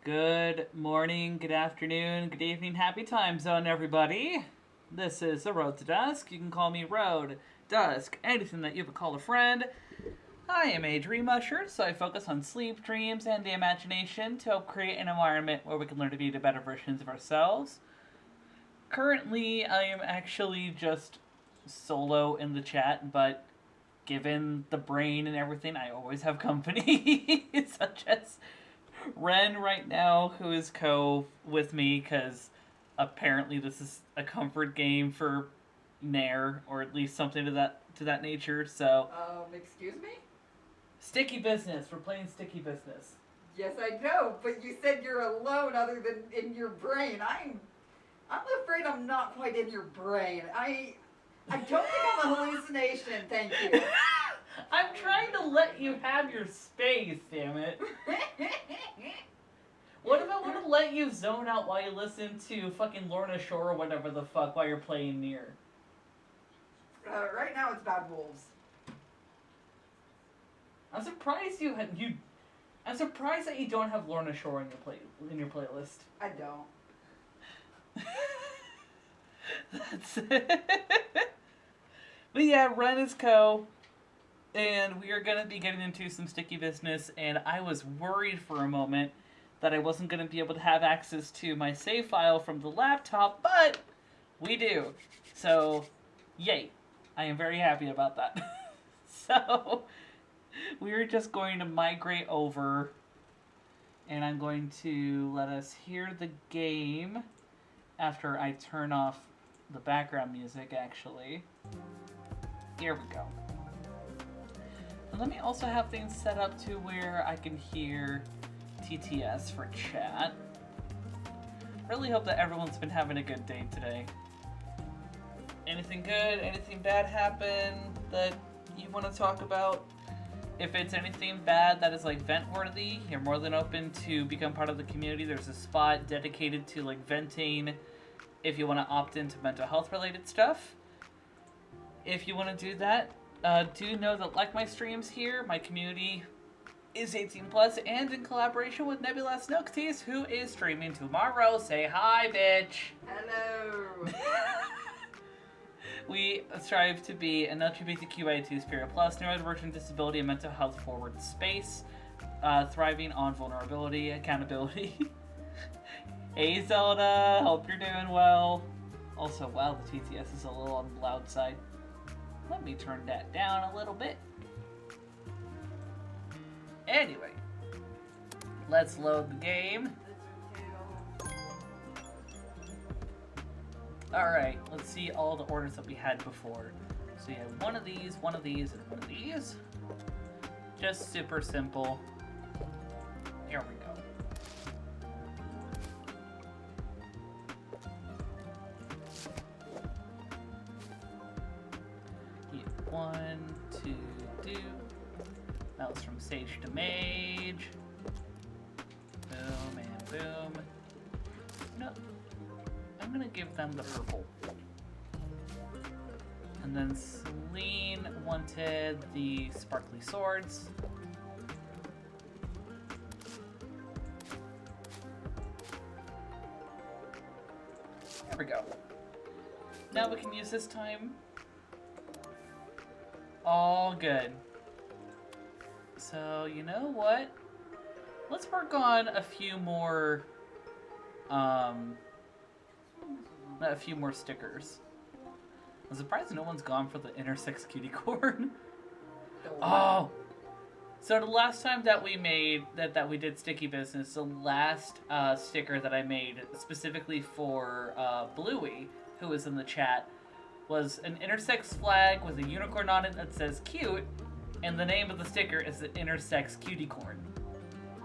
Good morning, good afternoon, good evening, happy time zone, everybody. This is the Road to Dusk. You can call me Road, Dusk, anything that you would call a friend. I am a dream usher, so I focus on sleep, dreams, and the imagination to help create an environment where we can learn to be the better versions of ourselves. Currently, I am actually just solo in the chat, but given the brain and everything, I always have company, such as Ren right now, who is with me because apparently this is a comfort game for Nair, or at least something to that nature. So, Excuse me? sticky business. We're playing sticky business. Yes, I know, but you said you're alone other than in your brain. I'm afraid I'm not quite in your brain. I don't think I'm a hallucination, thank you. I'm trying to let you have your space, damn it. What if I want to let you zone out while you listen to fucking Lorna Shore or whatever the fuck while you're playing Nier? Right now it's Bad Wolves. I'm surprised I'm surprised that you don't have Lorna Shore in your playlist. I don't. That's it. But yeah, Ren is Co. And we are going to be getting into some sticky business. And I was worried for a moment that I wasn't going to be able to have access to my save file from the laptop, but we do. So, yay. I am very happy about that. So, we're just going to migrate over. And I'm going to let us hear the game after I turn off the background music, actually. Here we go. And let me also have things set up to where I can hear TTS for chat. Really hope that everyone's been having a good day today. Anything good, anything bad happen that you want to talk about? If it's anything bad that is like vent worthy, you're more than open to become part of the community. There's a spot dedicated to like venting if you want to opt into mental health related stuff. If you want to do that, do know that like my streams here, my community is 18 plus and in collaboration with Nebula Snooksies, who is streaming tomorrow. Say hi, bitch. Hello. We strive to be an LGBTQIA2 Spirit Plus, neurodivergent, disability, and mental health forward space, thriving on vulnerability, accountability. Hey Zelda, hope you're doing well. Also, wow, the TTS is a little on the loud side. Let me turn that down a little bit. Anyway, let's load the game. Alright, let's see all the orders that we had before. So you have one of these, and one of these. Just super simple. Here we go. One, two, do. That was from Sage to Mage. Boom and boom. No, I'm gonna give them the purple. And then Celine wanted the sparkly swords. There we go. Now we can use this time. All good. So, you know what? Let's work on a few more stickers. I'm surprised no one's gone for the intersex cutie corn. Oh! So the last time that we made, that we did sticky business, the last sticker that I made specifically for Bluey, who was in the chat, was an intersex flag with a unicorn on it that says cute, and the name of the sticker is the intersex cutie corn,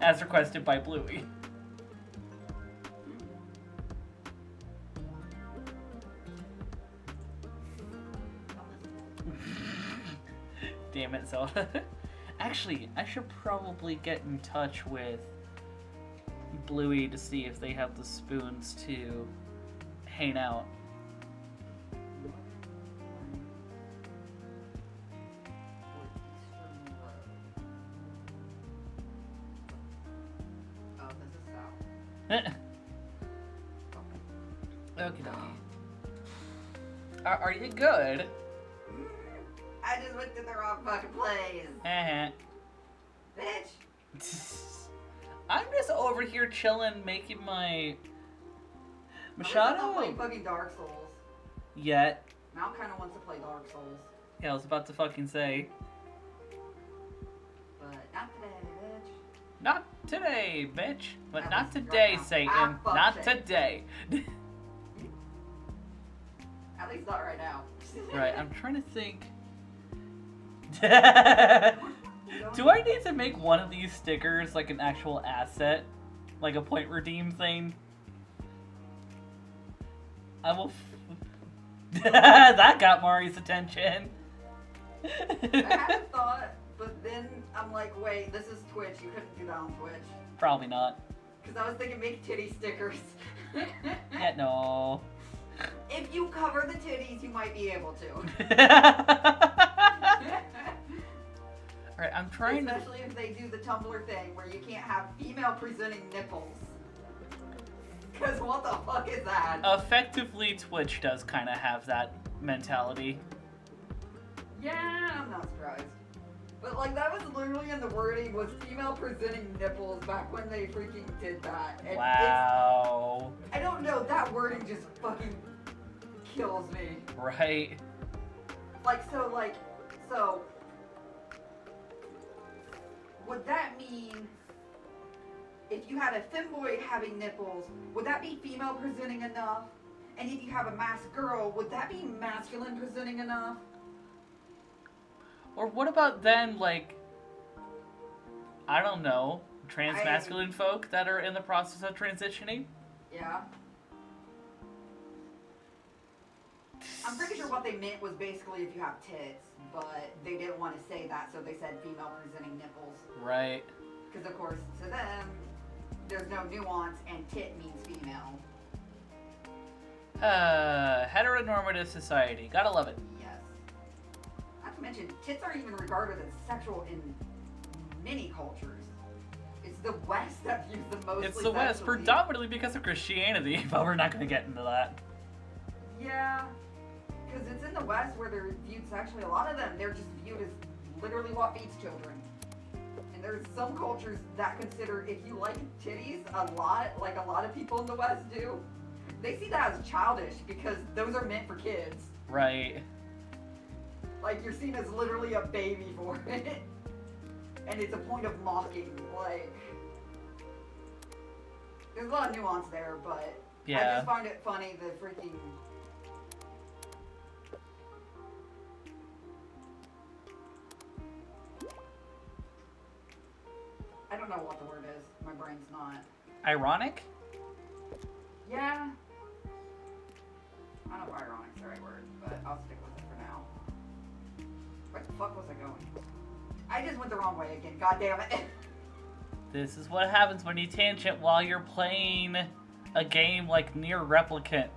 as requested by Bluey. Damn it, Zelda. Actually, I should probably get in touch with Bluey to see if they have the spoons to hang out. Oh, this is south. Okie dokie. Are you good? I just went to the wrong fucking place. Bitch. I'm just over here chilling, making my I'm not Machado. playing fucking Dark Souls. Yet. Mal kind of wants to play Dark Souls. Yeah, I was about to fucking say. But not today, bitch. Not today, bitch. But At not least today, right now. Satan. Fuck Not Satan. today. At least not right now. Right, I'm trying to think. Do I need to make one of these stickers like an actual asset? Like a point redeem thing? I will. That got Mari's attention. I had a thought, but then I'm like, wait, this is Twitch. You couldn't do that on Twitch. Probably not. Because I was thinking make titty stickers. Yeah, no. If you cover the titties, you might be able to. Alright, I'm trying Especially if they do the Tumblr thing where you can't have female presenting nipples. Because what the fuck is that? Effectively, Twitch does kind of have that mentality. Yeah, I'm not surprised. But like that was literally in the wording was female presenting nipples back when they freaking did that. And Wow. I don't know, that wording just fucking kills me. Right. So would that mean if you had a femboy having nipples, would that be female presenting enough? And if you have a masked girl, would that be masculine presenting enough? Or what about then, like, I don't know, trans-masculine folk that are in the process of transitioning? Yeah. I'm pretty sure what they meant was basically if you have tits, but they didn't want to say that, so they said female presenting nipples. Right. Because of course, to them, there's no nuance, and tit means female. Heteronormative society. Gotta love it. Yes. Not to mention, tits aren't even regarded as sexual in many cultures. It's the West that views them mostly It's the West, sexually. predominantly because of Christianity, but we're not gonna get into that. Yeah. Because it's in the West where they're viewed sexually. A lot of them, they're just viewed as literally what feeds children. And there's some cultures that consider if you like titties a lot, like a lot of people in the West do, they see that as childish because those are meant for kids. Right. Like you're seen as literally a baby for it. And it's a point of mocking. Like, there's a lot of nuance there, but Yeah. I just find it funny the freaking. I don't know what the word is. My brain's not. Ironic? Yeah. I don't know if ironic's the right word, but I'll stick with it for now. Where the fuck was I going? I just went the wrong way again. God damn it. This is what happens when you tangent while you're playing a game like Near Replicant.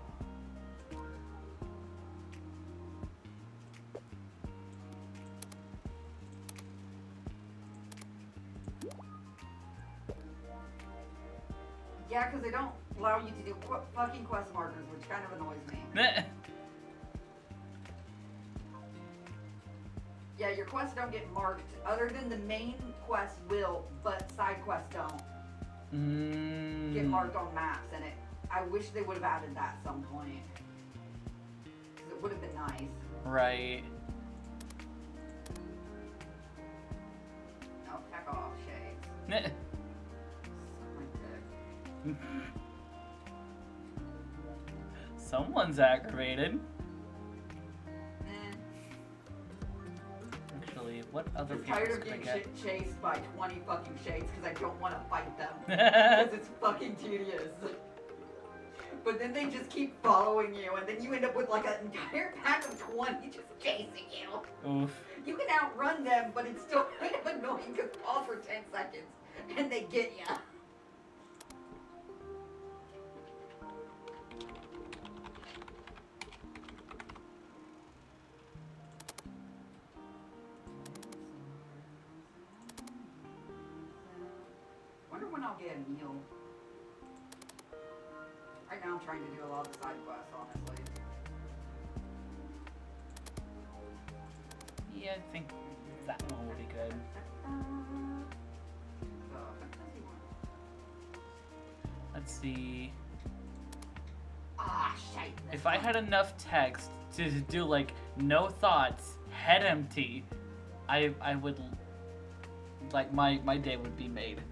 Yeah, because they don't allow you to do fucking quest markers, which kind of annoys me. Yeah, your quests don't get marked, other than the main quest will, but side quests don't get marked on maps, and I wish they would have added that at some point. Because it would have been nice. Right. Oh, heck off, Shades. Suck my dick. Someone's aggravated. Actually, what other I'm people tired of can I getting get? chased by 20 fucking shades because I don't want to fight them. Because it's fucking tedious. But then they just keep following you, and then you end up with like an entire pack of 20 just chasing you. Oof. You can outrun them, but it's still kind of annoying because pause for 10 seconds, and they get you. Wonder when I'll get a meal. Right now I'm trying to do a lot of the side quests, honestly. Yeah, I think that one will be good. Let's see. Ah, shit. If I had enough text to do like no thoughts, head empty, I would like my day would be made.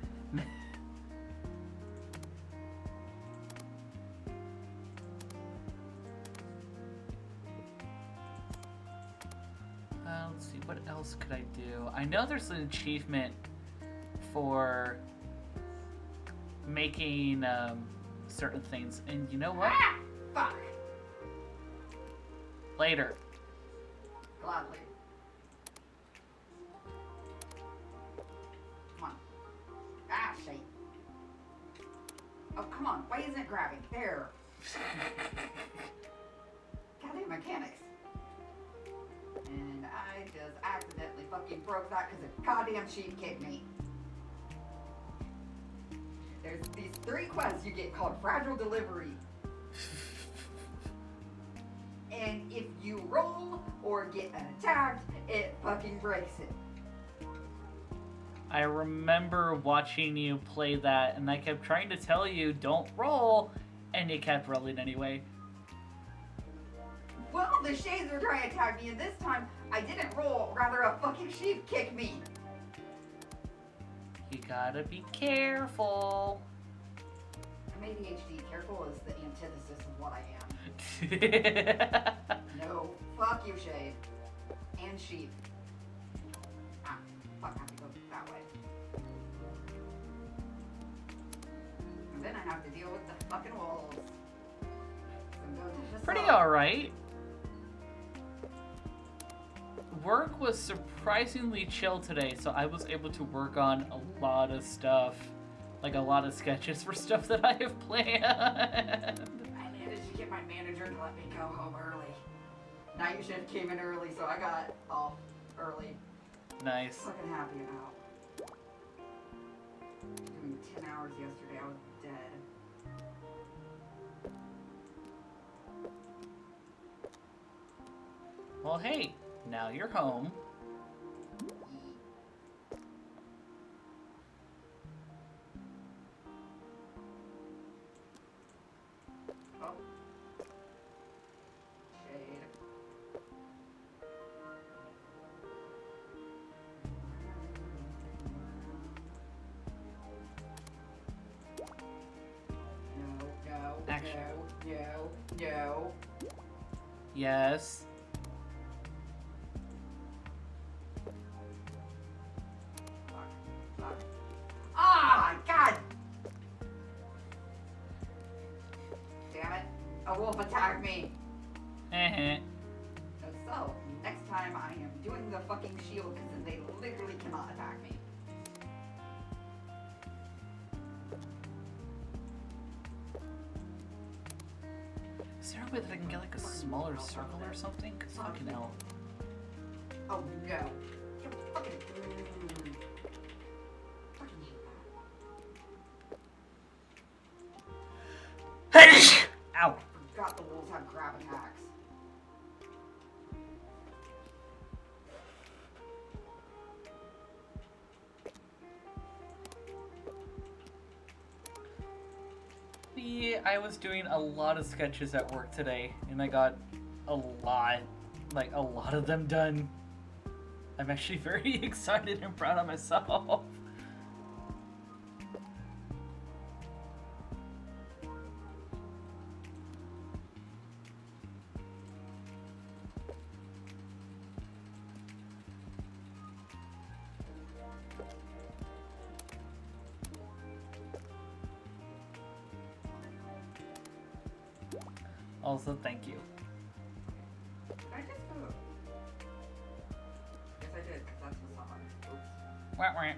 Let's see, what else could I do? I know there's an achievement for making certain things, and you know what? Ah, fuck. Later. Gladly. Come on. Ah, shit. Oh, come on. Why isn't it grabbing? There. Goddamn mechanics. And I just accidentally fucking broke that because a goddamn sheep kicked me. There's these 3 quests you get called Fragile Delivery. And if you roll or get attacked, it fucking breaks it. I remember watching you play that, and I kept trying to tell you, don't roll, and you kept rolling anyway. Well, the shades were trying to attack me, and this time I didn't roll, rather a fucking sheep kicked me. You gotta be careful. I'm ADHD. Careful is the antithesis of what I am. No, fuck you, Shade. And sheep. Ah, fuck, I have to go that way. And then I have to deal with the fucking wolves. So go to the Pretty side. alright. Work was surprisingly chill today, so I was able to work on a lot of stuff. Like a lot of sketches for stuff that I have planned. I managed to get my manager to let me go home early. Night shift came in early, so I got off early. Nice. Fucking happy about. Doing 10 hours yesterday, I was dead. Well, hey, now you're home. Oh. Shade. No, Action. no. Yes. Fuck. Ah, God! Damn it. A wolf attacked me. So, next time I am doing the fucking shield because then they literally cannot attack me. Is there a way that I can get like a smaller circle or something? Cause fucking hell. Oh no. You fucking. Fucking hate that. Ow. Forgot the wolves have grab attacks. Yeah, I was doing a lot of sketches at work today, and I got a lot of them done. I'm actually very excited and proud of myself. Also, thank you. Did I just move? Yes, I did, because that's the song. Oops. Wah, wah.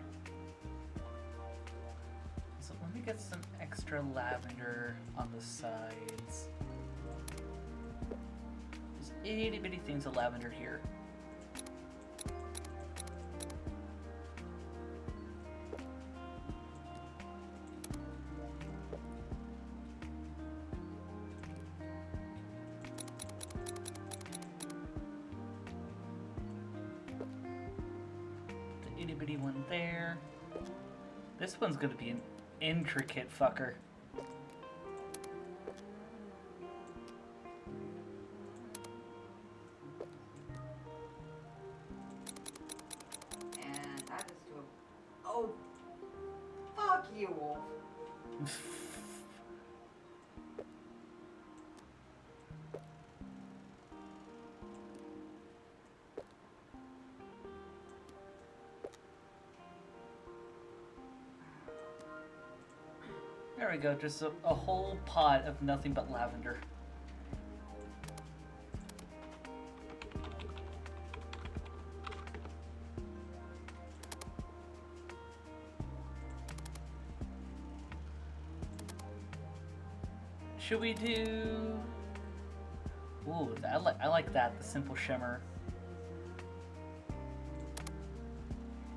So let me get some extra lavender on the sides. There's itty bitty things of lavender here. bitty one there. This one's gonna be an intricate fucker. And that is to a... Oh, fuck you, Wolf. There we go, just a whole pot of nothing but lavender. Should we do... Ooh, I like that, the simple shimmer.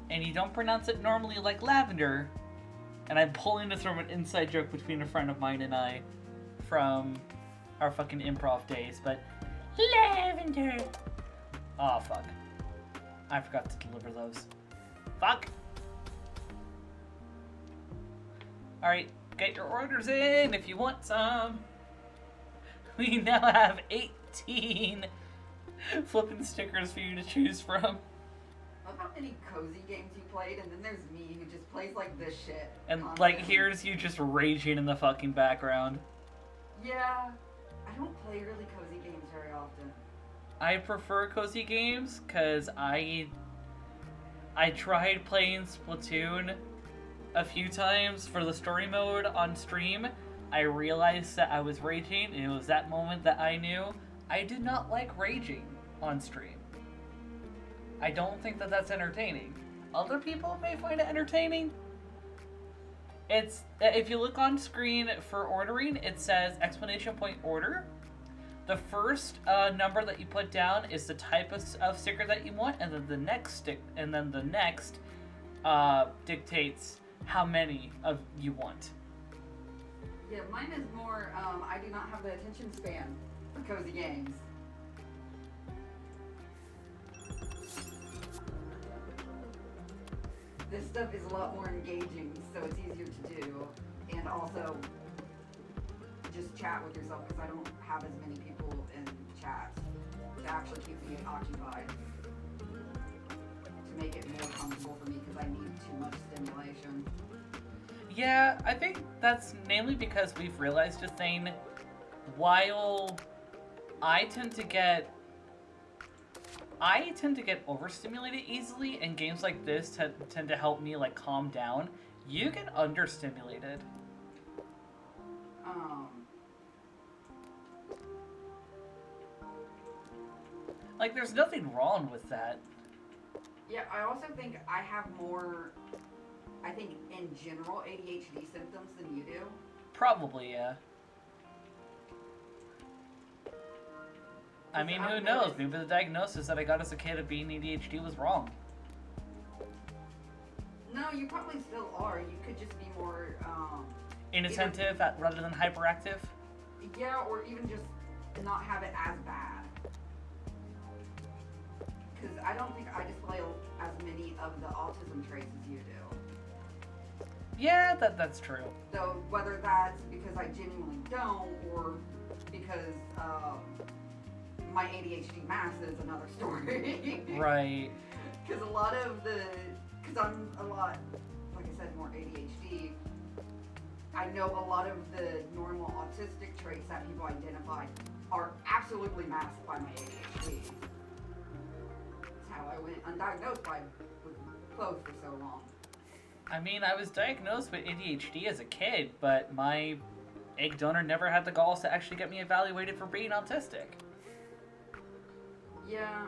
And you don't pronounce it normally like lavender. And I'm pulling this from an inside joke between a friend of mine and I from our fucking improv days, but lavender. Oh, fuck. I forgot to deliver those. Fuck. Alright, get your orders in if you want some. We now have 18 flipping stickers for you to choose from. Look how many cozy games you played, and then there's me who just plays like this shit. And constantly. like, here's you just raging in the fucking background. Yeah, I don't play really cozy games very often. I prefer cozy games because I tried playing Splatoon a few times for the story mode on stream. I realized that I was raging, and it was that moment that I knew I did not like raging on stream. I don't think that that's entertaining. Other people may find it entertaining. It's, if you look on screen for ordering, it says exclamation point order. The first number that you put down is the type of sticker that you want, and then the next dictates how many of you want. Yeah, mine is more, I do not have the attention span for cozy games. This stuff is a lot more engaging, so it's easier to do. And also, just chat with yourself, because I don't have as many people in chat to actually keep me occupied. To make it more comfortable for me, because I need too much stimulation. Yeah, I think that's mainly because we've realized a thing. While I tend to get overstimulated easily, and games like this tend to help me like calm down, you get understimulated. Like, there's nothing wrong with that. Yeah, I also think I have more, I think in general, ADHD symptoms than you do. Probably, yeah. I mean, who knows? Maybe the diagnosis that I got as a kid of being ADHD was wrong. No, you probably still are. You could just be more, Inattentive rather than hyperactive? Yeah, or even just not have it as bad. Because I don't think I display as many of the autism traits as you do. Yeah, that's true. So whether that's because I genuinely don't, or because my ADHD mass is another story. Right. Because I'm a lot, like I said, more ADHD. I know a lot of the normal autistic traits that people identify are absolutely masked by my ADHD. That's how I went undiagnosed with both for so long. I mean, I was diagnosed with ADHD as a kid, but my egg donor never had the galls to actually get me evaluated for being autistic. Yeah,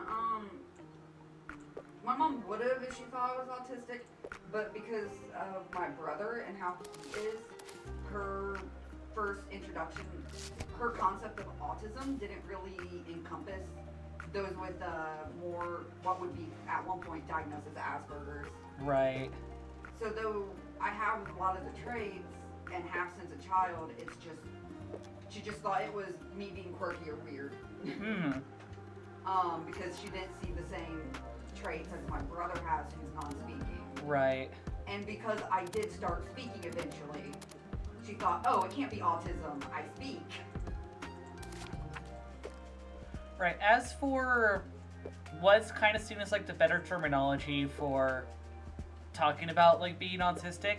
my mom would have if she thought I was autistic, but because of my brother and how he is, her first introduction, her concept of autism didn't really encompass those with more, what would be at one point diagnosed as Asperger's. Right. So though I have a lot of the traits and have since a child, it's just, she just thought it was me being quirky or weird. Because she didn't see the same traits as my brother has, who's non-speaking. Right. And because I did start speaking eventually, she thought, oh, it can't be autism, I speak. Right. As for what's kind of seen as like the better terminology for talking about like being autistic,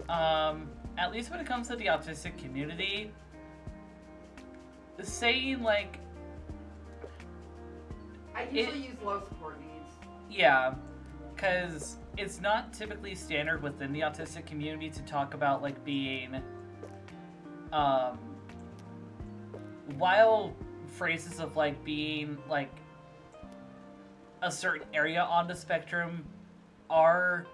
at least when it comes to the autistic community, saying like I usually use low support needs. yeah, because it's not typically standard within the autistic community to talk about like being while phrases of like being like a certain area on the spectrum are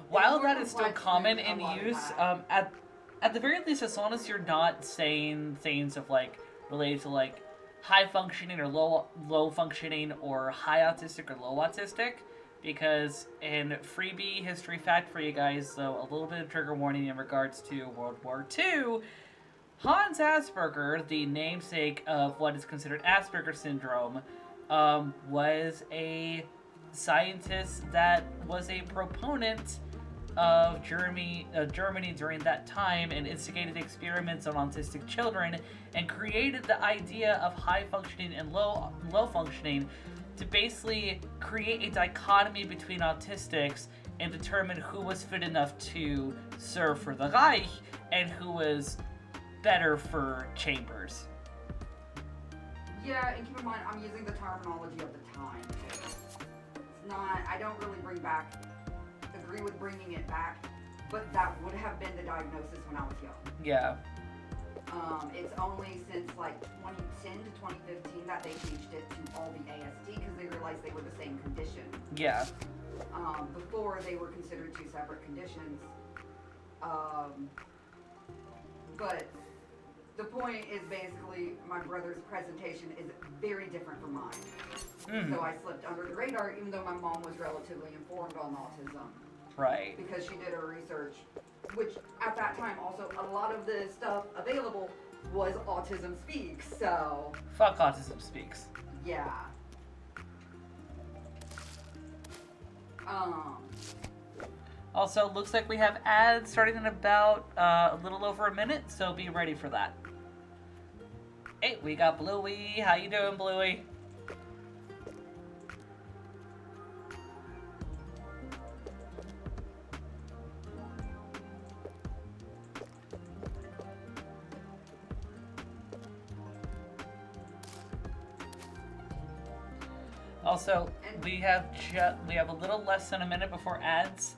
while that is still common in use, at the very least, as long as you're not saying things of like related to like high functioning or low functioning or high autistic or low autistic, because in freebie history fact for you guys, so a little bit of trigger warning in regards to World War II, Hans Asperger, the namesake of what is considered Asperger syndrome, was a scientist that was a proponent of Germany during that time and instigated experiments on autistic children and created the idea of high functioning and low functioning to basically create a dichotomy between autistics and determine who was fit enough to serve for the Reich and who was better for chambers. Yeah, and keep in mind, I'm using the terminology of the time. It's not, I don't really agree with bringing it back, but that would have been the diagnosis when I was young. Yeah. It's only since like 2010 to 2015 that they changed it to all the ASD because they realized they were the same condition. Yeah. Before they were considered two separate conditions. But the point is basically my brother's presentation is very different from mine. So I slipped under the radar even though my mom was relatively informed on autism. Right. Because she did her research, which at that time also a lot of the stuff available was Autism Speaks, so... Fuck Autism Speaks. Yeah. Also, looks like we have ads starting in about a little over a minute, so be ready for that. Hey, we got Bluey. How you doing, Bluey? Also, we have a little less than a minute before ads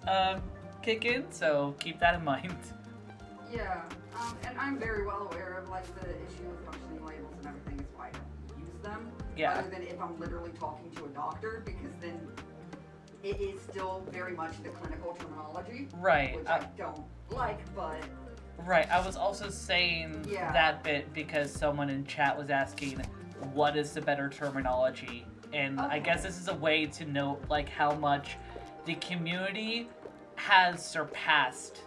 kick in, so keep that in mind. Yeah, and I'm very well aware of like the issue with functioning labels and everything is why I don't use them. Yeah. Other than if I'm literally talking to a doctor, because then it is still very much the clinical terminology. Right. Which I don't like, but... Right, I was also saying that bit because someone in chat was asking what is the better terminology. And I guess this is a way to note like how much the community has surpassed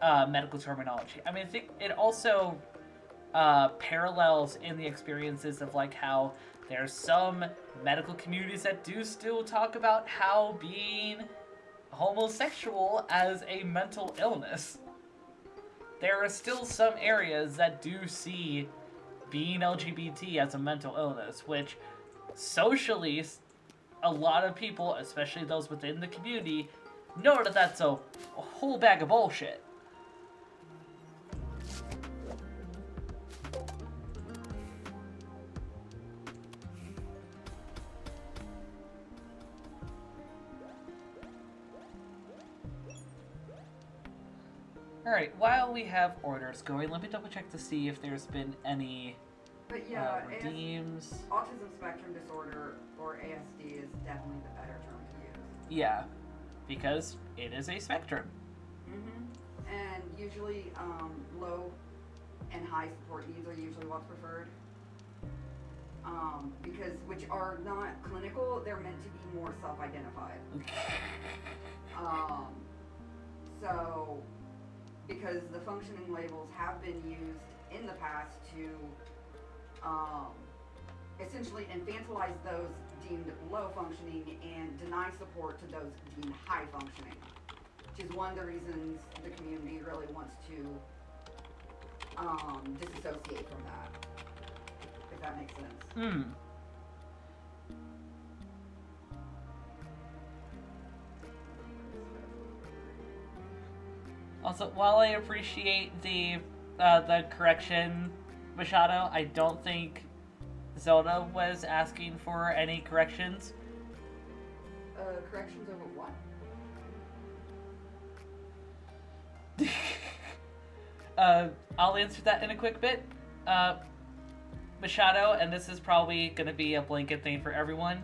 medical terminology. I mean, I think it also parallels in the experiences of like how there's some medical communities that do still talk about how being homosexual as a mental illness. There are still some areas that do see being LGBT as a mental illness, which socially, a lot of people, especially those within the community, know that that's a whole bag of bullshit. Alright, while we have orders going, let me double check to see if there's been any But yeah, redeems. Autism spectrum disorder, or ASD, is definitely the better term to use. Yeah, because it is a spectrum. And usually, low and high support needs are usually what's preferred. Because, which are not clinical, they're meant to be more self-identified. So, because the functioning labels have been used in the past to essentially infantilize those deemed low functioning and deny support to those deemed high functioning, which is one of the reasons the community really wants to disassociate from that, if that makes sense. Hmm. Also, while I appreciate the correction, Machado, I don't think Zelda was asking for any corrections. Corrections over what? I'll answer that in a quick bit. Machado, and this is probably going to be a blanket thing for everyone.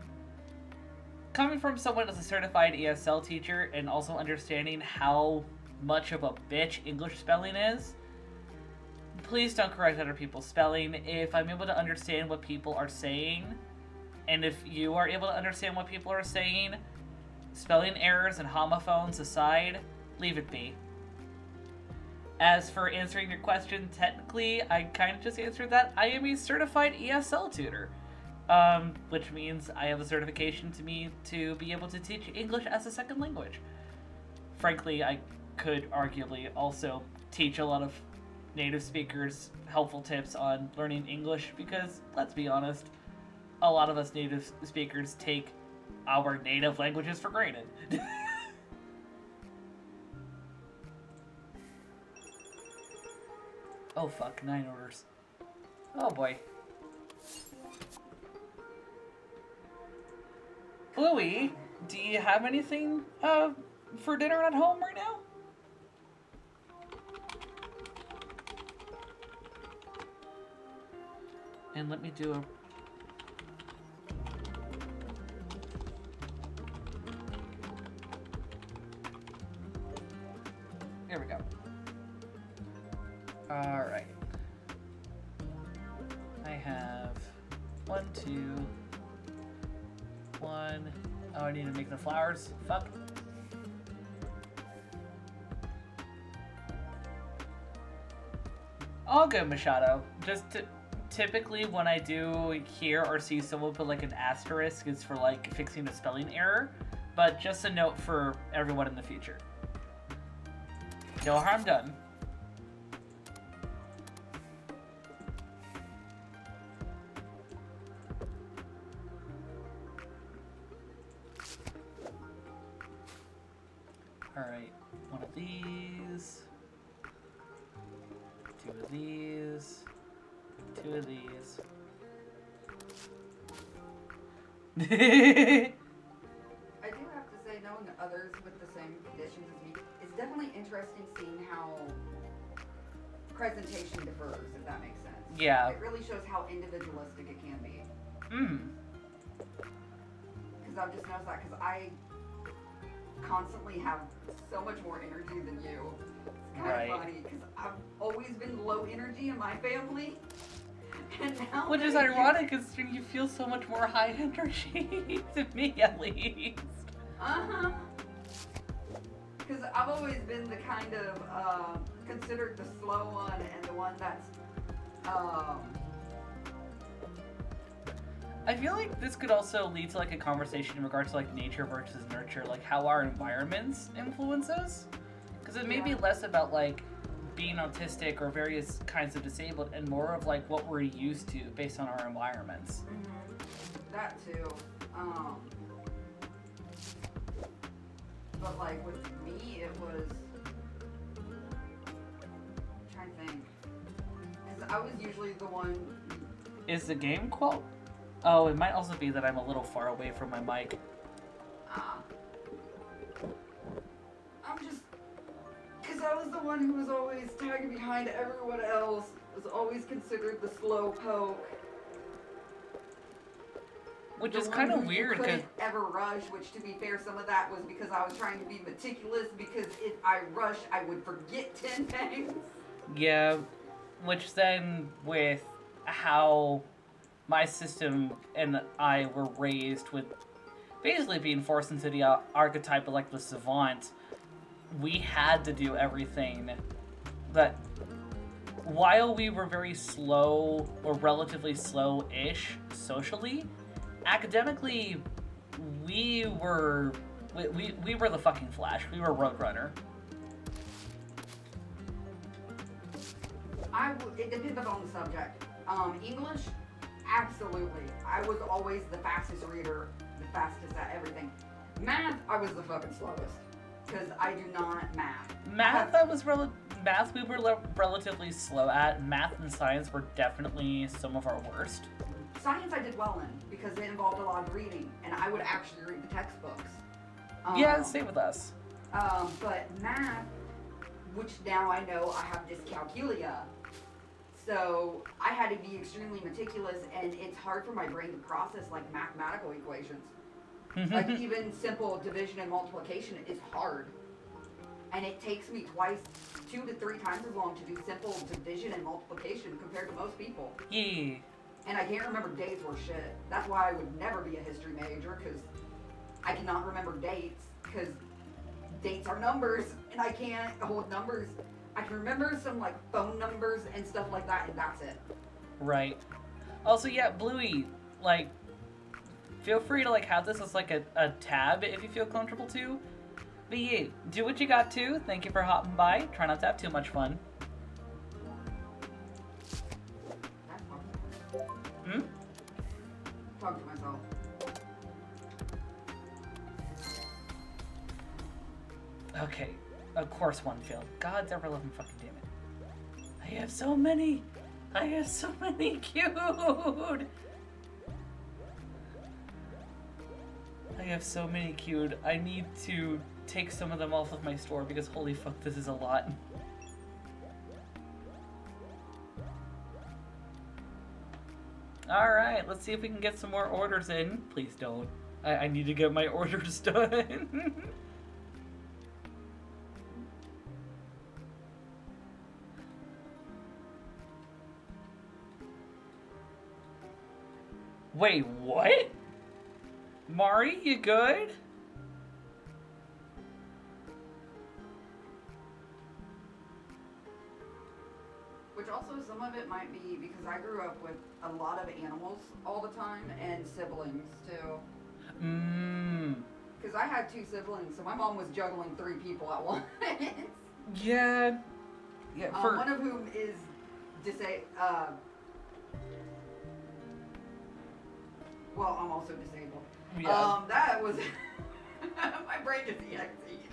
Coming from someone as a certified ESL teacher and also understanding how much of a bitch English spelling is, please don't correct other people's spelling. If I'm able to understand what people are saying, and if you are able to understand what people are saying, spelling errors and homophones aside, leave it be. As for answering your question, technically, I kind of just answered that. I am a certified ESL tutor, which means I have a certification to be able to teach English as a second language. Frankly, I could arguably also teach a lot of native speakers helpful tips on learning English because, let's be honest, a lot of us native speakers take our native languages for granted. Oh fuck, 9 orders. Oh boy. Bluey, do you have anything for dinner at home right now? And let me do a... There we go. Alright. I have 1, 2, 1. Oh, I need to make the flowers. Fuck. All good, Machado. Typically when I do hear or see someone put like an asterisk, it's for like fixing a spelling error. But just a note for everyone in the future. No harm done. Alright, one of these, 2 of these, 2 of these. I do have to say, knowing others with the same conditions as me, it's definitely interesting seeing how presentation differs, if that makes sense. Yeah. It really shows how individualistic it can be. Because I've just noticed that, because I constantly have so much more energy than you. It's kind of funny, because I've always been low energy in my family. And now Which is ironic, considering you feel so much more high energy, to me at least. Uh-huh. Because I've always been the kind of, considered the slow one and the one that's, I feel like this could also lead to like a conversation in regards to like nature versus nurture, like how our environments influence us. Because it may be less about like being autistic or various kinds of disabled and more of like what we're used to based on our environments. Mm-hmm. That too. But like with me, it was, I'm trying to think, because I was usually the one. Is the game quote? Oh, it might also be that I'm a little far away from my mic. I'm just, because I was the one who was always tagging behind everyone else, was always considered the slow poke. Which is kind of weird, because couldn't ever rush, which to be fair, some of that was because I was trying to be meticulous, because if I rushed, I would forget 10 things. Yeah, which then with how my system and I were raised with basically being forced into the archetype of like the savant, we had to do everything that while we were very slow or relatively slow-ish socially, academically, we were we were the fucking Flash. We were Roadrunner. It depends on the subject. English, absolutely. I was always the fastest reader, the fastest at everything. Math, I was the fucking slowest. Because I do not math. Math we were relatively slow at. Math and science were definitely some of our worst. Science I did well in, because it involved a lot of reading, and I would actually read the textbooks. Yeah, same with us. But math, which now I know I have dyscalculia, so I had to be extremely meticulous, and it's hard for my brain to process like mathematical equations. Like even simple division and multiplication is hard. And it takes me 2 to 3 times as long to do simple division and multiplication compared to most people. Yeah. And I can't remember dates or shit. That's why I would never be a history major, because I cannot remember dates, because dates are numbers, and I can't hold numbers. I can remember some like phone numbers and stuff like that, and that's it. Right. Also, yeah, Bluey, like, feel free to like have this as like a tab if you feel comfortable to. But yeah, do what you got to. Thank you for hopping by. Try not to have too much fun. Hmm? Talk to myself. Okay, of course one failed. God's ever loving fucking damn it. I have so many. I have so many cute. I have so many cute. I need to take some of them off of my store because holy fuck, this is a lot. Alright, let's see if we can get some more orders in. Please don't. I need to get my orders done. Wait, what? Mari, you good? Which also some of it might be because I grew up with a lot of animals all the time and siblings too. Because I had 2 siblings, so my mom was juggling 3 people at once. Yeah. Yeah. One of whom is well, I'm also disabled. Yeah. That was my brain just EXE'd.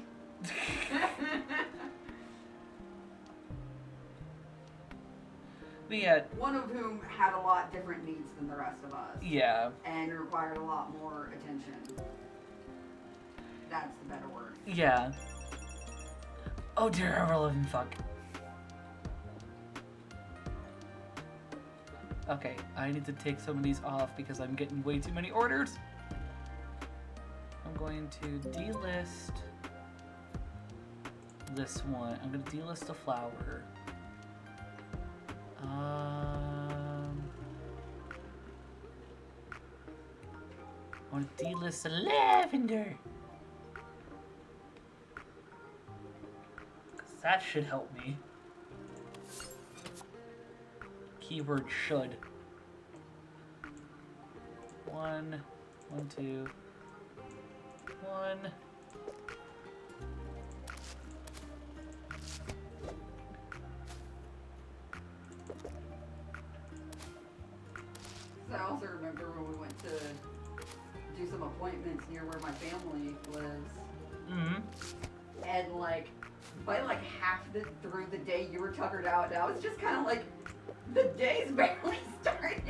Yeah. One of whom had a lot different needs than the rest of us. Yeah. And required a lot more attention. That's the better word. Yeah. Oh dear, ever-loving fuck. Okay, I need to take some of these off because I'm getting way too many orders. I'm going to delist this one. I'm going to delist the flower. I want to delist the lavender. 'Cause that should help me. Keyword should. 1, 1, 2, 1. I also remember when we went to do some appointments near where my family lives. Mm-hmm. And like, by like through the day you were tuckered out, and I was just kind of like, the day's barely started.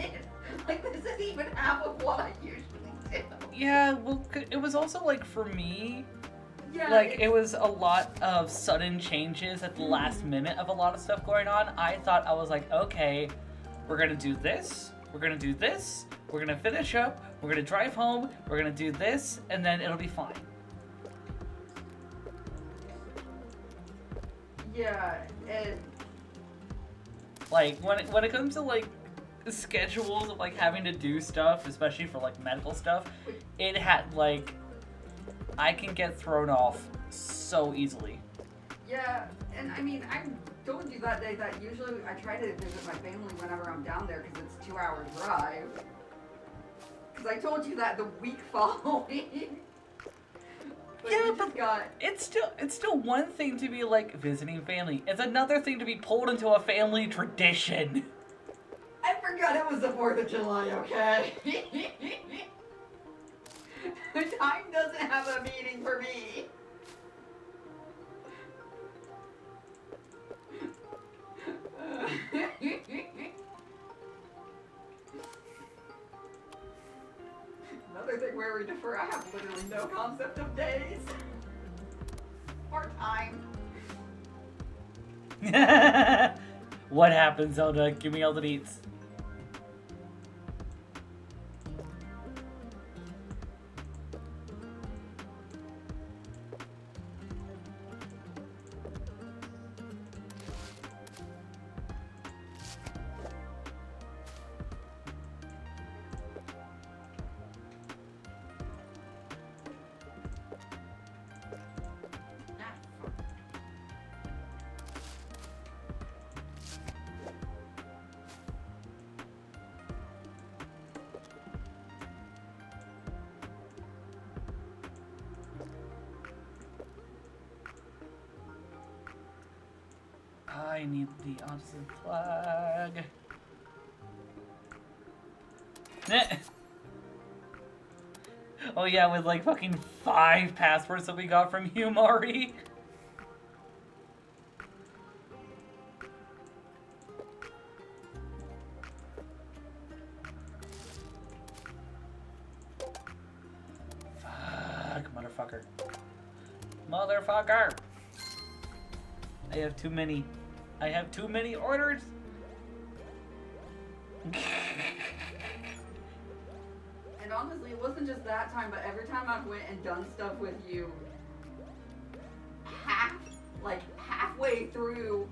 Like, this isn't even half of what I usually do. Yeah, well, it was also like for me, Yeah. like it was a lot of sudden changes at the last minute of a lot of stuff going on. I thought I was like, okay, we're gonna do this, we're gonna do this, we're gonna finish up, we're gonna drive home, we're gonna do this, and then it'll be fine. Yeah, and Like when it comes to like schedules of like having to do stuff, especially for like medical stuff, it had like I can get thrown off so easily. yeah, and I mean, I told you that day that usually I try to visit my family whenever I'm down there because it's a 2-hour drive. Because I told you that the week following. But Yeah, you just got... it's still one thing to be like visiting family. It's another thing to be pulled into a family tradition. I forgot it was the 4th of July, okay? Time doesn't have a meaning for me. Another thing where we defer, I have literally no concept of days. Or time. What happened, Zelda? Give me all the deets. I need the autism flag. Oh yeah, with like fucking 5 passports that we got from you, Mari. Fuck, motherfucker. Motherfucker! I have too many. I have too many orders. And honestly, it wasn't just that time, but every time I've went and done stuff with you, halfway through,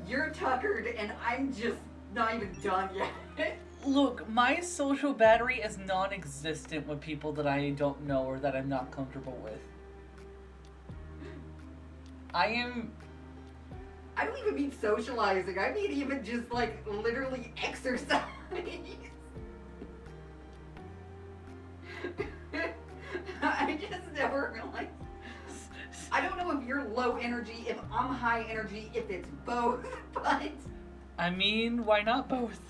you're tuckered and I'm just not even done yet. Look, my social battery is non-existent with people that I don't know or that I'm not comfortable with. I don't even mean socializing. I mean even just like literally exercise. I just never realized. I don't know if you're low energy, if I'm high energy, if it's both, but... I mean, why not both?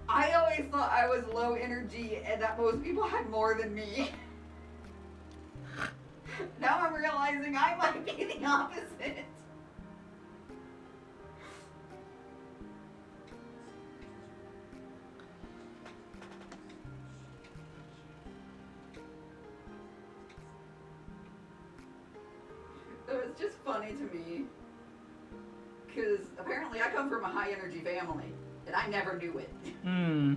I always thought I was low energy and that most people had more than me. Now I'm realizing I might be the opposite. So it's just funny to me, because apparently I come from a high energy family, and I never knew it. Hmm.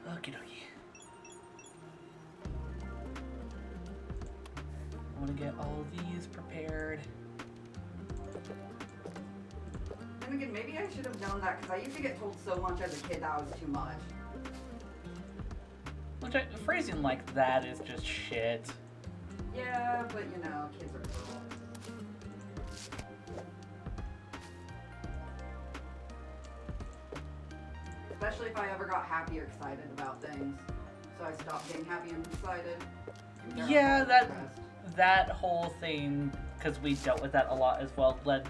Okie dokie. I want to get all these prepared. And again, maybe I should have known that, because I used to get told so much as a kid that was too much. Phrasing like that is just shit. Yeah, but you know, kids are cruel. Especially if I ever got happy or excited about things. So I stopped being happy and excited. And Yeah, depressed. that whole thing, because we dealt with that a lot as well, led...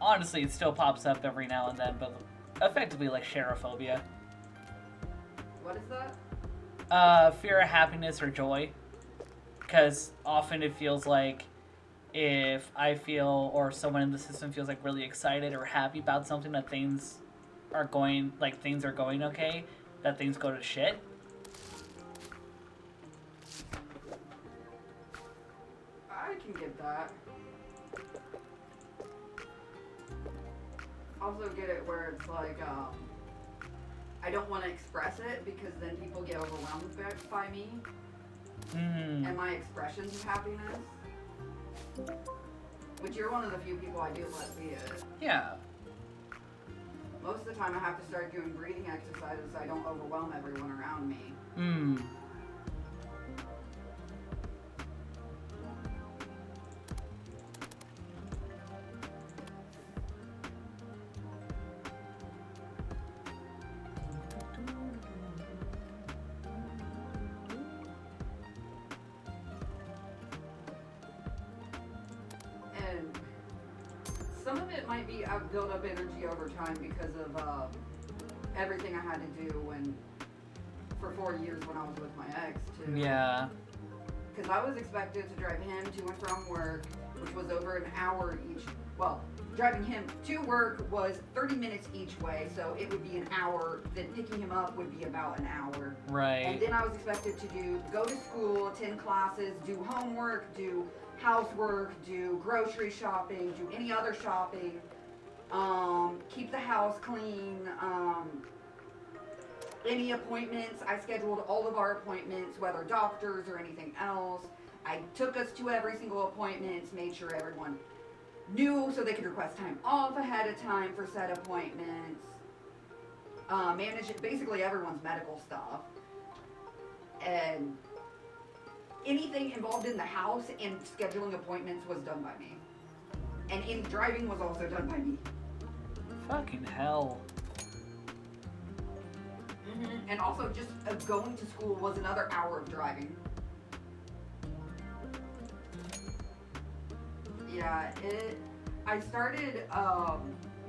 Honestly, it still pops up every now and then, but effectively like cherophobia. What is that? Fear of happiness or joy. Because often it feels like if I feel, or someone in the system feels like really excited or happy about something, that things are going okay, that things go to shit. I can get that. Also get it where it's like, I don't want to express it because then people get overwhelmed by me and my expressions of happiness. Which you're one of the few people I do let see it. Yeah. Most of the time I have to start doing breathing exercises so I don't overwhelm everyone around me. some of it might be I've built up energy over time because of everything I had to do for 4 years when I was with my ex too. Yeah. Because I was expected to drive him to and from work, which was over an hour each. Well, driving him to work was 30 minutes each way, so it would be an hour. Then picking him up would be about an hour. Right. And then I was expected to go to school, attend classes, do homework, do housework, do grocery shopping, do any other shopping, keep the house clean, any appointments. I scheduled all of our appointments, whether doctors or anything else. I took us to every single appointment, made sure everyone knew so they could request time off ahead of time for said appointments. Managed basically everyone's medical stuff. And anything involved in the house and scheduling appointments was done by me. And any driving was also done by me. Fucking hell. And also just going to school was another hour of driving. Yeah, I started,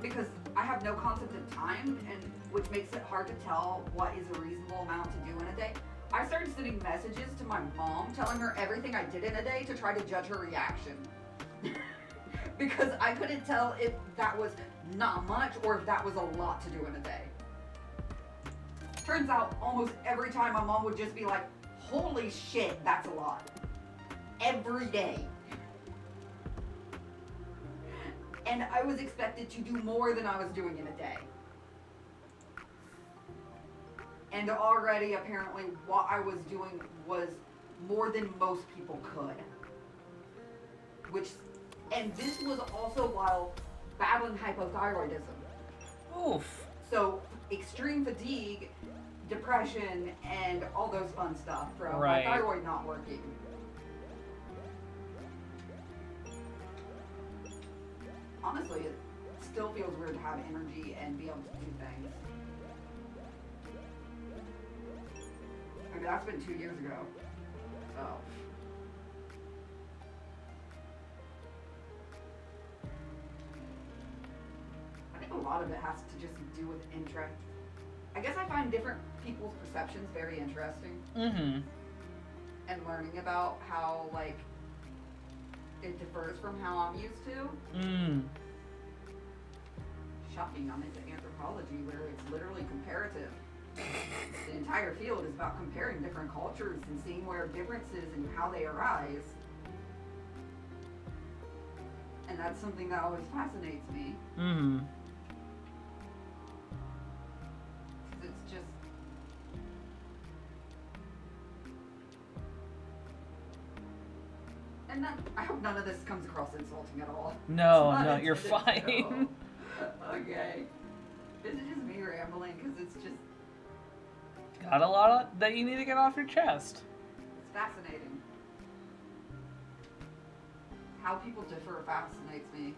because I have no concept of time, and which makes it hard to tell what is a reasonable amount to do in a day. I started sending messages to my mom telling her everything I did in a day to try to judge her reaction. Because I couldn't tell if that was not much or if that was a lot to do in a day. Turns out almost every time my mom would just be like, holy shit, that's a lot. Every day. And I was expected to do more than I was doing in a day. And already, apparently, what I was doing was more than most people could. And this was also while battling hypothyroidism. Oof. So, extreme fatigue, depression, and all those fun stuff from Right. my thyroid not working. Honestly, it still feels weird to have energy and be able to do things. I mean, that's been 2 years ago. So. I think a lot of it has to just do with interest. I guess I find different people's perceptions very interesting. Mm-hmm. And learning about how, like, it differs from how I'm used to. Mm. Shocking, I'm into anthropology where it's literally comparative. The entire field is about comparing different cultures and seeing where differences and how they arise. And that's something that always fascinates me. Mm-hmm. Because it's just... And then, I hope none of this comes across insulting at all. No, It's not no, you're intended to. fine. Okay. This is just me rambling because it's just... Got a lot that you need to get off your chest. It's fascinating. How people differ fascinates me.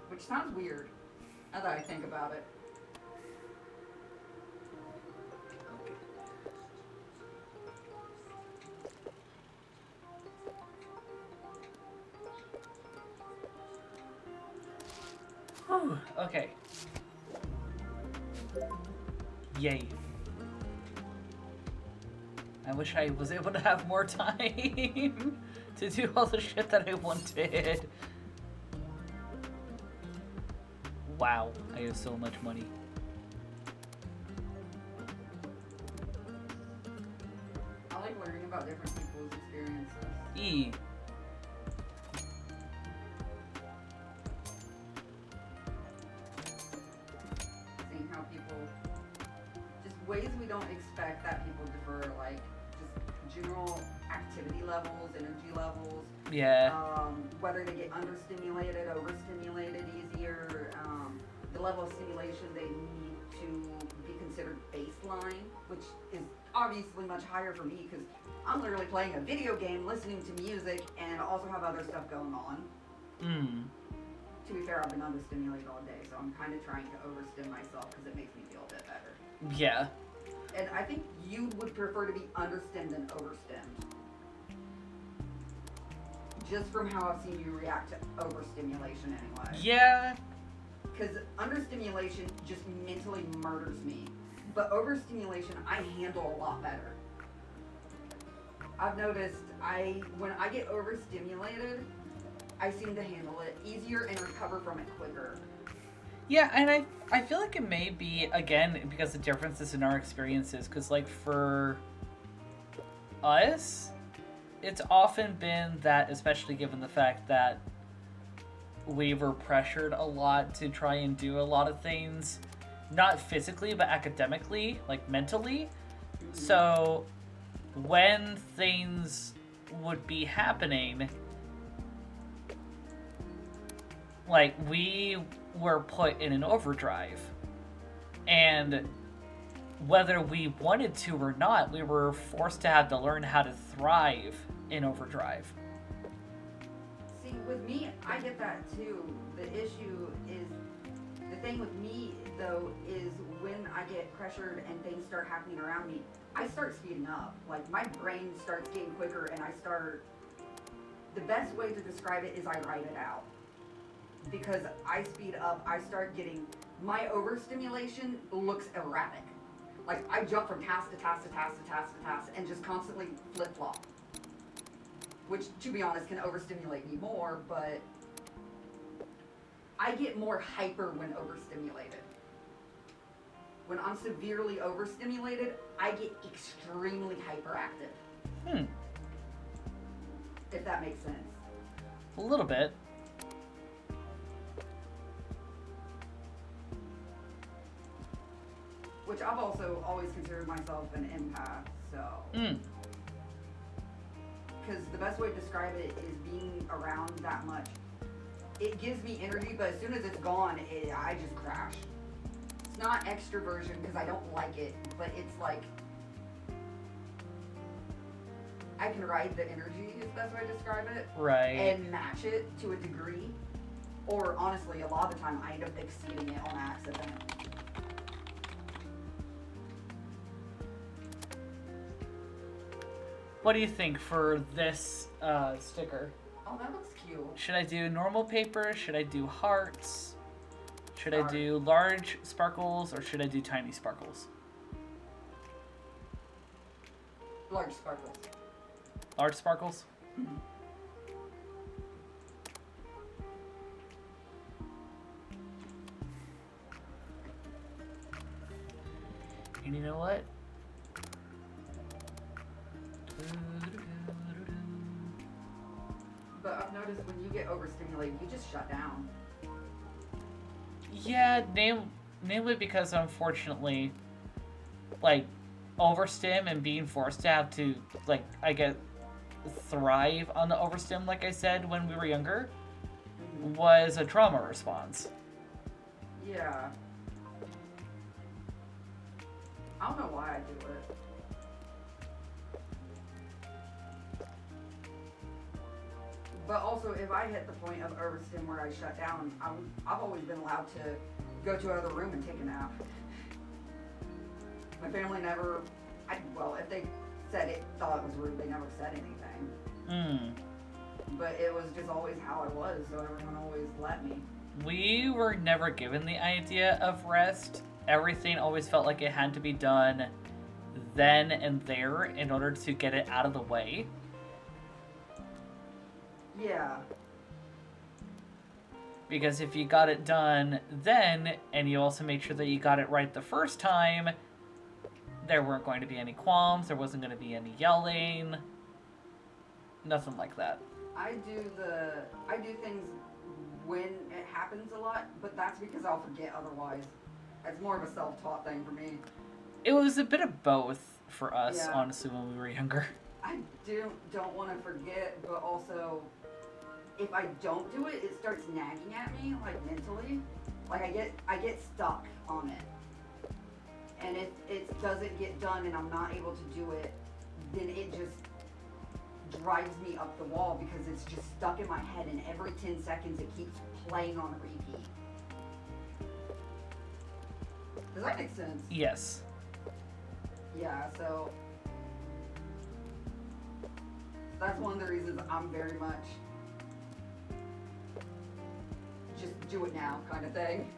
Which sounds weird, now that I think about it. Whew, okay. Yay. I wish I was able to have more time to do all the shit that I wanted. Wow, I have so much money. I like learning about different people's experiences. E. Seeing how people, just ways we don't expect that people differ, like just general activity levels, energy levels. Yeah. Whether they get understimulated, overstimulated easier, the level of stimulation they need to be considered baseline, which is obviously much higher for me because I'm literally playing a video game, listening to music, and also have other stuff going on. Mm. To be fair, I've been understimulated all day, so I'm kind of trying to overstim myself because it makes me feel a bit better. Yeah. And I think you would prefer to be understimmed than overstimmed. just from how I've seen you react to overstimulation anyway. Yeah. Because understimulation just mentally murders me. But overstimulation, I handle a lot better. I've noticed when I get overstimulated, I seem to handle it easier and recover from it quicker. Yeah, and I feel like it may be, again, because the differences in our experiences, because, like, for us, it's often been that, especially given the fact that we were pressured a lot to try and do a lot of things, not physically, but academically, like, mentally. Mm-hmm. So, when things would be happening, like, we were put in an overdrive. And whether we wanted to or not, we were forced to have to learn how to thrive in overdrive. See, with me, I get that too. The issue is, the thing with me, though, is when I get pressured and things start happening around me, I start speeding up. Like, my brain starts getting quicker and the best way to describe it is I write it out. Because I speed up, I start getting, my overstimulation looks erratic. Like, I jump from task to task to task to task to task and just constantly flip-flop. Which, to be honest, can overstimulate me more, but I get more hyper when overstimulated. When I'm severely overstimulated, I get extremely hyperactive. If that makes sense. A little bit. Which I've also always considered myself an empath, so. Because the best way to describe it is being around that much. It gives me energy, but as soon as it's gone, I just crash. It's not extroversion because I don't like it, but it's like I can ride the energy is the best way to describe it. Right. And match it to a degree. Or honestly, a lot of the time I end up exceeding it on accident. What do you think for this sticker? Oh, that looks cute. Should I do normal paper? Should I do hearts? Should I Heart. do large sparkles or should I do tiny sparkles? Large sparkles. Large sparkles? Mm-hmm. And you know what? But I've noticed when you get overstimulated, you just shut down. Yeah, namely because unfortunately, like, overstim and being forced to have to, like, I guess, thrive on the overstim, like I said, when we were younger, was a trauma response. Yeah. I don't know why I do it. But also, if I hit the point of overstim where I shut down, I've always been allowed to go to another room and take a nap. My family never, if they said it, thought it was rude, they never said anything. But it was just always how I was, so everyone always let me. We were never given the idea of rest. Everything always felt like it had to be done then and there in order to get it out of the way. Yeah. Because if you got it done then, and you also made sure that you got it right the first time, there weren't going to be any qualms, there wasn't going to be any yelling, nothing like that. I do things when it happens a lot, but that's because I'll forget otherwise. It's more of a self-taught thing for me. It was a bit of both for us, Yeah. honestly, when we were younger. I don't want to forget, but also, if I don't do it, it starts nagging at me, like, mentally. Like, I get stuck on it. And if it doesn't get done and I'm not able to do it, then it just drives me up the wall because it's just stuck in my head, and every 10 seconds it keeps playing on repeat. Does that make sense? Yes. Yeah, so that's one of the reasons I'm very much just do it now kind of thing.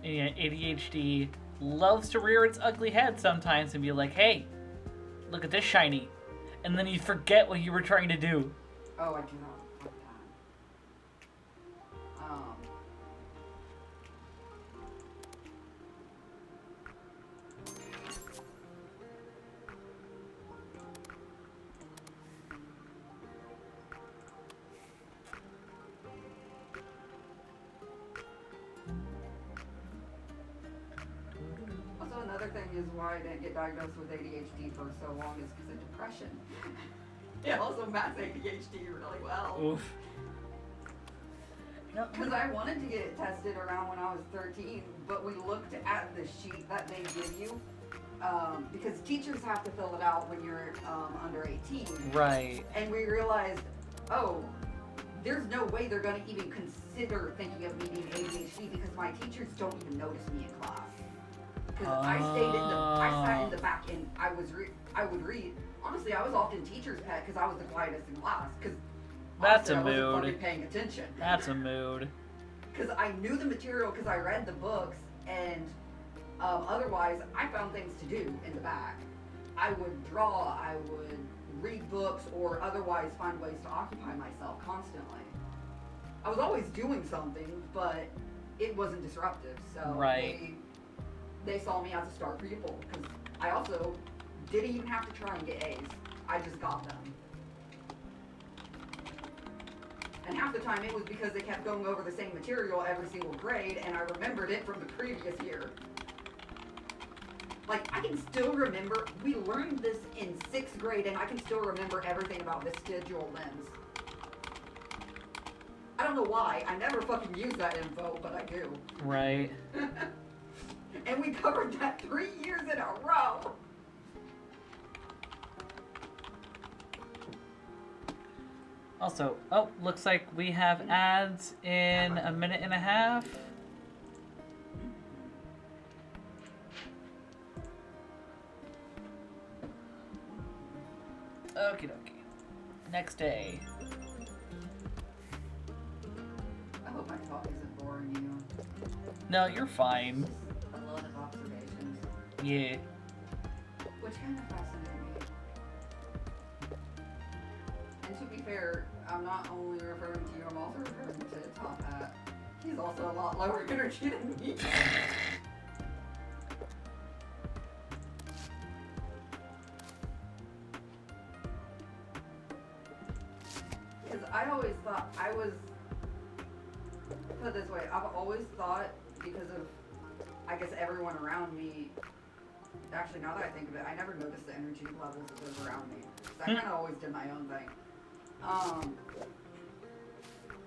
And yeah, ADHD loves to rear its ugly head sometimes and be like, hey, look at this shiny. And then you forget what you were trying to do. Oh, I do not like that. Also, another thing is why I didn't get diagnosed with ADHD for so long is because of depression. It also masks ADHD really well. Oof. Because I wanted to get it tested around when I was 13, but we looked at the sheet that they give you, because teachers have to fill it out when you're under 18. Right. And we realized, oh, there's no way they're going to even consider thinking of me being ADHD because my teachers don't even notice me in class. Because I sat in the back and I would read. Honestly, I was often teacher's pet because I was the quietest in class. Because That's a I wasn't mood. fucking paying attention. That's a mood. Because I knew the material because I read the books, and otherwise I found things to do in the back. I would draw, I would read books, or otherwise find ways to occupy myself constantly. I was always doing something, but it wasn't disruptive. So Right. they saw me as a star pupil because I also didn't even have to try and get A's. I just got them. And half the time it was because they kept going over the same material every single grade, and I remembered it from the previous year. Like, I can still remember, we learned this in 6th grade, and I can still remember everything about vestigial limbs. I don't know why. I never fucking use that info, but I do. Right. And we covered that 3 years in a row. Also, oh, looks like we have ads in a minute and a half. Okie dokie. Next day. I hope my talk isn't boring you. No, you're fine. A lot of observations. Yeah. Which kind of fascinated me. And to be fair, I'm not only referring to you, I'm also referring to Top Hat. He's also a lot lower energy than me. Because I always thought I was, put it this way, I've always thought because of, I guess, everyone around me. Actually, now that I think of it, I never noticed the energy levels of those around me. I kind of always did my own thing.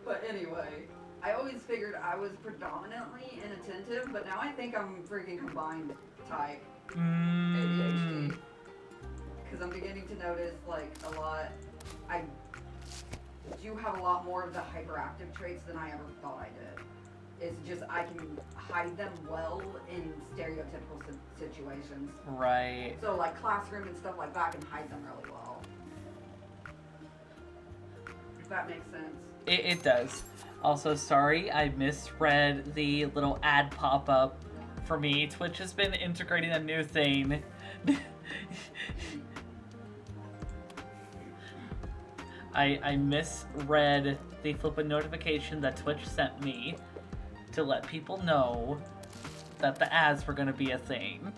But anyway, I always figured I was predominantly inattentive, but now I think I'm freaking combined type ADHD. Because I'm beginning to notice, like, a lot, I do have a lot more of the hyperactive traits than I ever thought I did. It's just I can hide them well in stereotypical situations. Right. So like classroom and stuff like that, I can hide them really well. If that makes sense. It does. Also, sorry, I misread the little ad pop-up for me. Twitch has been integrating a new thing. I misread the flippin' notification that Twitch sent me to let people know that the ads were gonna be a thing.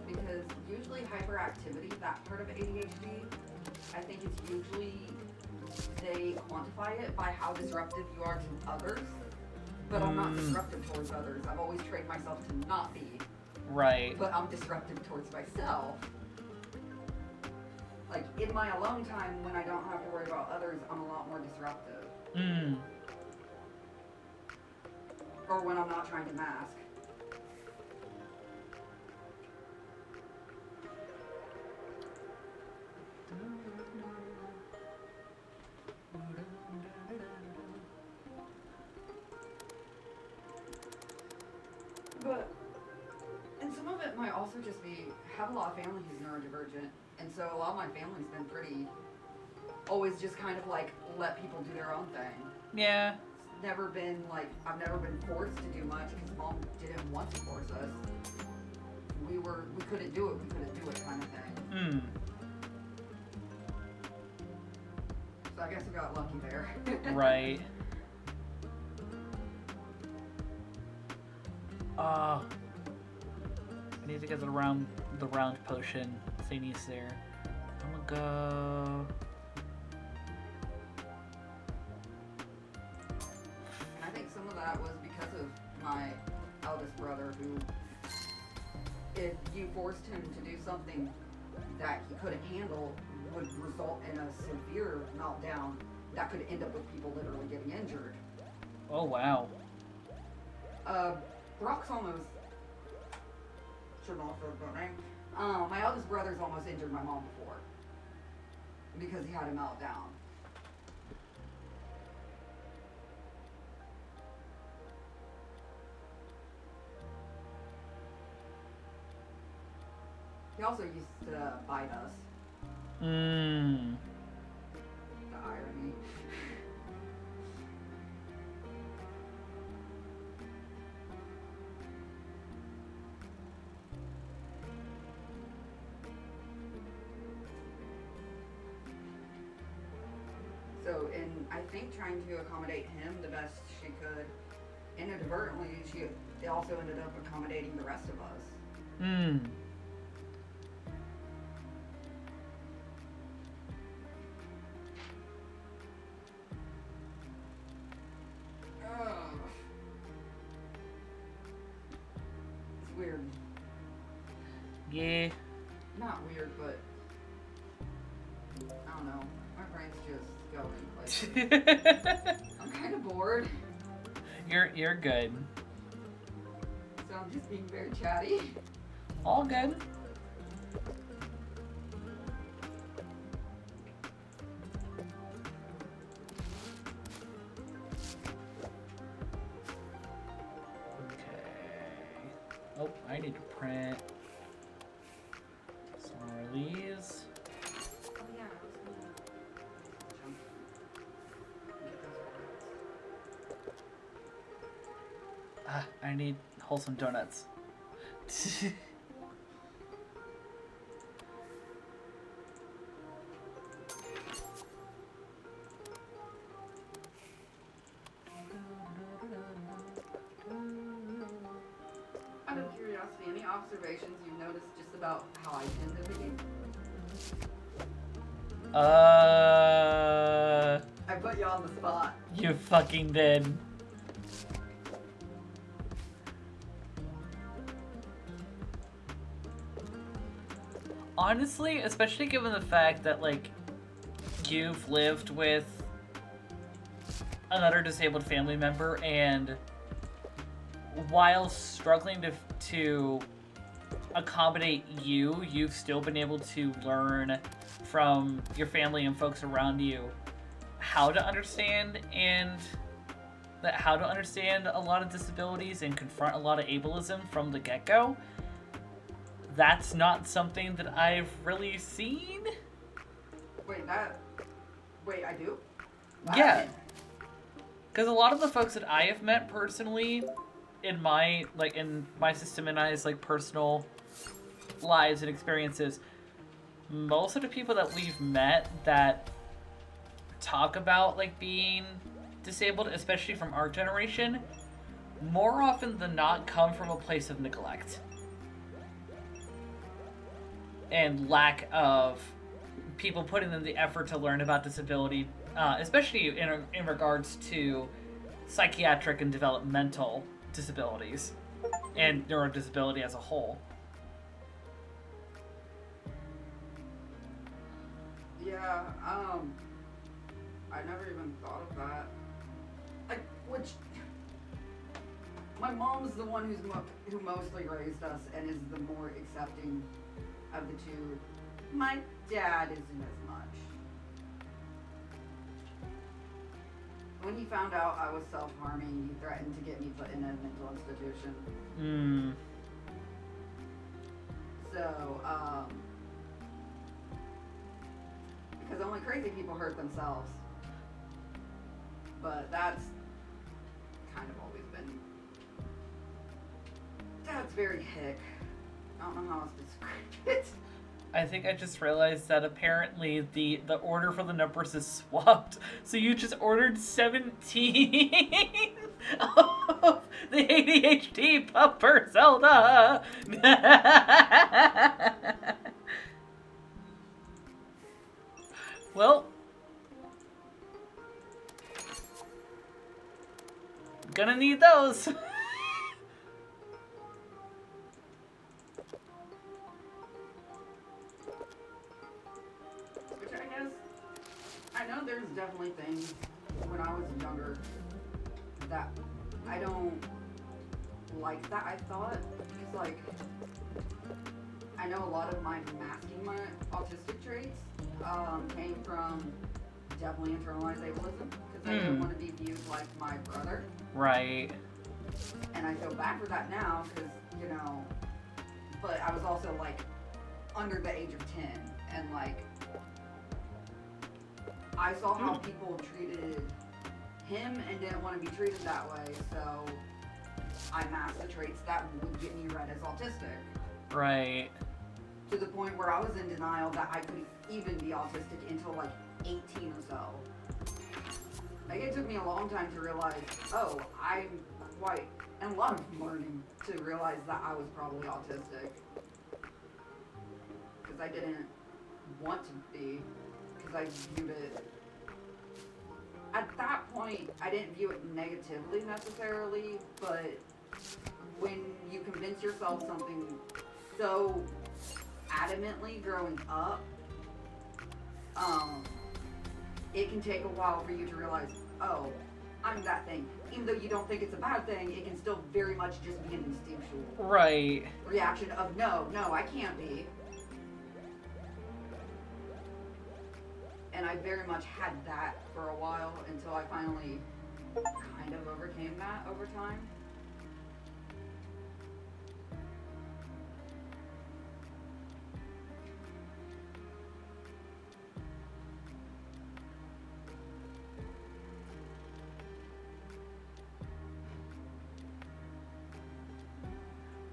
Because usually hyperactivity, that part of ADHD, I think it's usually they quantify it by how disruptive you are to others. But I'm not disruptive towards others. I've always trained myself to not be. Right. But I'm disruptive towards myself. Like, in my alone time, when I don't have to worry about others, I'm a lot more disruptive. Or when I'm not trying to mask. But it might also just be, have a lot of family who's neurodivergent, and so a lot of my family's been pretty, always just kind of like, let people do their own thing. Yeah. It's never been like, I've never been forced to do much, because mom didn't want to force us. We couldn't do it, kind of thing. So I guess we got lucky there. Right. I need to get the round potion thingies there. I'm gonna go. And I think some of that was because of my eldest brother, who, if you forced him to do something that he couldn't handle, would result in a severe meltdown that could end up with people literally getting injured. Oh wow. Brock's almost, shouldn't have said that name. My eldest brother's almost injured my mom before because he had a meltdown. He also used to bite us. The irony. So, in I think trying to accommodate him the best she could, inadvertently, she also ended up accommodating the rest of us. It's weird. Yeah. Not weird, but I don't know. My brain's just going places. I'm kind of bored, You're good. so I'm just being very chatty. All good. Oh, I need to print some more of these. Oh yeah, I was gonna jump. Get those words. I need wholesome donuts. Out of curiosity, any observations you've noticed just about how I tend to be? I put you on the spot. You fucking did. Honestly, especially given the fact that, like, you've lived with another disabled family member, and while struggling to accommodate you, you've still been able to learn from your family and folks around you how to understand a lot of disabilities and confront a lot of ableism from the get-go. That's not something that I've really seen. Wait, I do? Yeah. Because a lot of the folks that I have met personally in my system and I's like personal lives and experiences, most of the people that we've met that talk about like being disabled, especially from our generation, more often than not come from a place of neglect and lack of people putting in the effort to learn about disability, especially in regards to psychiatric and developmental disabilities and neurodisability as a whole. Yeah, I never even thought of that. My mom's the one who mostly raised us and is the more accepting of the two. My dad isn't as much. When he found out I was self-harming, he threatened to get me put in a mental institution. So, because only crazy people hurt themselves. But that's kind of always been. That's very hick. I don't know how else to describe it. I think I just realized that apparently the order for the numbers is swapped. So you just ordered 17 of the ADHD Pupper Zelda. Well, gonna need those. Which I guess, I know there's definitely things when I was younger that I don't like that I thought. Because, like, I know a lot of my masking my autistic traits came from definitely internalized ableism. Because I didn't want to be viewed like my brother. Right. And I feel bad for that now because, you know, but I was also, like, under the age of 10. And, like, I saw how people treated him and didn't want to be treated that way, so I masked the traits that would get me read as autistic. Right. To the point where I was in denial that I couldn't even be autistic until like 18 or so. Like, it took me a long time to realize, oh, I'm quite, and a lot of learning to realize that I was probably autistic. Because I didn't want to be, because I viewed it. At that point, I didn't view it negatively necessarily, but when you convince yourself something so adamantly growing up, it can take a while for you to realize, oh, I'm that thing. Even though you don't think it's a bad thing, it can still very much just be an instinctual reaction of, no, I can't be. And I very much had that for a while until I finally kind of overcame that over time.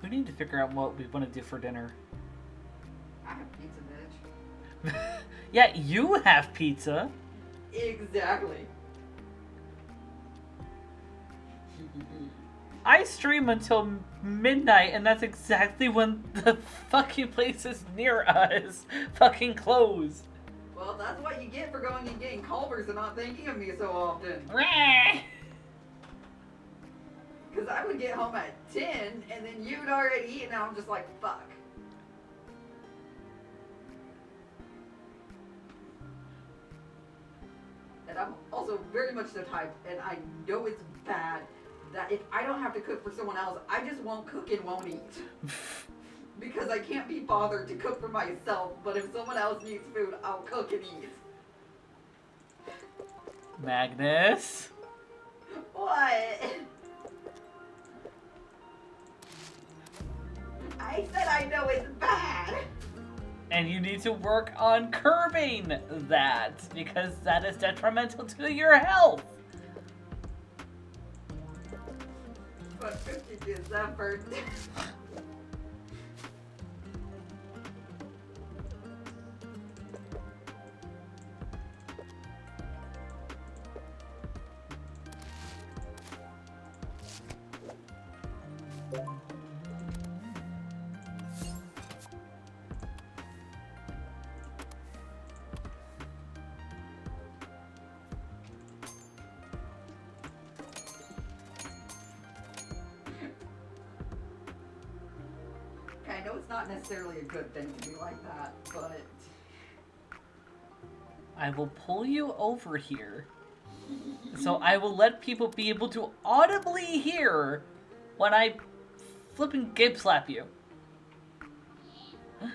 We need to figure out what we want to do for dinner. I have pizza, bitch. Yeah, you have pizza. Exactly. I stream until midnight, and that's exactly when the fucking places near us fucking close. Well, that's what you get for going and getting Culver's and not thinking of me so often. Because I would get home at 10, and then you'd already eaten, and I'm just like, fuck. And I'm also very much the type, and I know it's bad, that if I don't have to cook for someone else, I just won't cook and won't eat. Because I can't be bothered to cook for myself, but if someone else needs food, I'll cook and eat. Magnus? What? I said I know it's bad. And you need to work on curbing that, because that is detrimental to your health. But 50 is effort. I know it's not necessarily a good thing to be like that, but I will pull you over here. So I will let people be able to audibly hear when I flipping Gabe slap you. I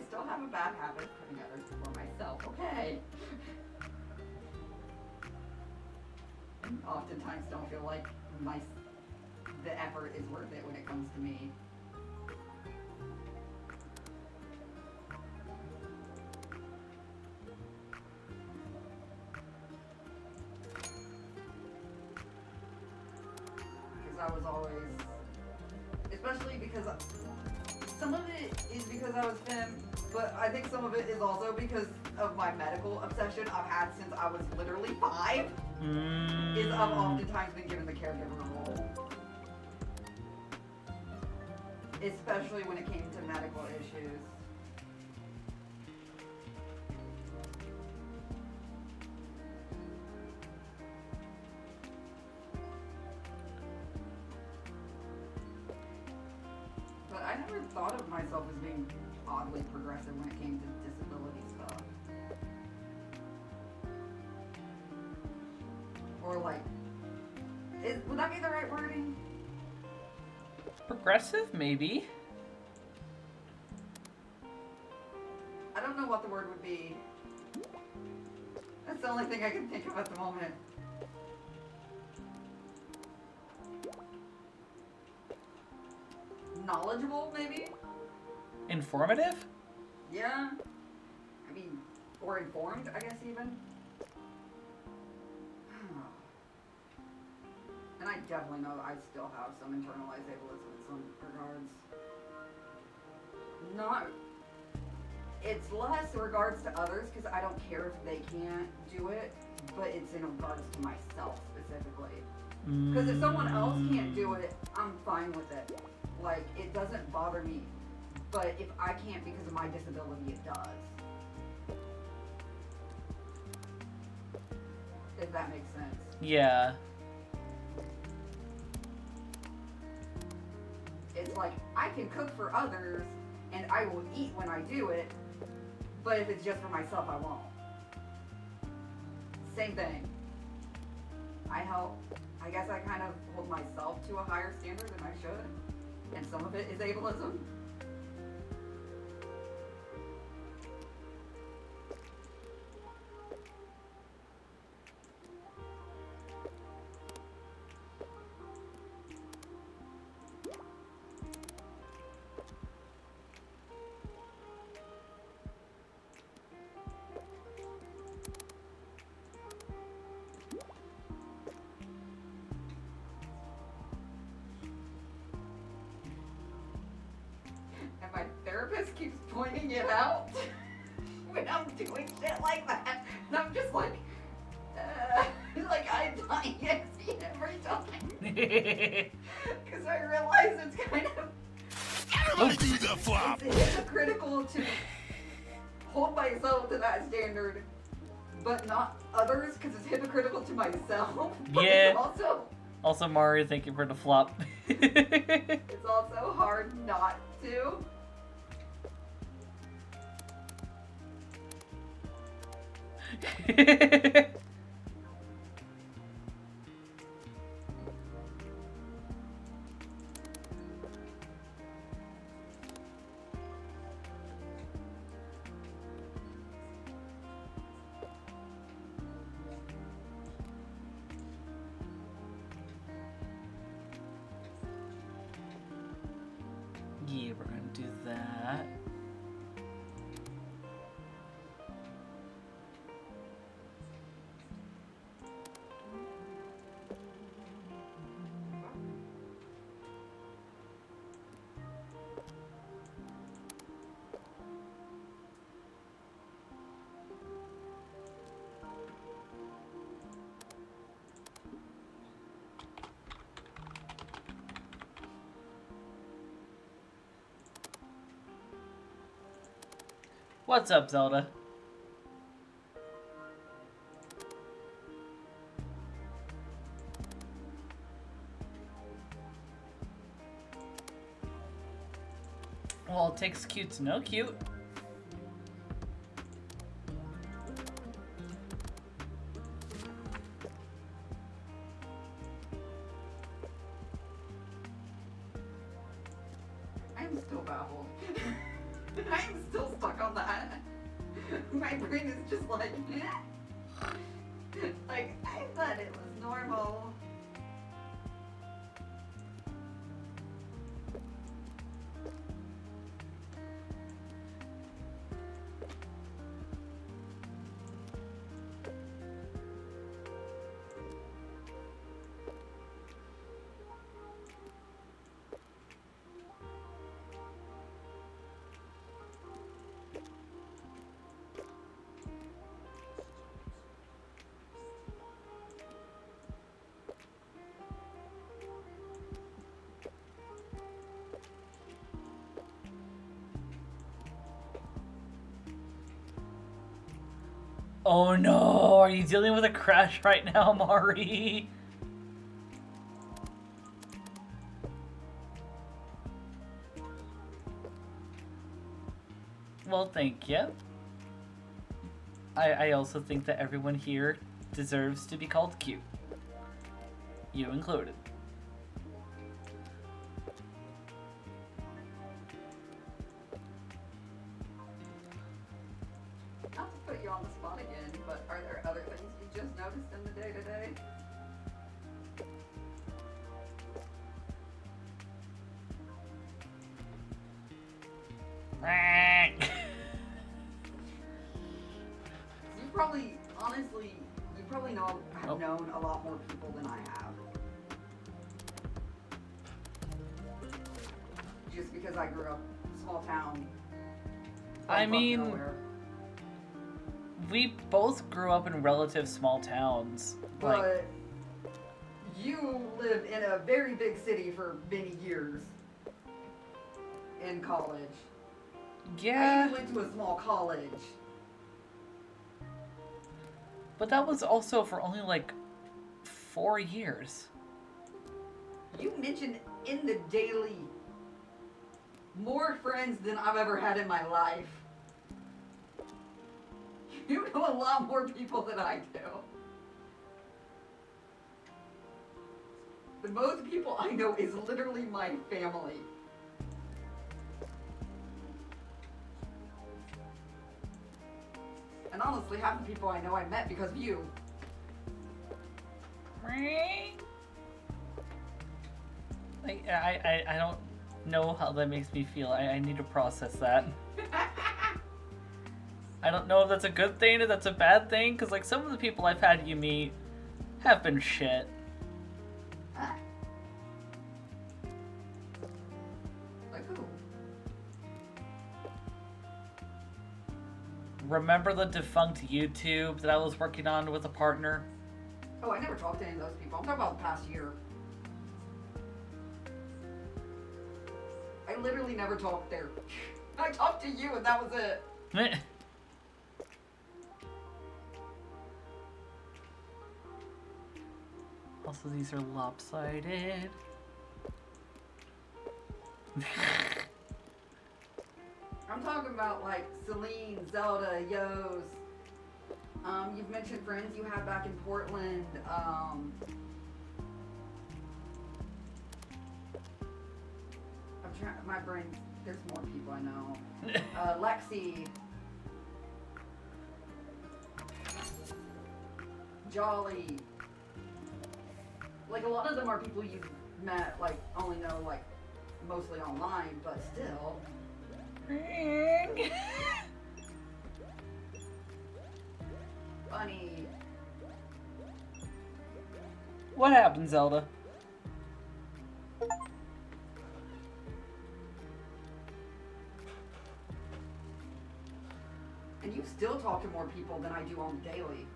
still have a bad habit of putting others before myself, okay? And oftentimes don't feel like the effort is worth it when it comes to me. I was always, especially because some of it is because I was femme, but I think some of it is also because of my medical obsession I've had since I was literally 5. Is I've oftentimes been given the caregiver role. Especially when it came to medical issues. But I never thought of myself as being oddly progressive when it came to disability stuff. Or like, would that be the right wording? Progressive, maybe. I don't know what the word would be. That's the only thing I can think of at the moment. Knowledgeable, maybe? Informative? Yeah. I mean, or informed, I guess, even. And I definitely know I still have some internalized ableism in some regards. Not... It's less in regards to others, because I don't care if they can't do it, but it's in regards to myself, specifically. Because if someone else can't do it, I'm fine with it. Like, it doesn't bother me. But if I can't because of my disability, it does. If that makes sense. Yeah. It's like, I can cook for others, and I will eat when I do it, but if it's just for myself, I won't. Same thing. I guess I kind of hold myself to a higher standard than I should, and some of it is ableism. And my therapist keeps pointing it out when I'm doing shit like that. And I'm just like I die every time. Because I realize it's kind of... Everybody do the flop! It's hypocritical to hold myself to that standard, but not others, because it's hypocritical to myself. But Yeah. It's Also, Mario, thank you for the flop. it's also hard not to. Yeah, we're gonna do that. What's up, Zelda? Well, it takes cute to know cute. I'm still baffled. I'm still stuck on that. My brain is just like, like, I thought it was normal. Oh no, are you dealing with a crash right now, Mari? Well, thank you. I also think that everyone here deserves to be called cute. You included. Not to put you on the spot again, but are there other things you just noticed in the day-to-day? You probably, honestly, you probably have known a lot more people than I have. Just because I grew up small town. I mean, nowhere. we both grew up in relative small towns. But you lived in a very big city for many years in college. Yeah. I even went to a small college. But that was also for only like 4 years. You mentioned in the daily more friends than I've ever had in my life. You know a lot more people than I do. The most people I know is literally my family. And honestly, half the people I know I met because of you. I don't know how that makes me feel. I need to process that. I don't know if that's a good thing or that's a bad thing, because like some of the people I've had you meet have been shit. Like who? Remember the defunct YouTube that I was working on with a partner? Oh, I never talked to any of those people. I'm talking about the past year. I literally never talked there. I talked to you and that was it. Also, these are lopsided. I'm talking about like Celine, Zelda, Yos. You've mentioned friends you had back in Portland. I'm trying. My brain. There's more people I know. Lexi. Jolly. Like a lot of them are people you've met, like only know like mostly online, but still. Funny. What happened, Zelda? And you still talk to more people than I do on the daily.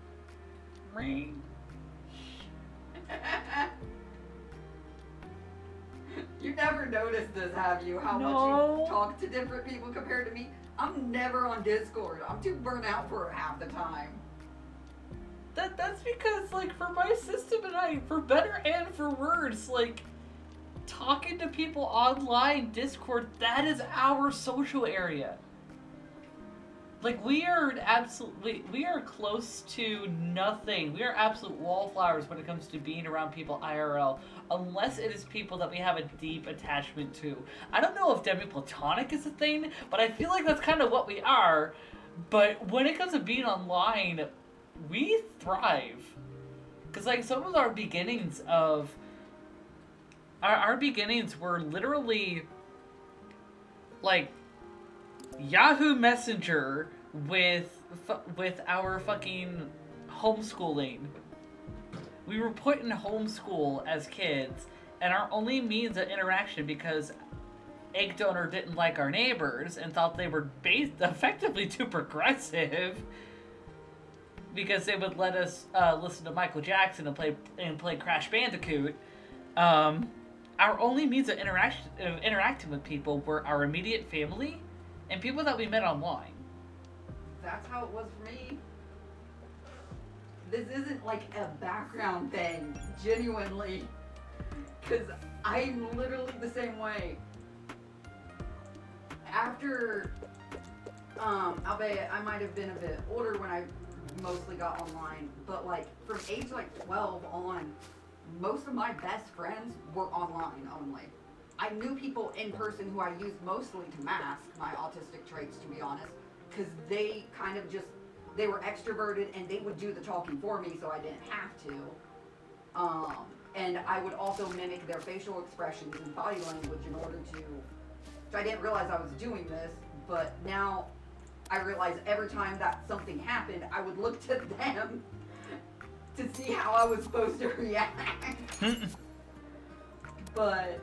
You never noticed this, have you? How much you talk to different people compared to me? I'm never on Discord. I'm too burnt out for half the time. That's because, like, for my system and I, for better and for worse, like, talking to people online, Discord, that is our social area. Like, we are close to nothing. We are absolute wallflowers when it comes to being around people IRL, unless it is people that we have a deep attachment to. I don't know if demi-platonic is a thing, but I feel like that's kind of what we are. But when it comes to being online, we thrive. Because, like, some of our beginnings of... Our beginnings were literally, like, Yahoo Messenger with our fucking homeschooling. We were put in homeschool as kids, and our only means of interaction, because Egg Donor didn't like our neighbors and thought they were effectively too progressive, because they would let us listen to Michael Jackson and play Crash Bandicoot. Our only means of interacting with people were our immediate family and people that we met online. That's how it was for me. this isn't like a background thing, genuinely. Because I'm literally the same way. After, albeit I might have been a bit older when I mostly got online, but like from age like 12 on, most of my best friends were online only. I knew people in person who I used mostly to mask my autistic traits, to be honest, because they kind of just, they were extroverted and they would do the talking for me, so I didn't have to. And I would also mimic their facial expressions and body language in order to, so I didn't realize I was doing this, but now I realize every time that something happened, I would look to them to see how I was supposed to react. But,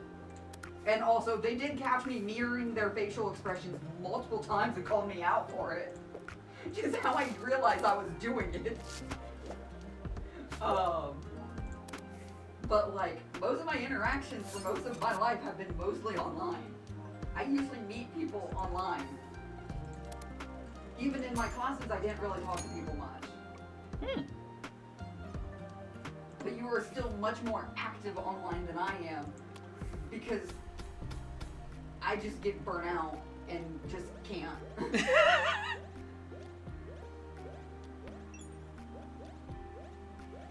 and also, they did catch me mirroring their facial expressions multiple times and called me out for it. Just how I realized I was doing it. But like, most of my interactions for most of my life have been mostly online. I usually meet people online. Even in my classes, I didn't really talk to people much. But you are still much more active online than I am, because I just get burnt out and just can't.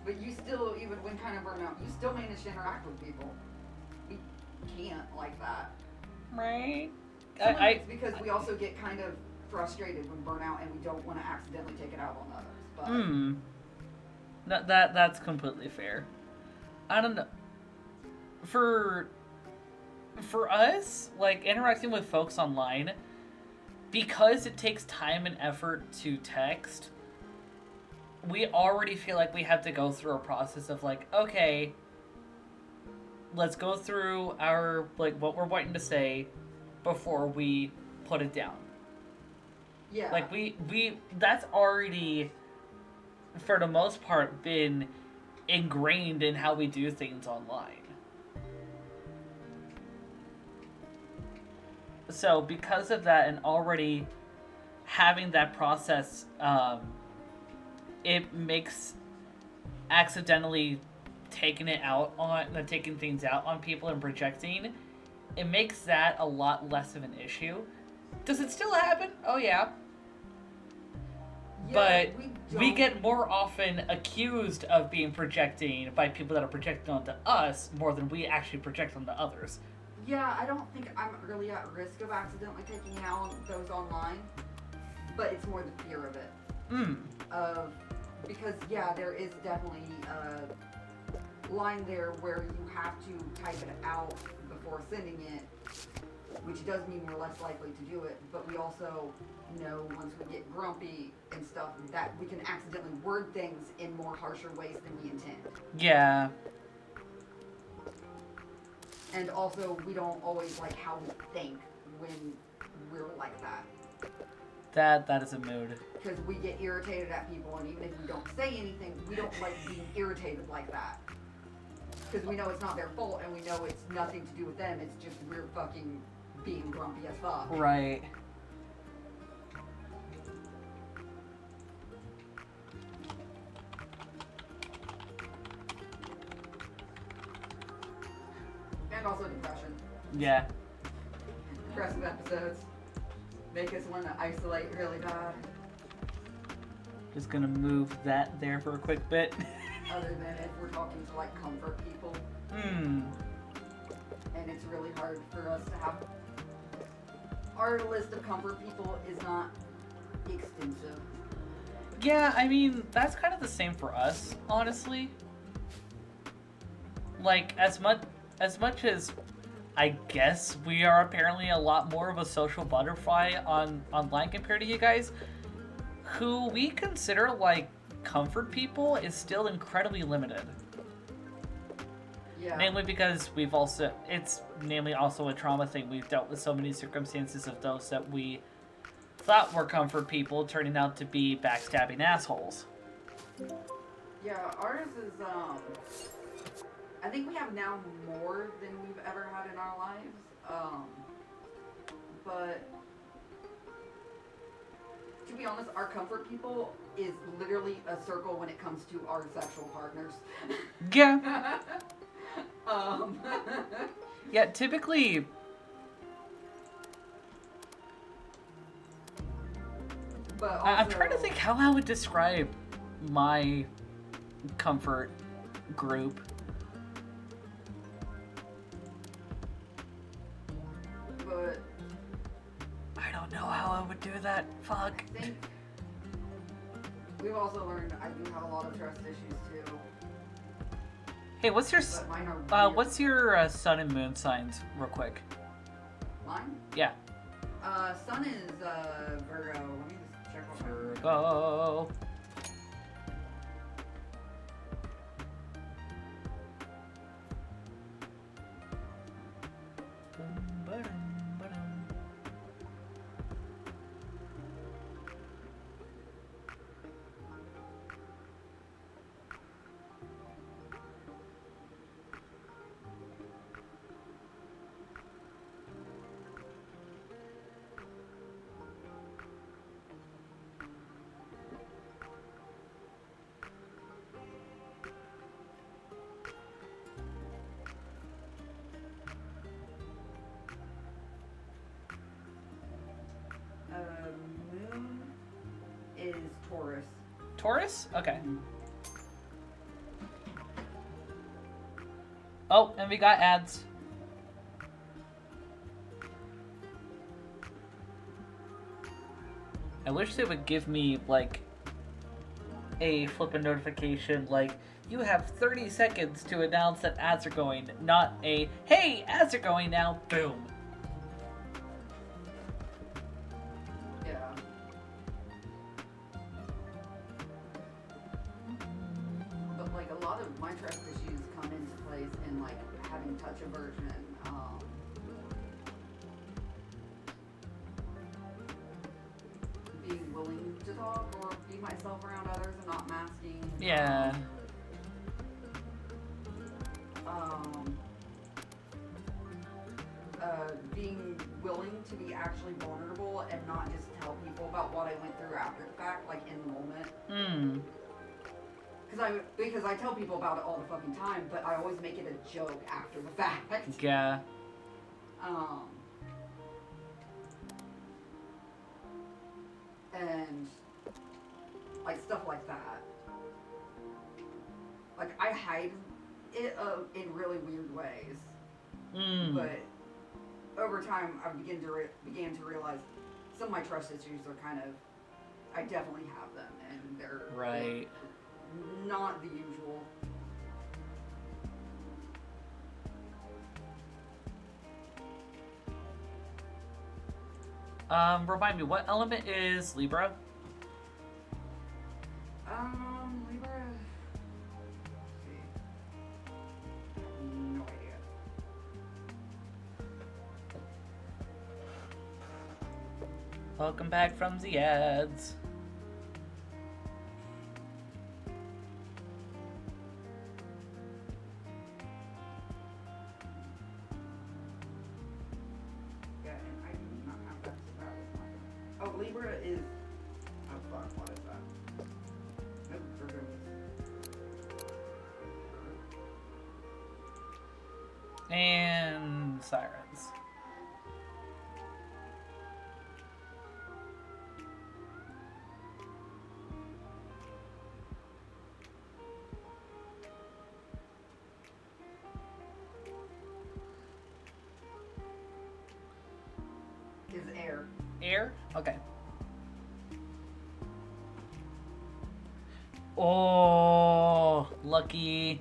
But you still, even when kind of burnt out, you still manage to interact with people. We can't like that. Right. It's because we also get kind of frustrated when burnt out and we don't want to accidentally take it out on others. But That's completely fair. I don't know. For us, like interacting with folks online, because it takes time and effort to text, we already feel like we have to go through a process of like, okay, let's go through our, like, what we're wanting to say before we put it down. yeah. Like we that's already, for the most part, been ingrained in how we do things online. So because of that, and already having that process, it makes accidentally taking things out on people and projecting, it makes that a lot less of an issue. Does it still happen? Oh yeah. But we get more often accused of being projecting by people that are projecting onto us more than we actually project onto others. Yeah, I don't think I'm really at risk of accidentally taking out those online, but it's more the fear of it. Because yeah, there is definitely a line there where you have to type it out before sending it, which does mean we're less likely to do it, but we also know once we get grumpy and stuff that we can accidentally word things in more harsher ways than we intend. Yeah. And also, we don't always like how we think when we're like that. That is a mood. Because we get irritated at people, and even if we don't say anything, we don't like being irritated like that. Because we know it's not their fault, and we know it's nothing to do with them, it's just we're fucking being grumpy as fuck. Right. And also depression. Yeah. Depressive episodes make us want to isolate really bad. Just gonna move that there for a quick bit. Other than if we're talking to like comfort people. And it's really hard for us to have. Our list of comfort people is not extensive. Yeah, I mean, that's kind of the same for us, honestly. Like, as much as I guess we are apparently a lot more of a social butterfly online compared to you guys, who we consider like comfort people is still incredibly limited. Yeah. Mainly because it's namely also a trauma thing. We've dealt with so many circumstances of those that we thought were comfort people turning out to be backstabbing assholes. Yeah, ours is, I think we have now more than we've ever had in our lives, but to be be honest, our comfort people is literally a circle when it comes to our sexual partners. Yeah. um, Yeah, typically... but also, I'm trying to think how I would describe my comfort group. But I don't know how I would do that. Fuck. I think we've also learned I do have a lot of trust issues too. Hey, what's your But mine are weird. what's your sun and moon signs, real quick? Mine? Yeah. Sun is Virgo. Let me just check what my Virgo. moon is Taurus. Taurus? Okay. Oh, and we got ads. I wish they would give me, like, a flippin' notification, like, you have 30 seconds to announce that ads are going, not a, hey, ads are going now, boom. Yeah. But like a lot of my trust issues come into place in like having touch aversion, being willing to talk or be myself around others and not masking. Yeah. Being willing to be actually vulnerable and not just tell people about what I went through after the fact, like in the moment. Because I tell people about it all the fucking time, but I always make it a joke after the fact. Yeah. And like stuff like that. Like I hide it in really weird ways. But over time, I began to realize some of my trust issues are kind of, I definitely have them, and they're Right. not the usual. Remind me, what element is Libra? Libra. Let's see. No idea. Welcome back from the ads. Yeah, and I do not have that. So that was my. Oh, Libra is. Oh fuck! What is that? Nope, Virgo is. And sirens. Is air. Air? Okay. Oh, lucky.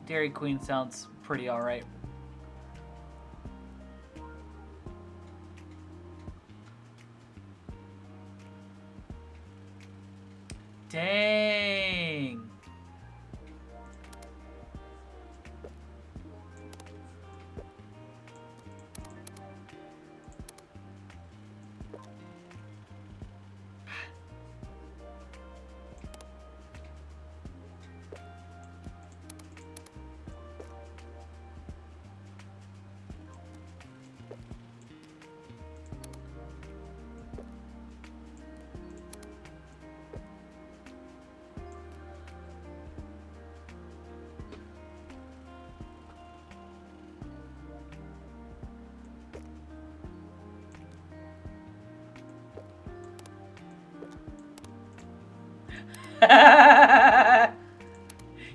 Dairy Queen sounds pretty alright. Dang.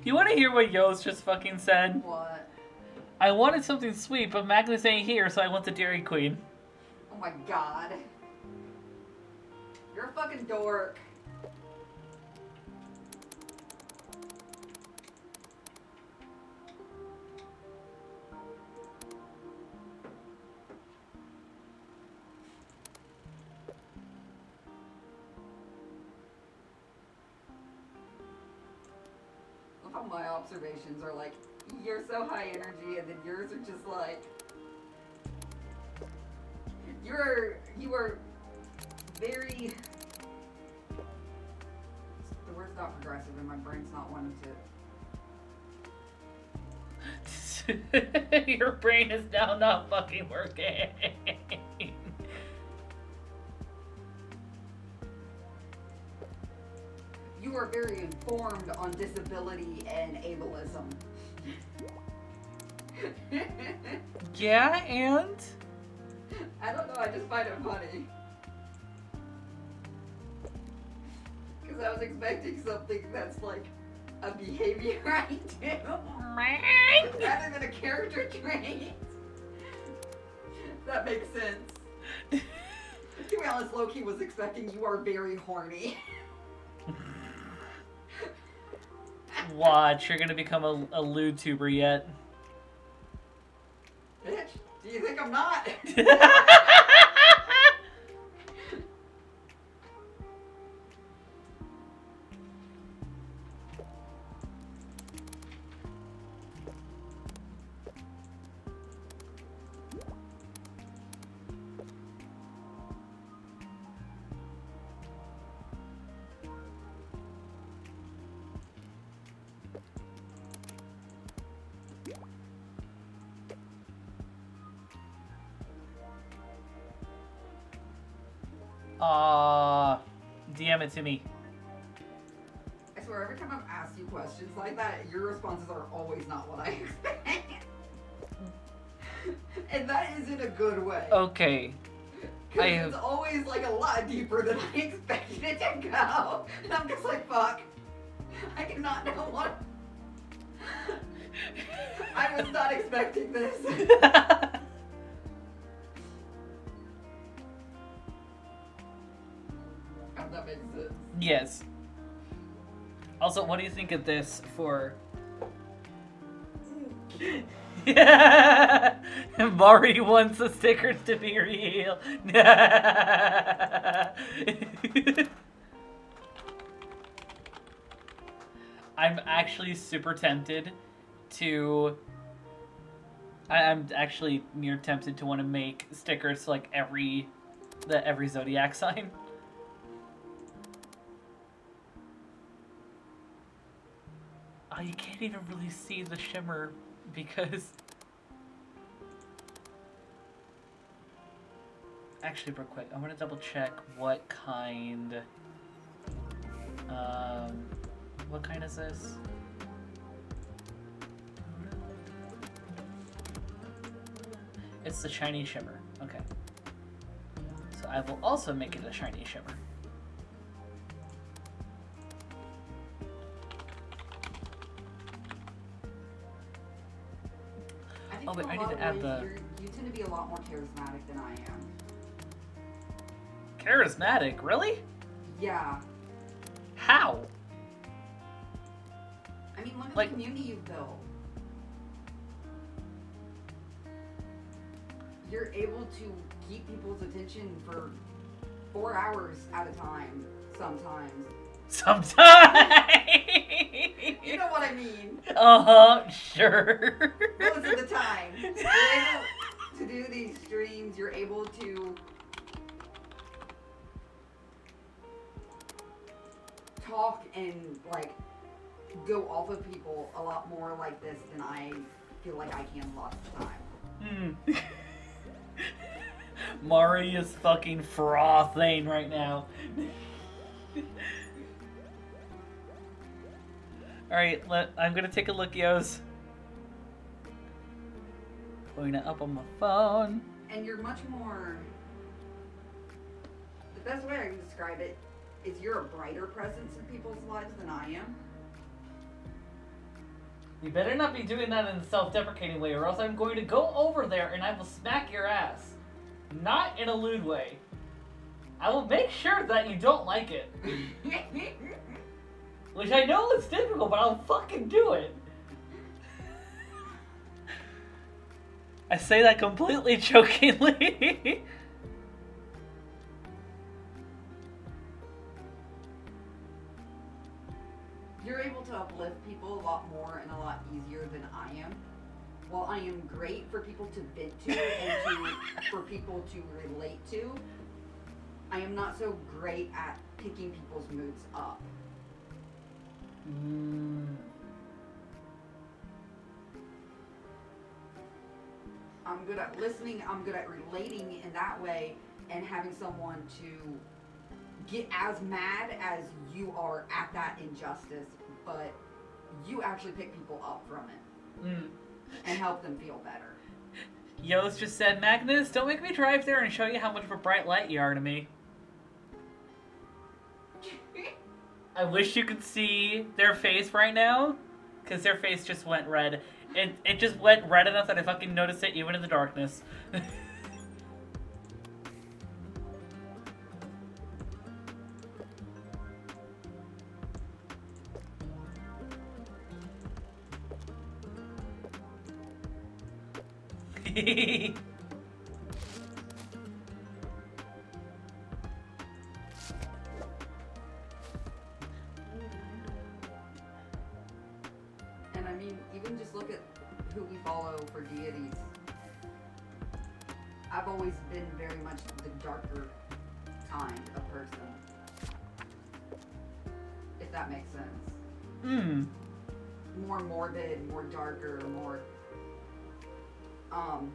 You want to hear what Yo's just fucking said? What? I wanted something sweet, but Magnus ain't here, so I went to Dairy Queen. Oh my god. You're a fucking dork. Love how my observations are like, you're so high energy, and then yours are just like, you are very, the word's not progressive and my brain's not wanting to. Your brain is now not fucking working. You are very informed on disability and ableism. Yeah, and? I don't know, I just find it funny. Because I was expecting something that's like a behavior I do, rather than a character trait. That makes sense. To be honest, Loki was expecting you are very horny. Watch, you're gonna become a lewd tuber yet. Bitch, do you think I'm not? DM it to me. I swear, every time I've asked you questions like that, your responses are always not what I expect. And that isn't a good way. Okay. Because it's always like a lot deeper than I expected it to go. And I'm just like, fuck. I do not know what. I was not expecting this. If that makes sense. Yes. Also, what do you think of this for... Yeah. Mari wants the stickers to be real. I'm actually super tempted to... I'm actually near tempted to want to make stickers like every zodiac sign. Oh, you can't even really see the shimmer because... Actually, real quick, I want to double check what kind... what kind is this? It's the shiny shimmer. Okay. So I will also make it a shiny shimmer. I think Oh, wait, in a I need lot to of add ways, the... You tend to be a lot more charismatic than I am. Charismatic? Really? Yeah. How? I mean, look at Like- the community you've built. You're able to keep people's attention for 4 hours at a time, sometimes. Sometimes! You know what I mean. Uh-huh, sure. Most of the time. You're able to do these streams, you're able to talk and, like, go off of people a lot more like this than I feel like I can a lot of the time. Mari is fucking frothing right now. Alright, I'm gonna take a look, Yos. Pulling it up on my phone. And you're much more... The best way I can describe it is you're a brighter presence in people's lives than I am. You better not be doing that in a self-deprecating way, or else I'm going to go over there and I will smack your ass. Not in a lewd way. I will make sure that you don't like it. Which I know is difficult, but I'll fucking do it. I say that completely jokingly. You're able to uplift people a lot more and a lot easier than I am. While I am great for people to vent to and for people to relate to, I am not so great at picking people's moods up. I'm good at listening, I'm good at relating in that way, and having someone to get as mad as you are at that injustice, but you actually pick people up from it and help them feel better. Yo's just said, Magnus, don't make me drive there and show you how much of a bright light you are to me. I wish you could see their face right now, because their face just went red. It just went red enough that I fucking noticed it even in the darkness. And I mean, even just look at who we follow for deities. I've always been very much the darker kind of person. If that makes sense. More morbid, more darker, more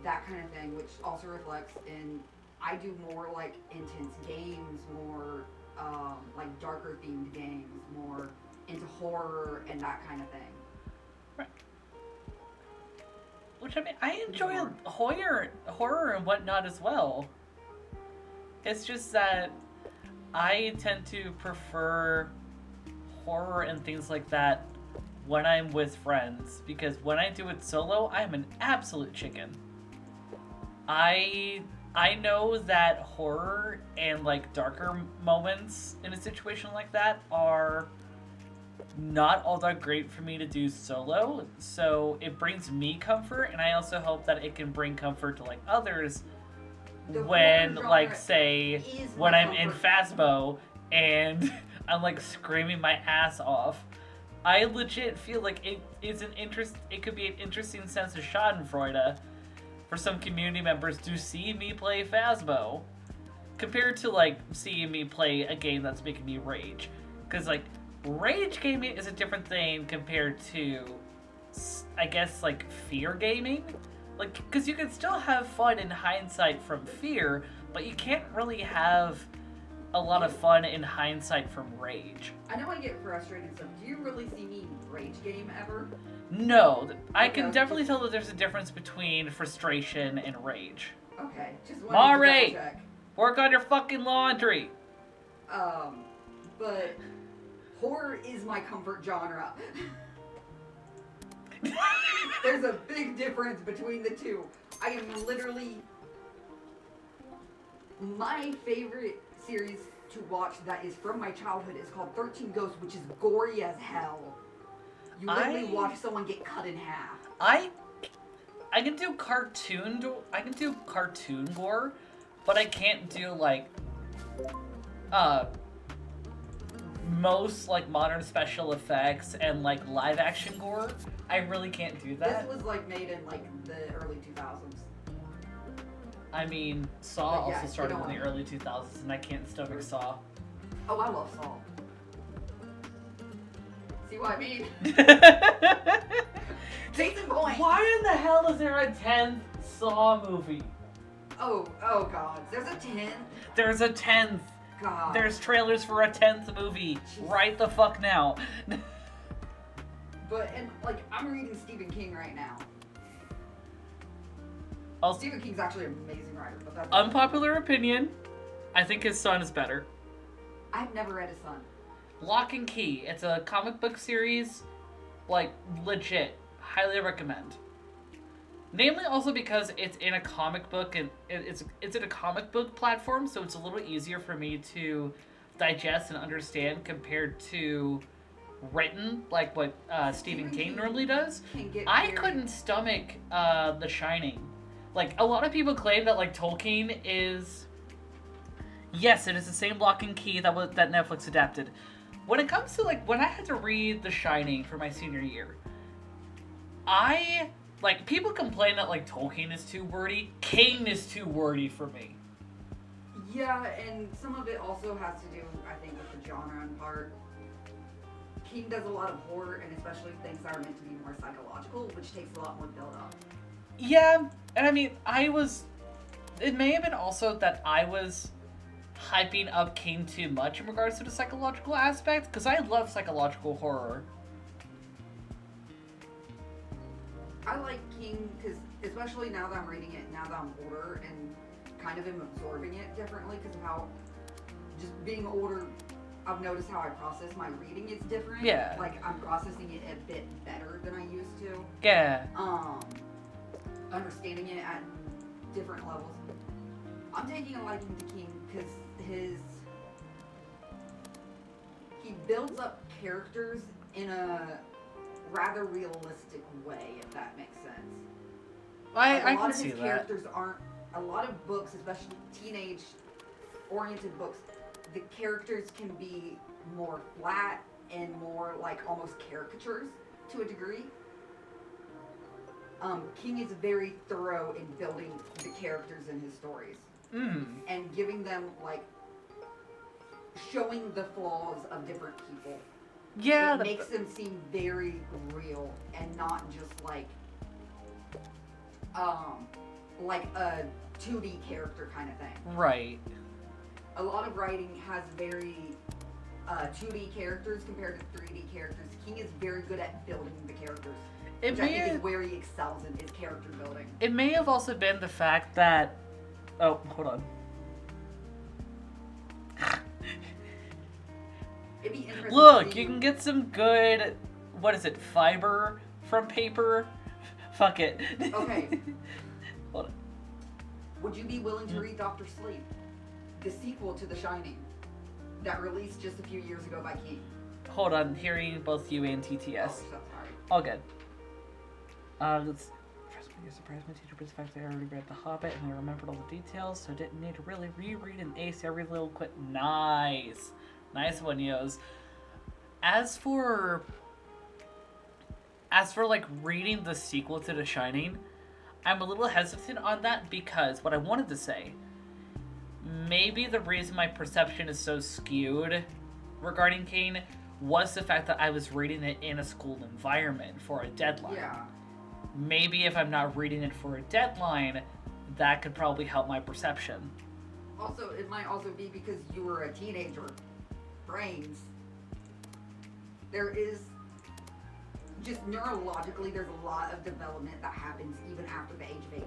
that kind of thing, which also reflects in I do more like intense games, more like darker themed games, more into horror and that kind of thing. Right. Which, I mean, I enjoy horror and whatnot as well. It's just that I tend to prefer horror and things like that when I'm with friends, because when I do it solo, I'm an absolute chicken. I know that horror and like darker moments in a situation like that are not all that great for me to do solo, so it brings me comfort, and I also hope that it can bring comfort to like others when, like, say, when I'm in Phasmo and I'm like screaming my ass off. I legit feel like it could be an interesting sense of schadenfreude for some community members to see me play Phasmo compared to like seeing me play a game that's making me rage. Because like rage gaming is a different thing compared to, I guess, like fear gaming. Like, because you can still have fun in hindsight from fear, but you can't really have a lot of fun in hindsight from rage. I know I get frustrated and stuff. Do you really see me rage game ever? No, I can definitely tell that there's a difference between frustration and rage. Okay, just wanted to Mari, double check. work on your fucking laundry. But horror is my comfort genre. There's a big difference between the two. I am literally... My favorite series to watch that is from my childhood is called 13 Ghosts, which is gory as hell. You literally watch someone get cut in half. I can do cartoon gore, but I can't do like most like modern special effects and like live action gore. I really can't do that. This was like made in like the early 2000s. I mean, Saw Yeah, also started in the early 2000s, and I can't stomach Saw. Oh, I love Saw. See what I mean? Case in point. Why in the hell is there a 10th Saw movie? Oh God. There's a 10th? There's a 10th. God. There's trailers for a 10th movie. Right the fuck now. But, and like, I'm reading Stephen King right now. Stephen King's actually an amazing writer, but that's... Unpopular opinion, I think his son is better. I've never read a Son. Lock and Key. It's a comic book series. Like, legit. Highly recommend. Namely also because it's in a comic book and it's in a comic book platform, so it's a little easier for me to digest and understand compared to written, like what Stephen King normally does. I couldn't stomach The Shining. Like, a lot of people claim that, like, Tolkien is... Yes, it is the same Lock and Key that Netflix adapted. When it comes to, like, when I had to read The Shining for my senior year, like, people complain that, like, Tolkien is too wordy. King is too wordy for me. Yeah, and some of it also has to do, I think, with the genre in part. King does a lot of horror, and especially things that are meant to be more psychological, which takes a lot more build-up. Yeah, and I mean, it may have been also that I was hyping up King too much in regards to the psychological aspect, because I love psychological horror. I like King because, especially now that I'm reading it, now that I'm older and kind of am absorbing it differently because of how, just being older, I've noticed how I process my reading is different. Yeah. Like, I'm processing it a bit better than I used to. Yeah. Understanding it at different levels. I'm taking a liking to King because he builds up characters in a rather realistic way, if that makes sense. I can see that. Characters aren't, a lot of books, especially teenage-oriented books, the characters can be more flat and more like almost caricatures to a degree. King is very thorough in building the characters in his stories. And giving them, like, showing the flaws of different people. Yeah. It makes them seem very real and not just like a 2D character kind of thing. Right. A lot of writing has very 2D characters compared to 3D characters. King is very good at building the characters. Which I think is where he excels in his character building. It may have also been the fact that... Oh, hold on. It'd be interesting. Look, you can get some good... What is it? Fiber from paper? Fuck it. Okay. Hold on. Would you be willing to read Dr. Sleep? The sequel to The Shining. That released just a few years ago by King. Hold on, hearing both you and TTS. Oh, so sorry. All good. Let's... Surprised my teacher was the fact that I already read The Hobbit and I remembered all the details, so I didn't need to really reread and ace every little quick. Nice. Nice one, Yos. As for like reading the sequel to The Shining, I'm a little hesitant on that because what I wanted to say, maybe the reason my perception is so skewed regarding Kane was the fact that I was reading it in a school environment for a deadline. Yeah. Maybe if I'm not reading it for a deadline, that could probably help my perception. Also, it might also be because you were a teenager. Brains. There is, just neurologically, there's a lot of development that happens even after the age of 18.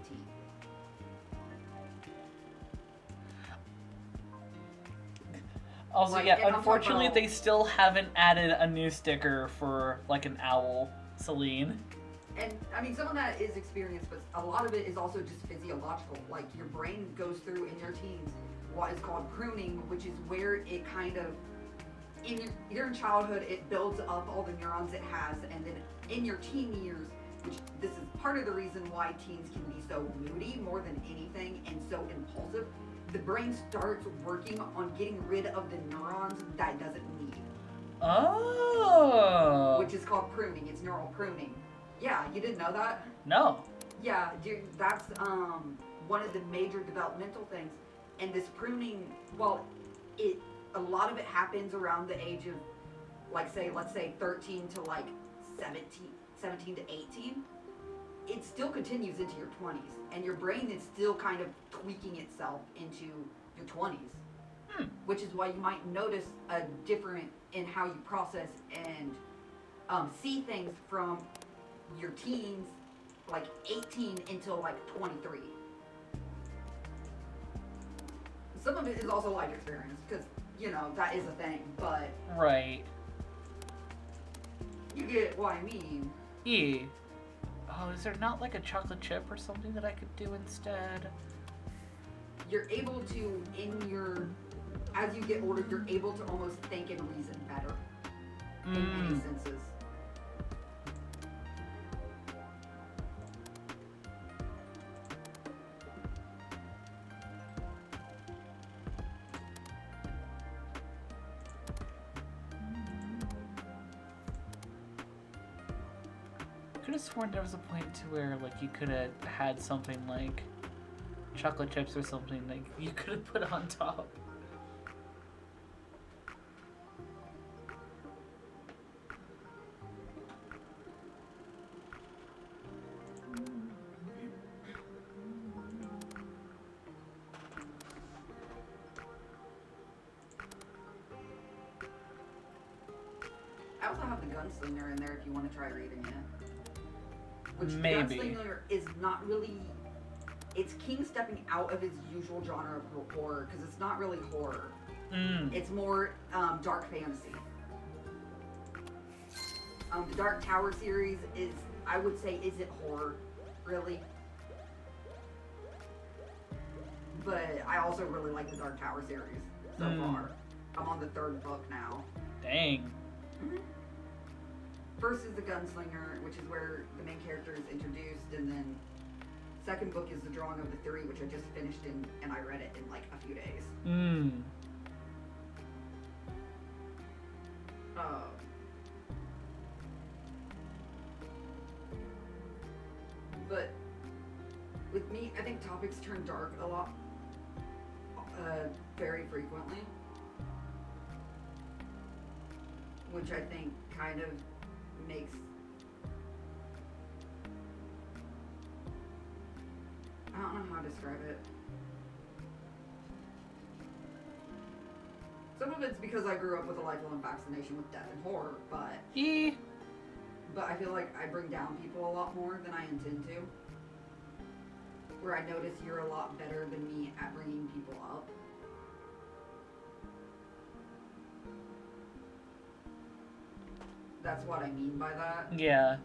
Also, Like, yeah, unfortunately, they still haven't added a new sticker for, like, an owl, Celine. And, I mean, some of that is experience, but a lot of it is also just physiological. Like, your brain goes through, in your teens, what is called pruning, which is where it kind of, in your childhood, it builds up all the neurons it has, and then in your teen years, which this is part of the reason why teens can be so moody more than anything and so impulsive, the brain starts working on getting rid of the neurons that it doesn't need. Oh. Which is called pruning. It's neural pruning. Yeah, you didn't know that? No. Yeah, dude, that's one of the major developmental things. And this pruning, well, a lot of it happens around the age of, like, let's say 13 to like 17 to 18. It still continues into your 20s, and your brain is still kind of tweaking itself into your 20s. Which is why you might notice a difference in how you process and see things from your teens, like 18 until like 23. Some of it is also life experience, because you know, that is a thing, but Right. you get what I mean. Yeah. Oh, is there not like a chocolate chip or something that I could do instead? You're able to, as you get older, you're able to almost think and reason better in many senses. I could have sworn there was a point to where like you could have had something like chocolate chips or something like you could have put on top. I also have the Gunslinger in there if you want to try reading it. Which Maybe. Gunslinger is not really. It's King stepping out of his usual genre of horror because it's not really horror. It's more dark fantasy. The Dark Tower series is, I would say, isn't horror, really. But I also really like the Dark Tower series so far. I'm on the 3rd book now. Dang. First is the Gunslinger, which is where the main character is introduced, and then 2nd book is the Drawing of the Three, which I just finished and I read it in like a few days. But with me, I think topics turn dark a lot, very frequently, which I think kind of makes, I don't know how to describe it. Some of it's because I grew up with a lifelong fascination with death and horror, but I feel like I bring down people a lot more than I intend to. Where I notice you're a lot better than me at bringing people up. That's what I mean by that. Yeah.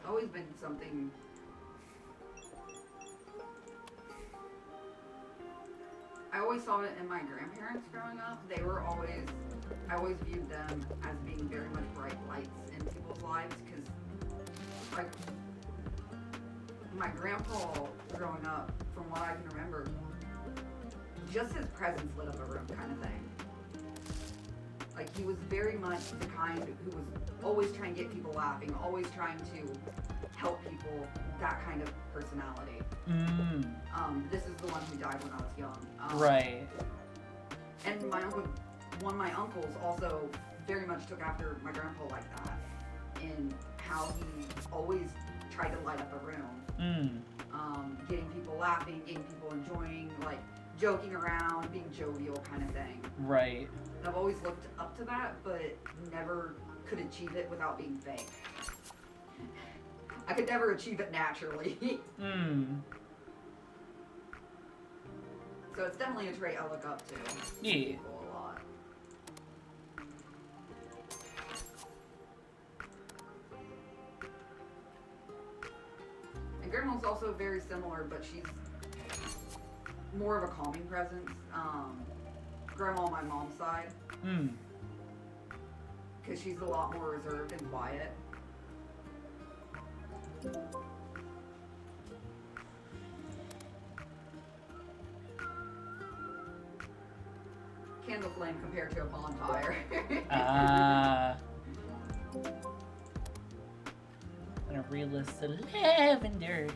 Always been something. I always saw it in my grandparents growing up. I always viewed them as being very much bright lights in people's lives because, like, my grandpa growing up, from what I can remember, just his presence lit up a room kind of thing. Like, he was very much the kind who was always trying to get people laughing, always trying to help people, that kind of personality. This is the one who died when I was young. Right. And one of my uncles also very much took after my grandpa like that, in how he always tried to light up a room. Getting people laughing, getting people enjoying, like, joking around, being jovial kind of thing. Right. And I've always looked up to that, but never could achieve it without being fake. I could never achieve it naturally. So it's definitely a trait I look up to. Yeah. People a lot. And Grandma's also very similar, but she's more of a calming presence. Grandma on my mom's side. Because she's a lot more reserved and quiet. Candle flame compared to a bonfire. I'm gonna relist the lavender.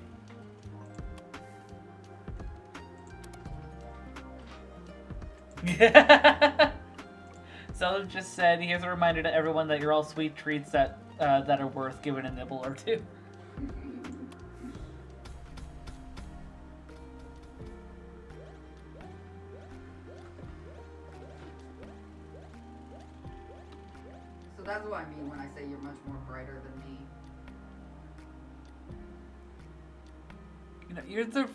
Someone just said, here's a reminder to everyone that you're all sweet treats that are worth giving a nibble or two. So that's what I mean when I say you're much more brighter than me. You know,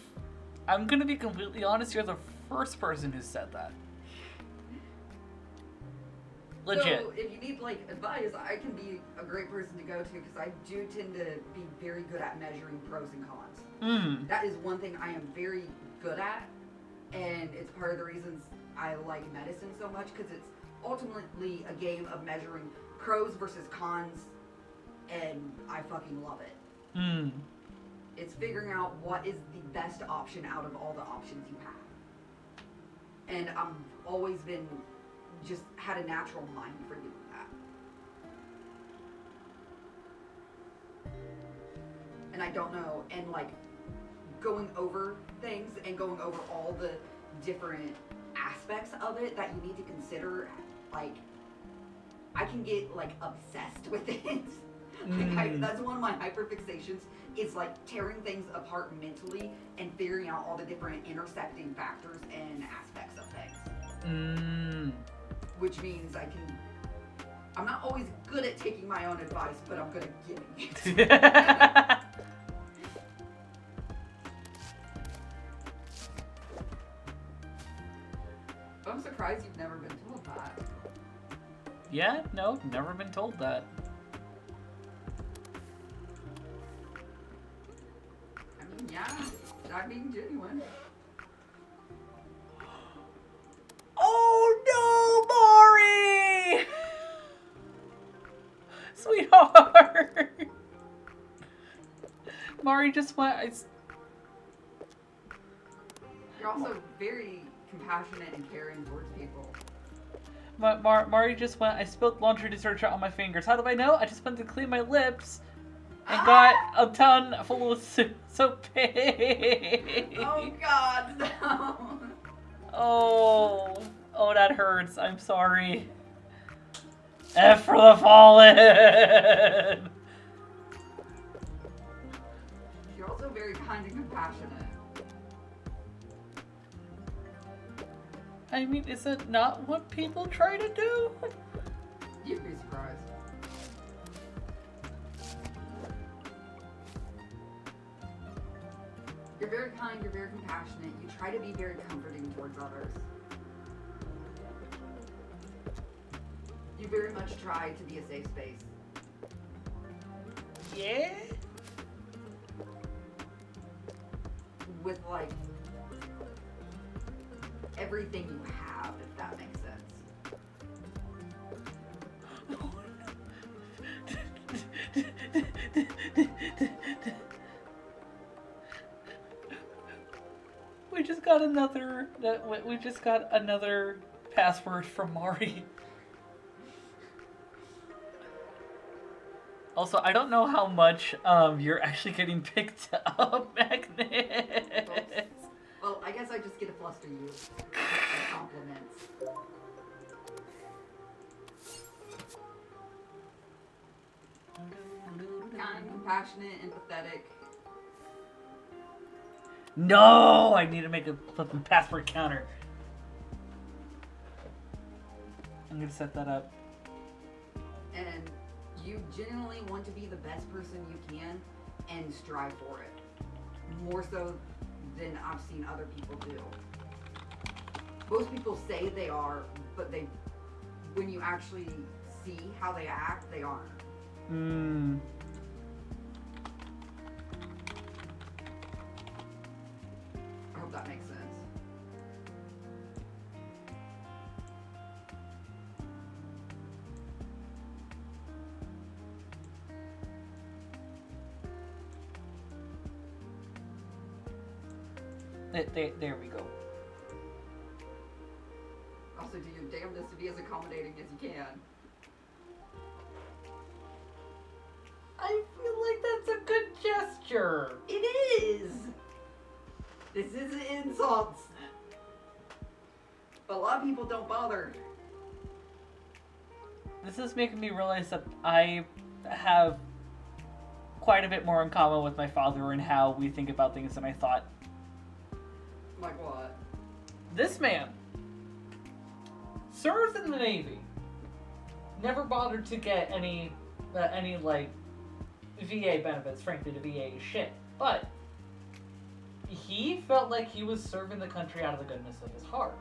I'm gonna be completely honest, you're the first person who said that. Legit. So, if you need, like, advice, I can be a great person to go to because I do tend to be very good at measuring pros and cons. That is one thing I am very good at, and it's part of the reasons I like medicine so much because it's ultimately a game of measuring pros versus cons, and I fucking love it. It's figuring out what is the best option out of all the options you have. And I've always been, just had a natural mind for doing that. And I don't know, and like going over things and going over all the different aspects of it that you need to consider, like, I can get like obsessed with it. That's one of my hyperfixations, is like tearing things apart mentally and figuring out all the different intersecting factors and aspects of things. Which means I'm not always good at taking my own advice, but I'm good at giving it. I'm surprised you've never been told that. Yeah, no, never been told that. I mean, yeah, I'm being genuine. Oh no, Mari! Sweetheart! Mari just went. You're also very compassionate and caring towards people. Mari just went. I spilled laundry detergent on my fingers. How do I know? I just went to clean my lips and got a ton full of soap paste. Oh God, no. Oh, that hurts. I'm sorry. F for the fallen. You're also very kind and compassionate. I mean, is it not what people try to do? You'd be surprised. You're very kind, you're very compassionate, you try to be very comforting towards others. You very much try to be a safe space. Yeah? With, like, everything you have, if that makes sense. We just got another password from Mari. Also, I don't know how much you're actually getting picked up, Magnus. Well, I guess I just get to fluster you. Compliments. Kind, compassionate, empathetic. No! I need to make a flipping password counter. I'm gonna set that up. And you genuinely want to be the best person you can and strive for it. More so than I've seen other people do. Most people say they are, but when you actually see how they act, they aren't. I hope that makes sense. There we go. Also, do your damnedest to be as accommodating as you can. I feel like that's a good gesture. It is! This is insults. But a lot of people don't bother. This is making me realize that I have quite a bit more in common with my father in how we think about things than I thought. Like what? This man served in the Navy. Never bothered to get any like VA benefits. Frankly, the VA is shit. But he felt like he was serving the country out of the goodness of his heart.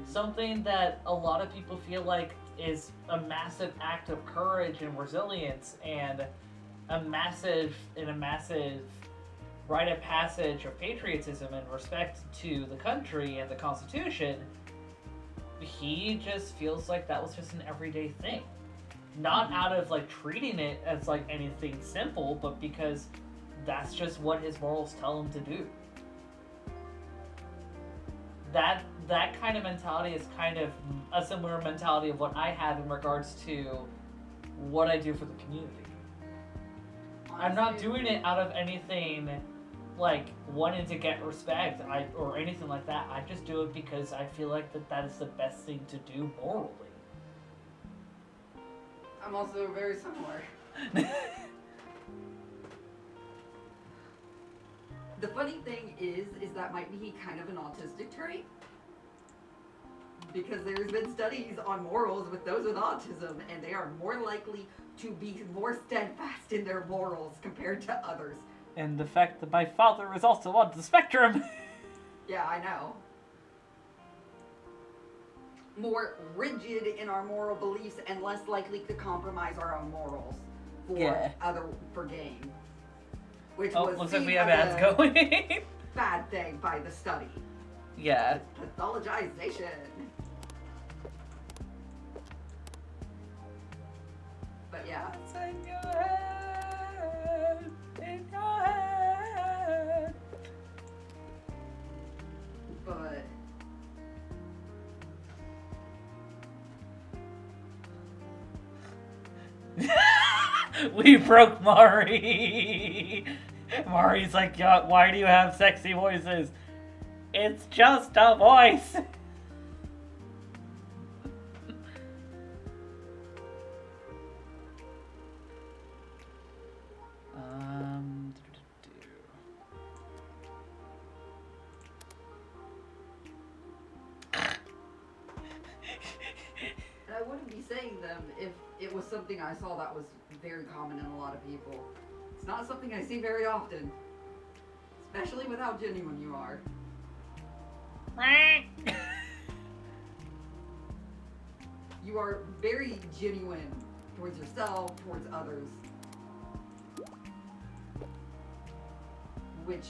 Something that a lot of people feel like is a massive act of courage and resilience and a massive rite of passage of patriotism and respect to the country and the Constitution. He just feels like that was just an everyday thing. Not out of like treating it as like anything simple, but because that's just what his morals tell him to do. That kind of mentality is kind of a similar mentality of what I have in regards to what I do for the community. Honestly, I'm not doing it out of anything like wanting to get respect or anything like that. I just do it because I feel like that is the best thing to do morally. I'm also very similar. The funny thing is that might be kind of an autistic trait. Because there's been studies on morals with those with autism, and they are more likely to be more steadfast in their morals compared to others. And the fact that my father is also on the spectrum. Yeah, I know. More rigid in our moral beliefs and less likely to compromise our own morals for gain. Which was looks like seen we have as ads going. bad thing by the study. Yeah. Pathologization. But yeah. It's in your head. In your head. But We broke Mari. Mari's like, why do you have sexy voices? It's just a voice. and I wouldn't be saying them if it was something I saw that was very common in a lot of people. It's not something I see very often. Especially with how genuine you are. You are very genuine towards yourself, towards others. Which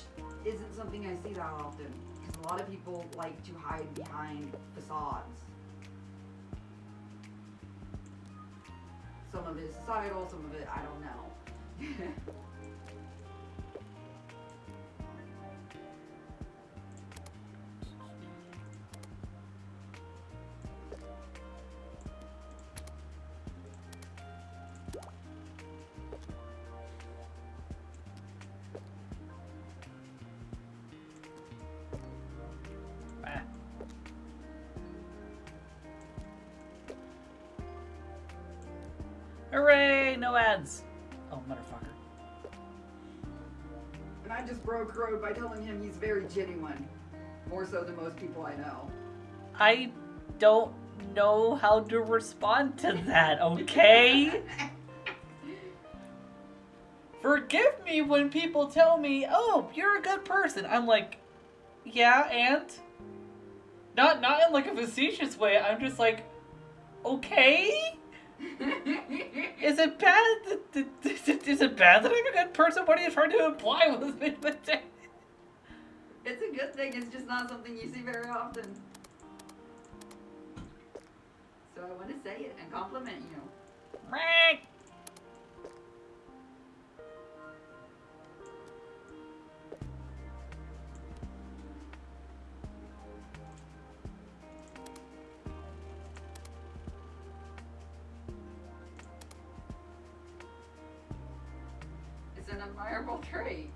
isn't something I see that often. Because a lot of people like to hide behind facades. Some of it is societal, some of it I don't know. Hooray! No ads. Oh, motherfucker. And I just broke road by telling him he's very genuine. More so than most people I know. I don't know how to respond to that, okay? Forgive me when people tell me, oh, you're a good person. I'm like, yeah, and? Not in like a facetious way. I'm just like, okay? Is it bad? Is it bad that I'm a good person? What are you trying to imply with this? It's a good thing. It's just not something you see very often. So I want to say it and compliment you. It's an admirable trait.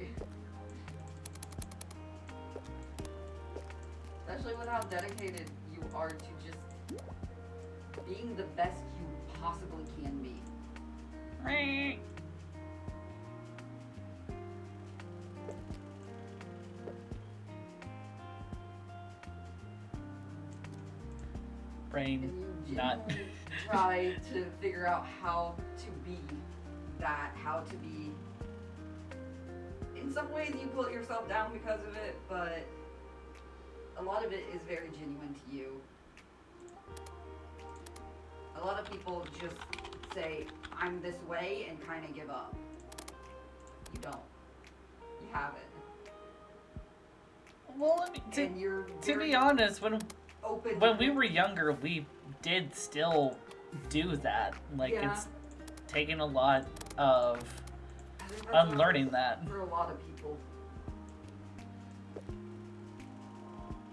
Especially with how dedicated you are to just being the best you possibly can be. Brain, And you not. genuinely try to figure out how to be that, how to be in some ways you put yourself down because of it, but a lot of it is very genuine to you. A lot of people just say, I'm this way, and kind of give up. You don't. You haven't. Well, to be honest, when we were younger, we did still do that. Like, it's taken a lot of unlearning that. For a lot of people.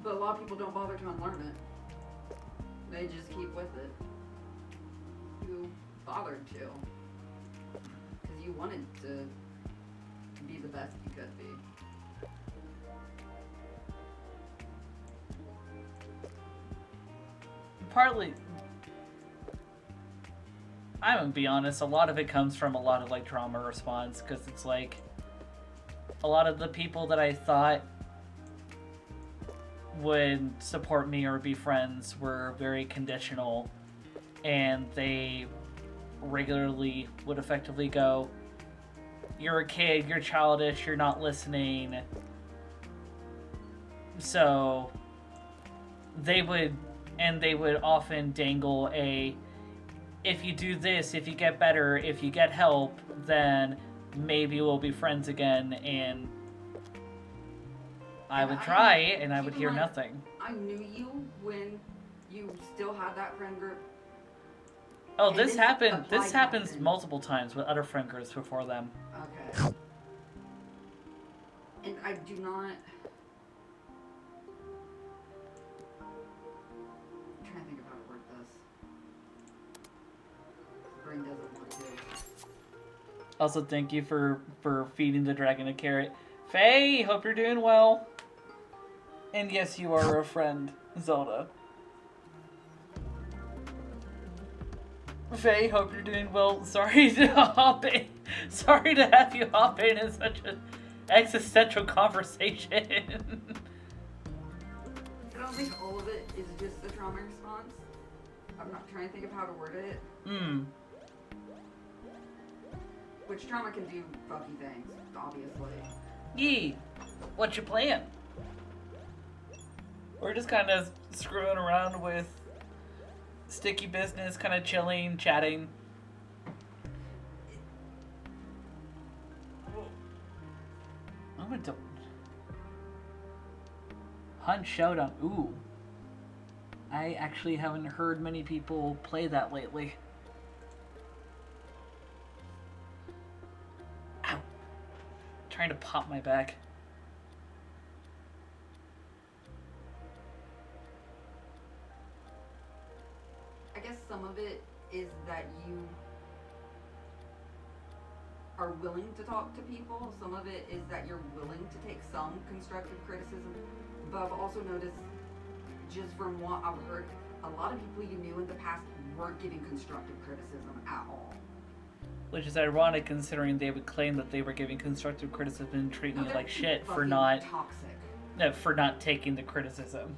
But a lot of people don't bother to unlearn it. They just keep with it. You bothered to. Because you wanted to be the best you could be. Partly, I'm gonna be honest, a lot of it comes from a lot of like trauma response, because it's like a lot of the people that I thought would support me or be friends were very conditional, and they regularly would effectively go, you're a kid, you're childish, you're not listening. So they would often dangle if you do this, if you get better, if you get help, then maybe we'll be friends again. And I would try, and I would hear nothing. I knew you when you still had that friend group. Oh, this happens multiple times with other friend groups before them. Okay. And I do not... I'm trying to think of how to word this. The brain doesn't want to. Also, thank you for feeding the dragon a carrot. Faye, hope you're doing well. And yes, you are a friend, Zelda. Faye, hope you're doing well. Sorry to hop in. Sorry to have you hop in such an existential conversation. I don't think all of it is just the trauma response. I'm not trying to think of how to word it. Which trauma can do fucky things, obviously. Yee, what's your plan? We're just kind of screwing around with sticky business, kind of chilling, chatting. I'm gonna Hunt Showdown. Ooh. I actually haven't heard many people play that lately. Ow. Trying to pop my back. I guess some of it is that you are willing to talk to people. Some of it is that you're willing to take some constructive criticism. But I've also noticed, just from what I've heard, a lot of people you knew in the past weren't giving constructive criticism at all. Which is ironic, considering they would claim that they were giving constructive criticism and treating you like shit for not taking the criticism.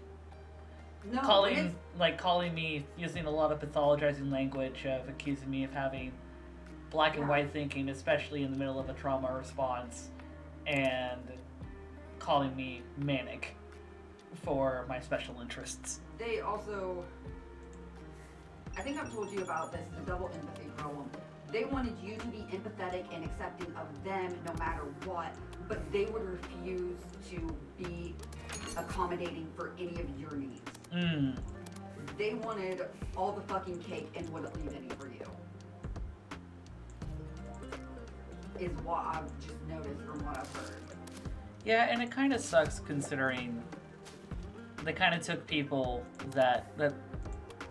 No, calling me, using a lot of pathologizing language of accusing me of having black and white thinking, especially in the middle of a trauma response, and calling me manic for my special interests. They also, I think I've told you about this, the double empathy problem. They wanted you to be empathetic and accepting of them no matter what, but they would refuse to be accommodating for any of your needs. They wanted all the fucking cake and wouldn't leave any for you. Is what I've just noticed from what I've heard. Yeah, and it kind of sucks considering they kind of took people that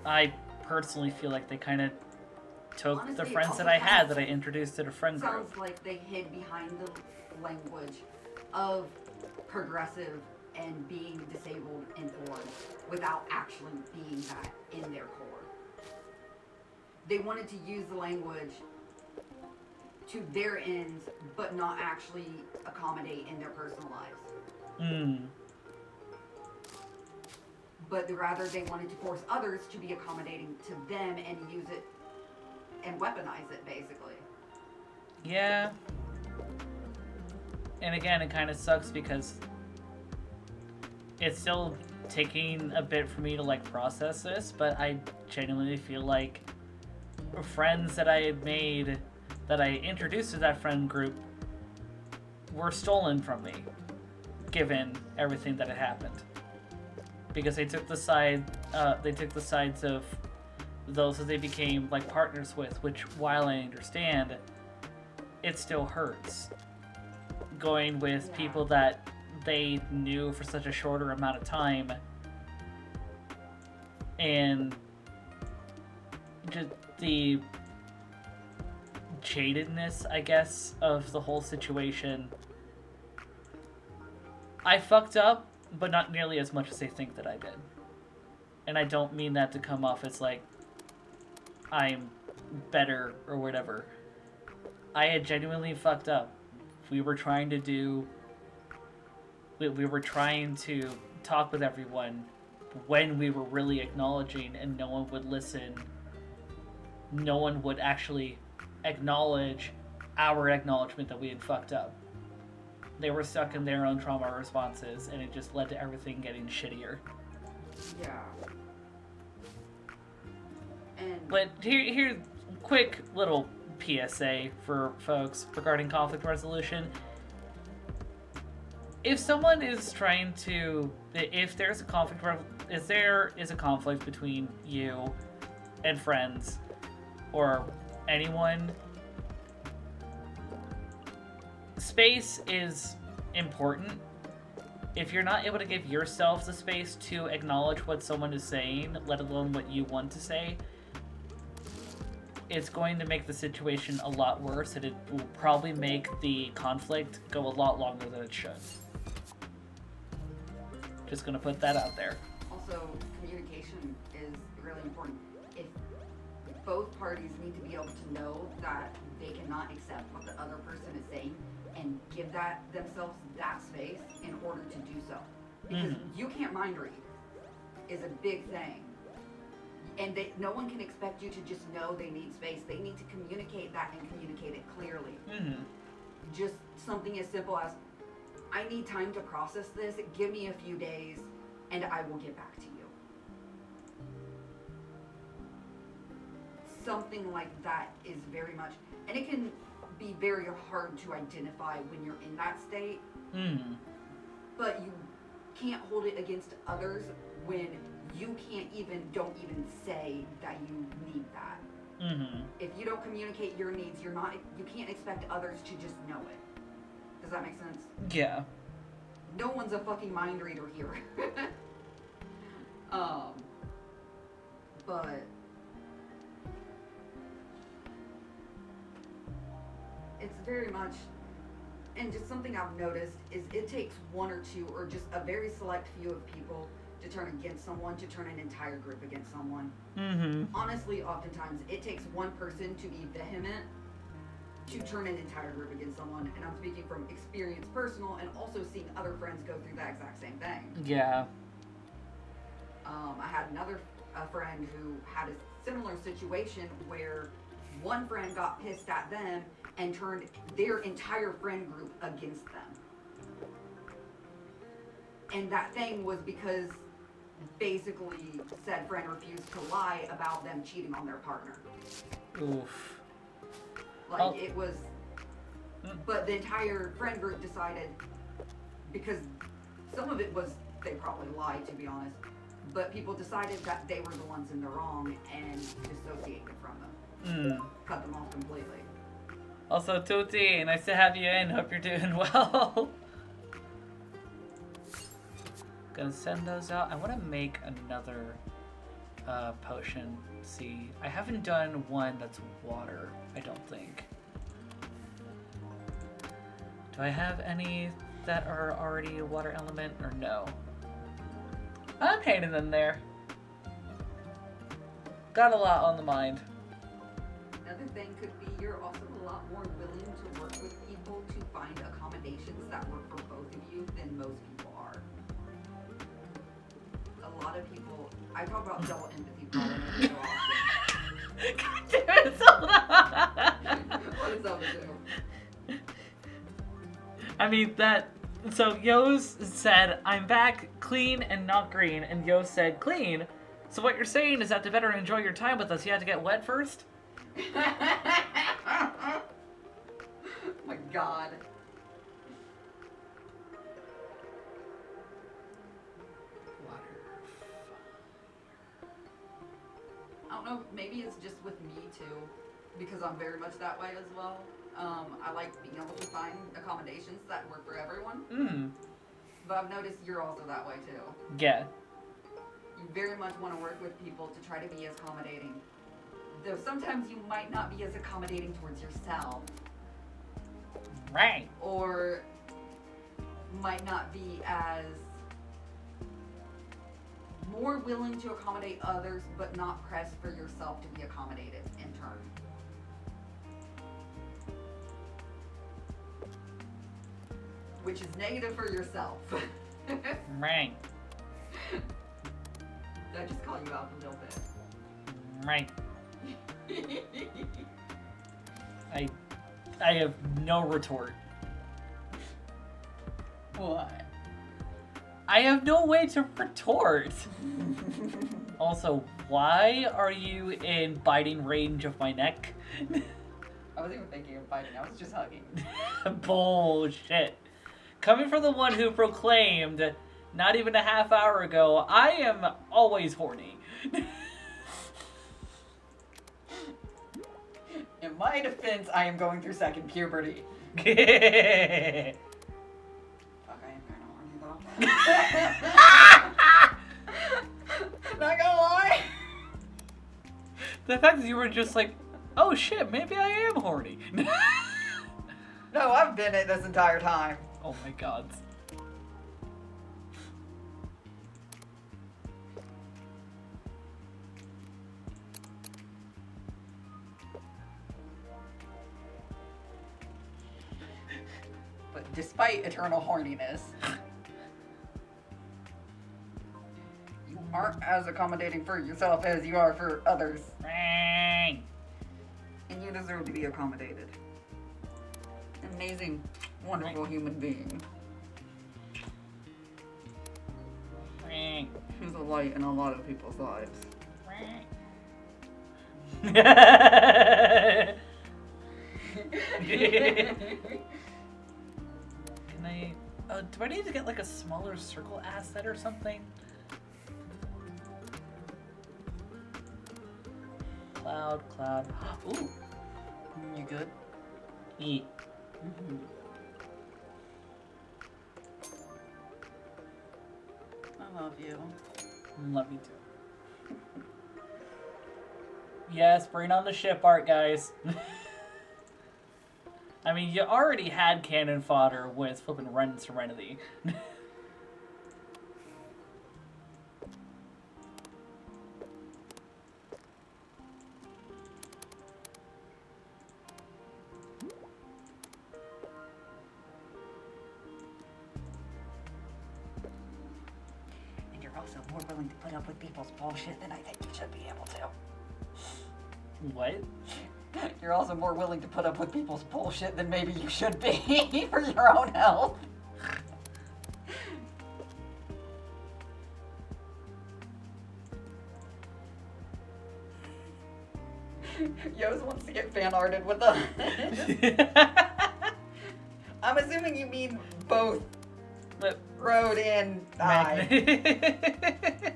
I personally feel like they kind of took the friends that I had that I introduced to the friend group. Sounds like they hid behind the language of progressive and being disabled informed without actually being that in their core. They wanted to use the language to their ends, but not actually accommodate in their personal lives. But rather they wanted to force others to be accommodating to them and use it and weaponize it, basically. Yeah. And again, it kind of sucks because it's still taking a bit for me to like process this, but I genuinely feel like friends that I had made, that I introduced to that friend group, were stolen from me, given everything that had happened. Because they took the sides of those that they became like partners with, which, while I understand, it still hurts. Going with people that they knew for such a shorter amount of time, and just the jadedness, I guess, of the whole situation. I fucked up, but not nearly as much as they think that I did. And I don't mean that to come off as like I'm better or whatever. I had genuinely fucked up. We were trying to talk with everyone when we were really acknowledging, and no one would listen. No one would actually acknowledge our acknowledgement that we had fucked up. They were stuck in their own trauma responses, and it just led to everything getting shittier. Yeah. And But here's a quick little PSA for folks regarding conflict resolution. If someone is trying to, if there is a conflict between you and friends or anyone, space is important. If you're not able to give yourself the space to acknowledge what someone is saying, let alone what you want to say, it's going to make the situation a lot worse, and it will probably make the conflict go a lot longer than it should. Just gonna put that out there. also, communication is really important. If both parties need to be able to know that they cannot accept what the other person is saying and give that themselves that space in order to do so. Because you can't mind read is a big thing. And no one can expect you to just know they need space. They need to communicate that and communicate it clearly. Just something as simple as, I need time to process this, give me a few days, and I will get back to you. Something like that is very much, and it can be very hard to identify when you're in that state, but you can't hold it against others when you don't even say that you need that. If you don't communicate your needs, you can't expect others to just know it. Does that make sense? Yeah. No one's a fucking mind reader here. But it's very much, and just something I've noticed is it takes one or two or just a very select few of people to turn against someone, to turn an entire group against someone. Honestly, oftentimes it takes one person to be vehement to turn an entire group against someone, and I'm speaking from experience personal and also seeing other friends go through that exact same thing. Yeah. I had a friend who had a similar situation where one friend got pissed at them and turned their entire friend group against them. And that thing was because basically said friend refused to lie about them cheating on their partner. Oof. Like, it was, but the entire friend group decided, because some of it was, they probably lied, to be honest, but people decided that they were the ones in the wrong and dissociated from them. Cut them off completely. Also, Tuti, nice to have you in. Hope you're doing well. Gonna send those out. I want to make another potion. See, I haven't done one that's water, I don't think. Do I have any that are already a water element, or no? I'm hanging in there. Got a lot on the mind. Another thing could be you're also a lot more willing to work with people to find accommodations that work for both of you than most people are. A lot of people, I talk about double empathy problems so often. God damn it, Zelda! What does Zelda do? I mean, so Yo's said, I'm back clean and not green, and Yo said clean. So what you're saying is that to better enjoy your time with us, you had to get wet first? Oh my god. I don't know, maybe it's just with me too, because I'm very much that way as well. I like being able to find accommodations that work for everyone. But I've noticed you're also that way too. Yeah. You very much want to work with people to try to be as accommodating. Though sometimes you might not be as accommodating towards yourself. Right. Or might not be as more willing to accommodate others, but not press for yourself to be accommodated in turn. Which is negative for yourself. Right. Did I just call you out a little bit? Right. I have no retort. What? I have no way to retort. Also, why are you in biting range of my neck? I wasn't even thinking of biting, I was just hugging. Bullshit. Coming from the one who proclaimed, not even a half hour ago, I am always horny. In my defense, I am going through second puberty. Fuck, I am kind of horny though. Not gonna lie. The fact that you were just like, oh shit, maybe I am horny. No, I've been it this entire time. Oh my god. But despite eternal horniness, you aren't as accommodating for yourself as you are for others. Ring. And you deserve to be accommodated. Amazing, wonderful human being. Ring. Who's a light in a lot of people's lives. Ring. Can I... do I need to get like a smaller circle asset or something? Cloud. Ooh. You good? Eat. Mm-hmm. I love you. Love you too. Yes, bring on the ship art, guys. I mean, you already had cannon fodder with flipping Ren and Serenity. And you're also more willing to put up with people's bullshit than I think you should be able to. What? You're also more willing to put up with people's bullshit than maybe you should be for your own health. Yos wants to get fan arted with us. I'm assuming you mean both road and eye.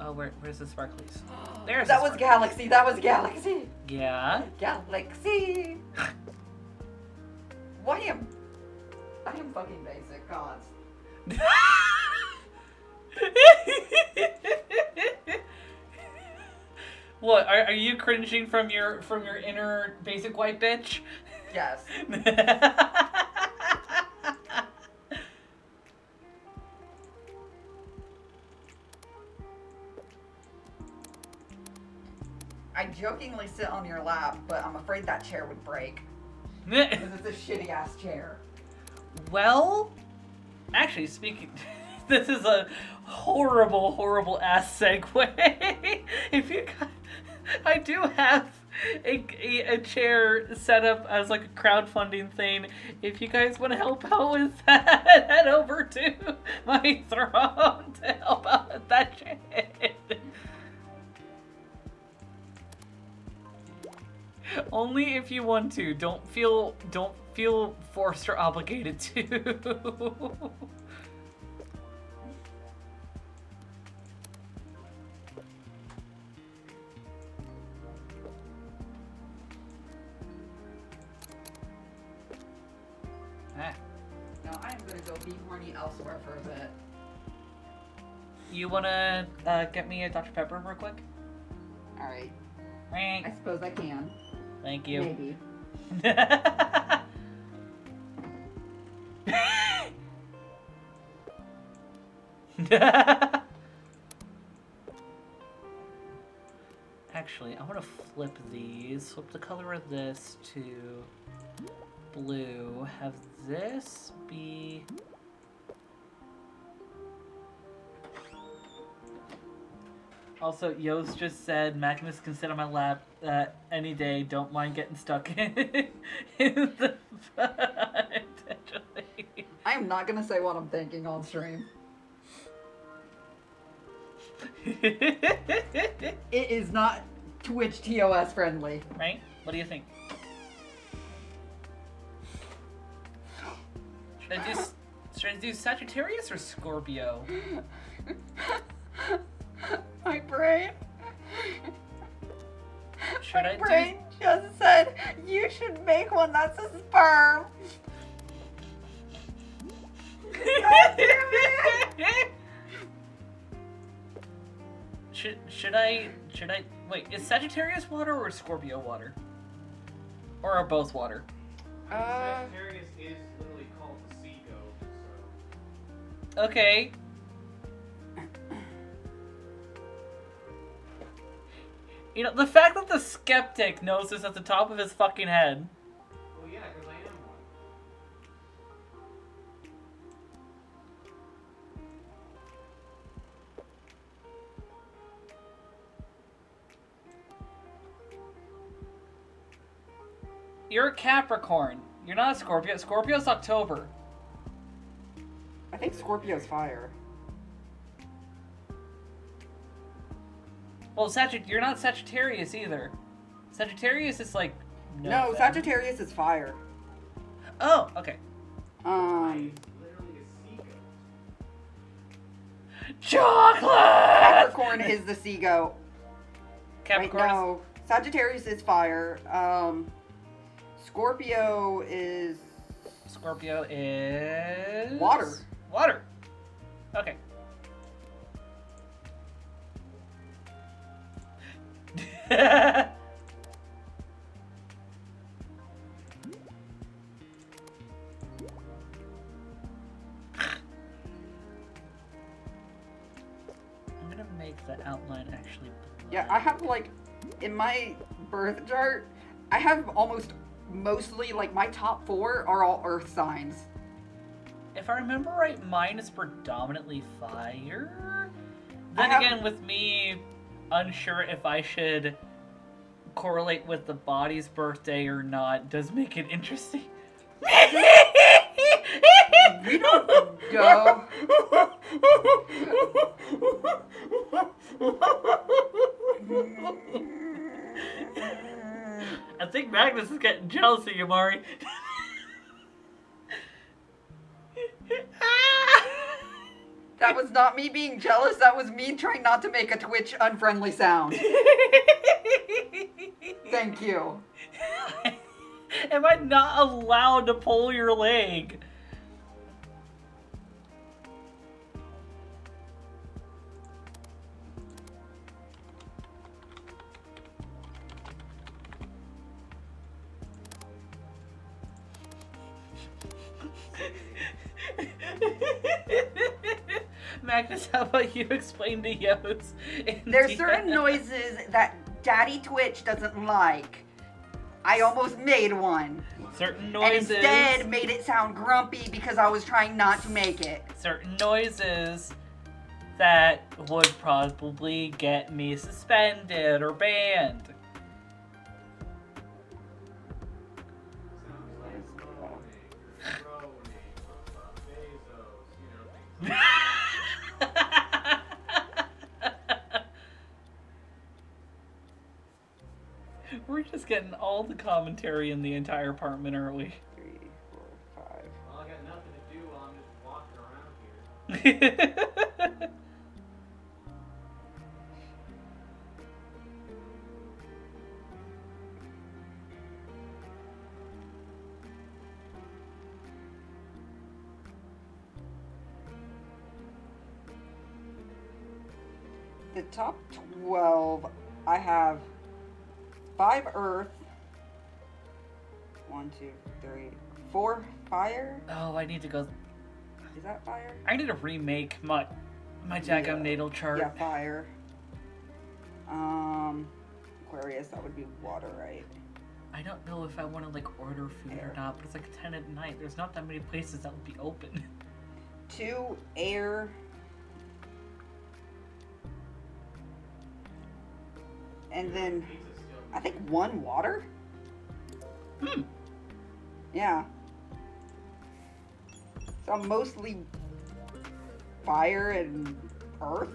Oh, where's the sparklies? There's that the was sparklies. Galaxy. That was Galaxy. Yeah. Galaxy. I am fucking basic, gods. What are you cringing from your inner basic white bitch? Yes. I jokingly sit on your lap, but I'm afraid that chair would break. Because it's a shitty ass chair. Well, actually, speaking, this is a horrible ass segue. If you, I do have a chair set up as like a crowdfunding thing. If you guys want to help out with that, head over to my throne to help out with that shit. Only if you want to. Don't feel forced or obligated to. No, I am gonna go be horny elsewhere for a bit. You wanna get me a Dr. Pepper real quick? Alright. I I suppose I can. Thank you. Maybe. Actually, I want to flip these. Flip the color of this to blue. Have this be... Also, Yost just said Magnus can sit on my lap any day. Don't mind getting stuck in the potentially. I am not gonna say what I'm thinking on stream. It is not Twitch TOS friendly. Right? What do you think? Should I do Sagittarius or Scorpio? My brain. Should My I brain just said you should make one that's a sperm. God damn it. Should I wait, is Sagittarius water or Scorpio water? Or are both water? Sagittarius is literally called the sea goat, so... Okay. You know, the fact that the skeptic knows this at the top of his fucking head. Well, yeah, because I am one. You're a Capricorn. You're not a Scorpio. Scorpio's October. I think Scorpio's fire. Well, you're not Sagittarius either. Sagittarius is like... No, Sagittarius is fire. Oh, okay. It's literally a sea goat. Chocolate! Capricorn is the sea goat. Capricorn Wait, no. Sagittarius is fire. Scorpio is... Scorpio is... Water. Water. Okay. I'm gonna make the outline actually blend. Yeah, I have like, in my birth chart, I have mostly, like, my top 4 are all earth signs. If I remember right, mine is predominantly fire. Then have- again, with me unsure if I should correlate with the body's birthday or not, does make it interesting. We don't go. I think Magnus is getting jealous of you, Mari. That was not me being jealous, that was me trying not to make a Twitch unfriendly sound. Thank you. Am I not allowed to pull your leg? Magnus, how about you explain to Yos? There's certain noises that Daddy Twitch doesn't like. I almost made one. Certain And noises. instead made it sound grumpy because I was trying not to make it. Certain noises that would probably get me suspended or banned. We're just getting all the commentary in the entire apartment, aren't we? 3, 4, 5. Well, I got nothing to do while I'm just walking around here. The top 12, I have 5 earth. 1, 2, 3, 4 fire. Oh, I need to go. Is that fire? I need to remake my Jagam natal chart. Yeah, fire. Aquarius, that would be water, right? I don't know if I want to like order food Air. or not, but it's like 10 at night. There's not that many places that would be open. 2 air. And then Pizza's still. I think 1 water. Hmm. Yeah. So I'm mostly fire and earth.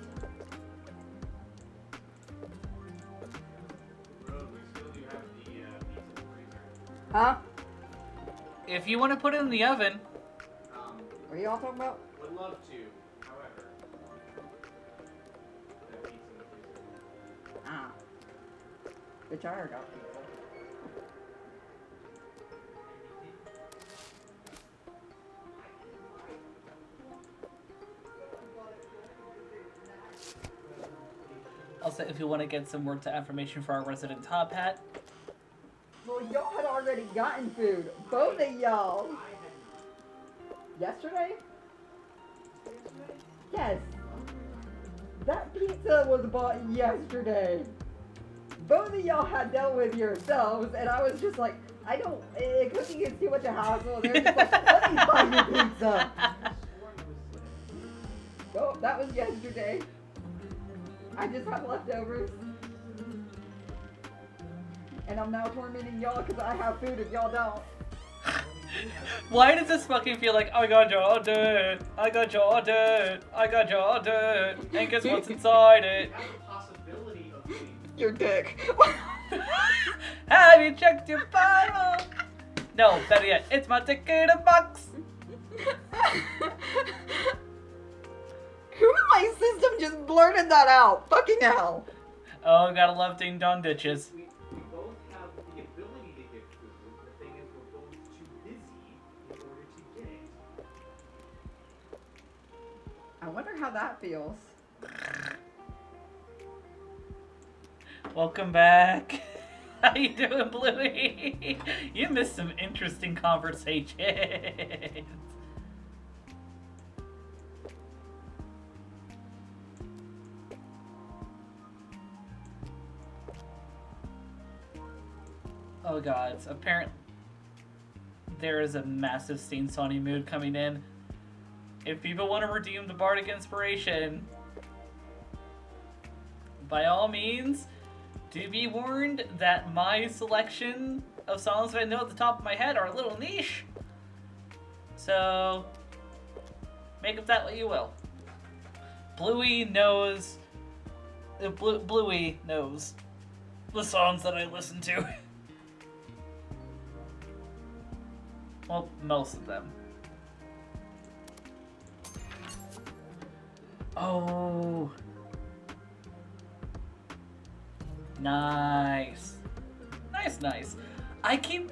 Road, we still do have the pizza in the freezer. Huh? If you want to put it in the oven, What are y'all talking about? Would love to, however. That pizza in the freezer. Ah. Bitch, I already got pizza. also if you want to get some words of affirmation for our resident top hat, Well, y'all had already gotten food. Both of y'all. Yesterday? Yes. That pizza was bought yesterday. Both of y'all had dealt with yourselves, and I was just like, I don't. Cooking is too much a hassle. They're just like, let me buy you pizza. Oh, that was yesterday. I just have leftovers. And I'm now tormenting y'all because I have food and y'all don't. why does this fucking feel like I got Jordan, I got Jordan, I got Jordan, and guess what's inside it? Have the possibility of being. Your dick. Have you checked your Bible? No, better yet, it's my dick in a box. Who in my system just blurted that out? Fucking hell. Oh, gotta love ding dong ditches. We both have the ability to get food. The thing is, we're both too busy in order to get it. I wonder how that feels. Welcome back. How you doing, Bluey? You missed some interesting conversations. Oh god, apparently there is a massive Saint Sonny mood coming in. If people want to redeem the Bardic Inspiration, by all means, do be warned that my selection of songs that I know at the top of my head are a little niche. So, make of that what you will. Bluey knows the songs that I listen to. Well, most of them. Oh. Nice. Nice, nice. I keep...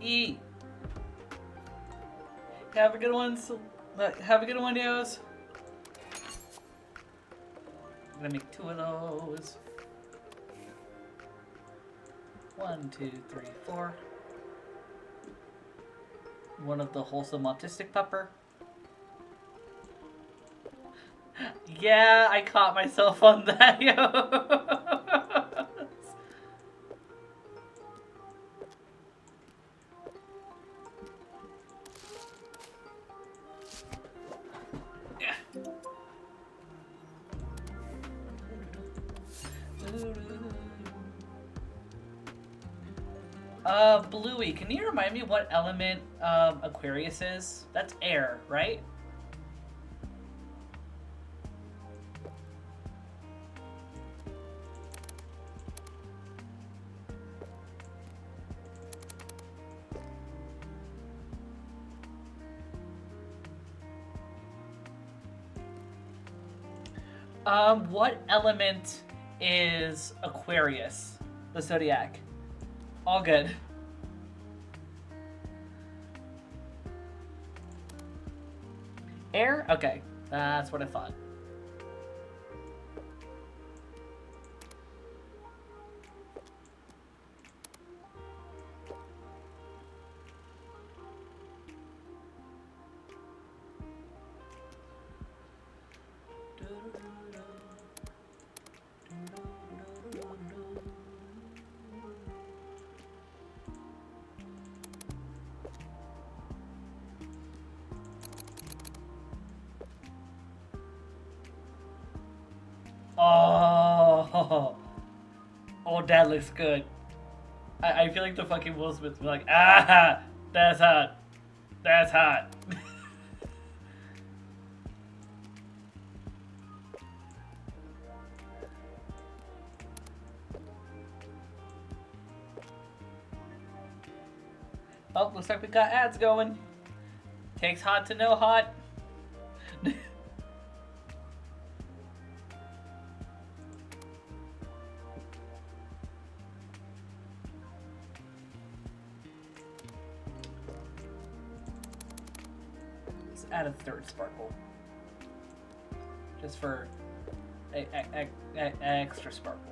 E. Have a good one. Have a good one, Yos. I'm gonna make 2 of those. 1, 2, 3, 4. One of the wholesome autistic pupper. Yeah, I caught myself on that, yo. Bluey, can you remind me what element Aquarius is? That's air, right? What element is Aquarius? The zodiac. All good. Air? Okay. That's what I thought. Oh, oh, that looks good. I feel like the fucking Will Smith be like, ah, that's hot, that's hot. Oh, looks like we got ads going. Takes hot to know hot. Let's add a third sparkle. Just for extra sparkle.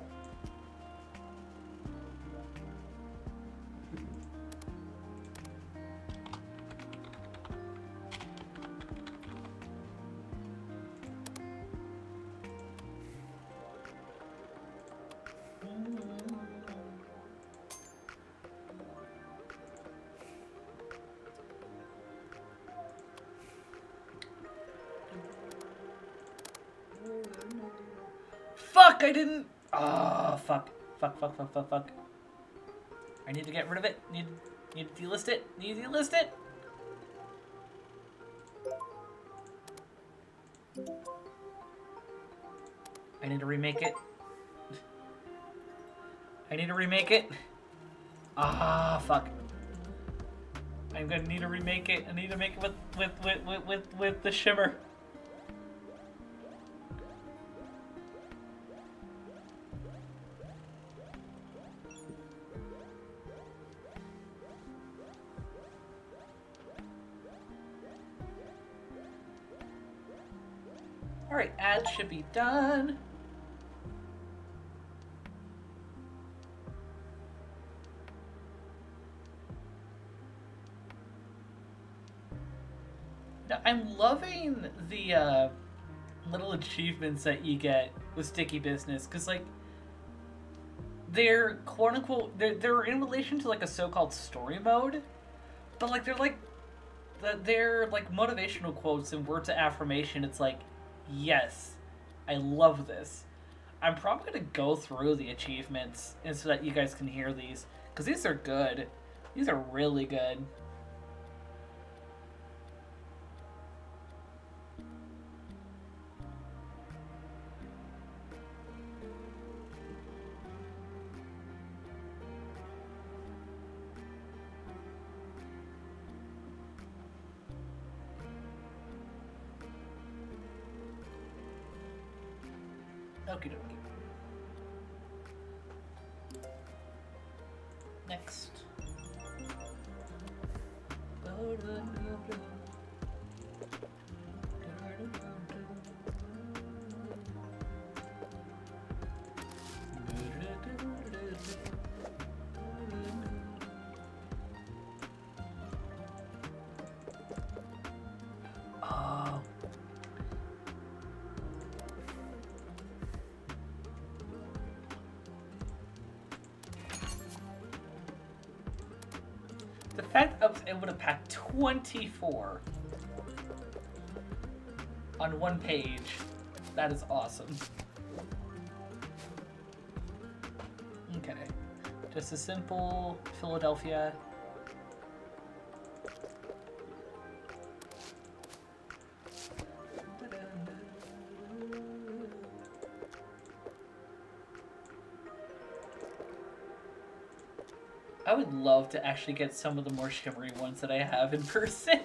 Fuck, I didn't. Oh, fuck. Fuck. I need to get rid of it. Need to delist it. Need to delist it. I need to remake it. I need to remake it. Ah, fuck. I'm gonna need to remake it. I need to make it with the shimmer. Alright, ads should be done. Now, I'm loving the little achievements that you get with Sticky Business, because, like, they're quote-unquote, they're in relation to, like, a so-called story mode, but, like, they're like motivational quotes and words of affirmation. It's like, yes, I love this. I'm probably going to go through the achievements and so that you guys can hear these, because these are good. These are really good. Okie dokie. Next. Oh. The fact that I was able to pack 24 on one page, that is awesome. Okay. Just a simple Philadelphia. I would love to actually get some of the more shimmery ones that I have in person.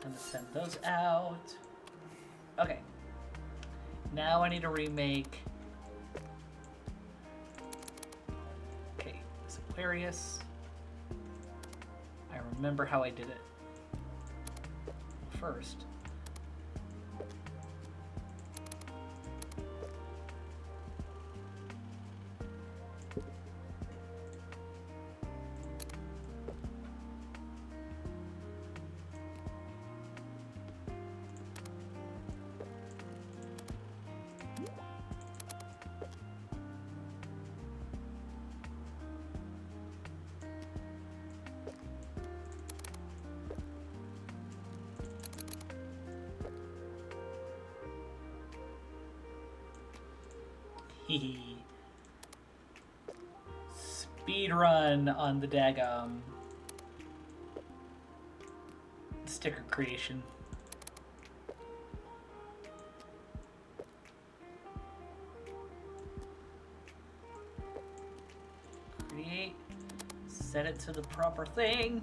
Gonna send those out. Okay. Now I need to remake. Okay, it's Aquarius. I remember how I did it. First. Speed run on the daggum sticker creation. Create, set it to the proper thing.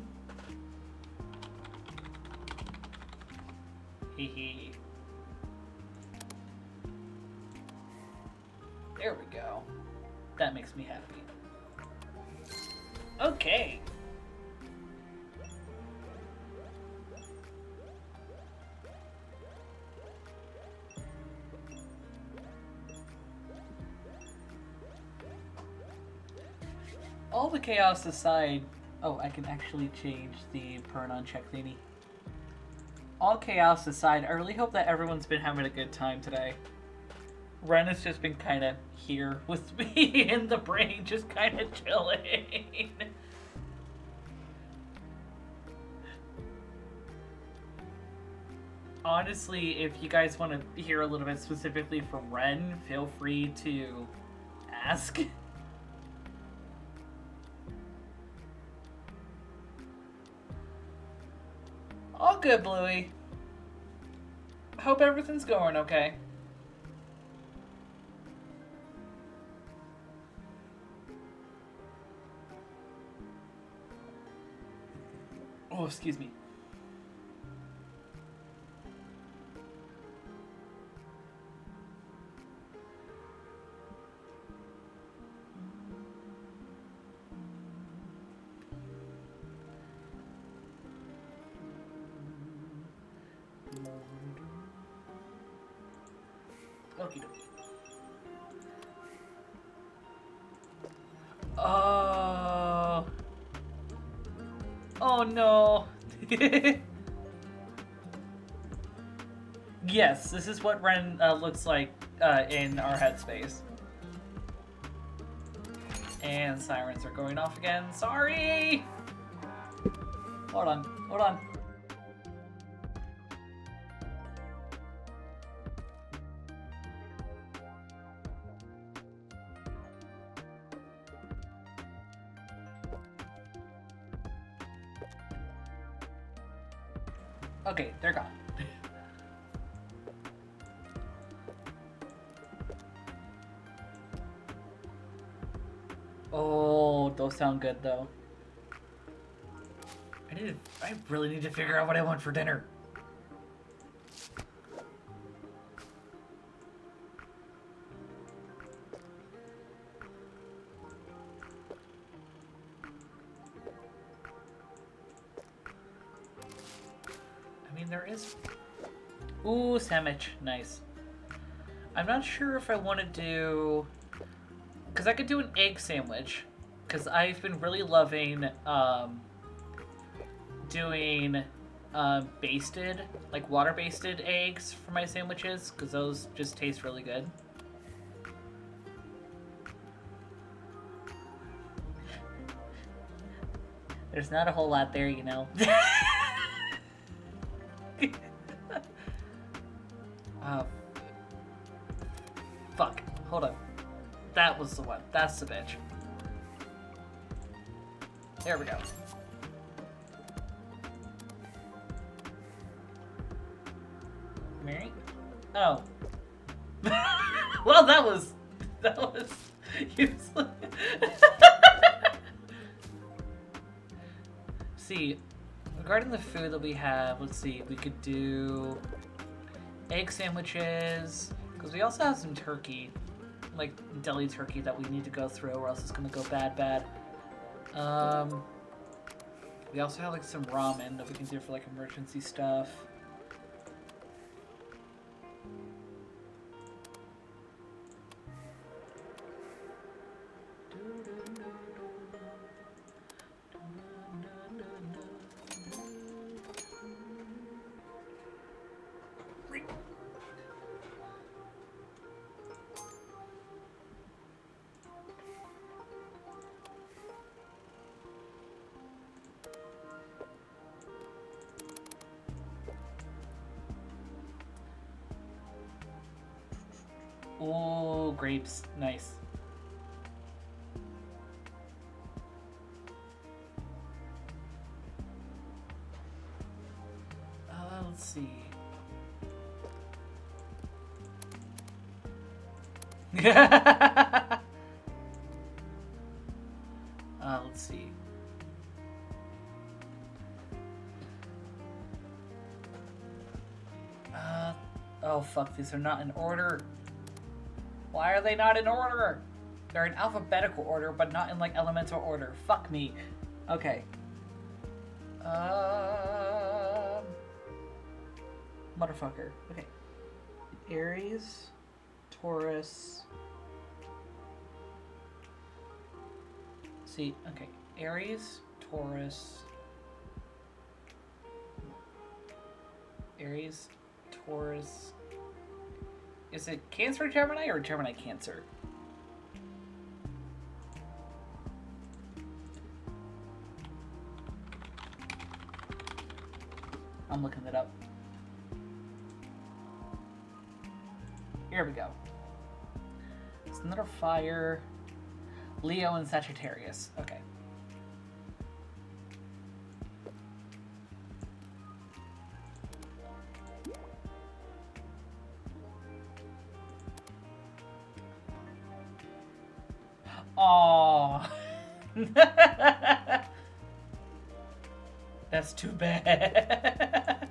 Hehe. There we go. That makes me happy. Okay. All the chaos aside, oh, I can actually change the pronoun check thingy. All chaos aside, I really hope that everyone's been having a good time today. Ren has just been kind of here with me in the brain, just kind of chilling. Honestly, if you guys want to hear a little bit specifically from Ren, feel free to ask. All good, Bluey. Hope everything's going okay. Oh, excuse me. Okie dokie. Oh. Oh no. Yes, this is what Ren looks like in our headspace. And sirens are going off again. Sorry! Hold on, hold on. Okay, they're gone. Oh, those sound good though. I really need to figure out what I want for dinner. I mean, there is... Ooh, sandwich. Nice. I'm not sure if I want to do... Because I could do an egg sandwich. Because I've been really loving doing basted, like water-basted eggs for my sandwiches. Because those just taste really good. There's not a whole lot there, you know. uh, fuck. Hold on. That was the one. That's the bitch. There we go. Mary? Oh. Well, that was useless. See, regarding the food that we have, let's see, we could do egg sandwiches, because we also have some turkey, like deli turkey that we need to go through, or else it's gonna go bad. We also have like some ramen that we can do for like emergency stuff. Oh, grapes. Nice. Let's see. Let's see. Oh fuck, these are not in order. Why are they not in order? They're in alphabetical order, but not in like elemental order. Fuck me. Okay. Motherfucker. Okay. Aries, Taurus. See, okay. Aries, Taurus. Aries, Taurus. Is it Cancer Gemini or Gemini Cancer? I'm looking it up. Here we go. It's another fire. Leo and Sagittarius. Okay. Aww. That's too bad.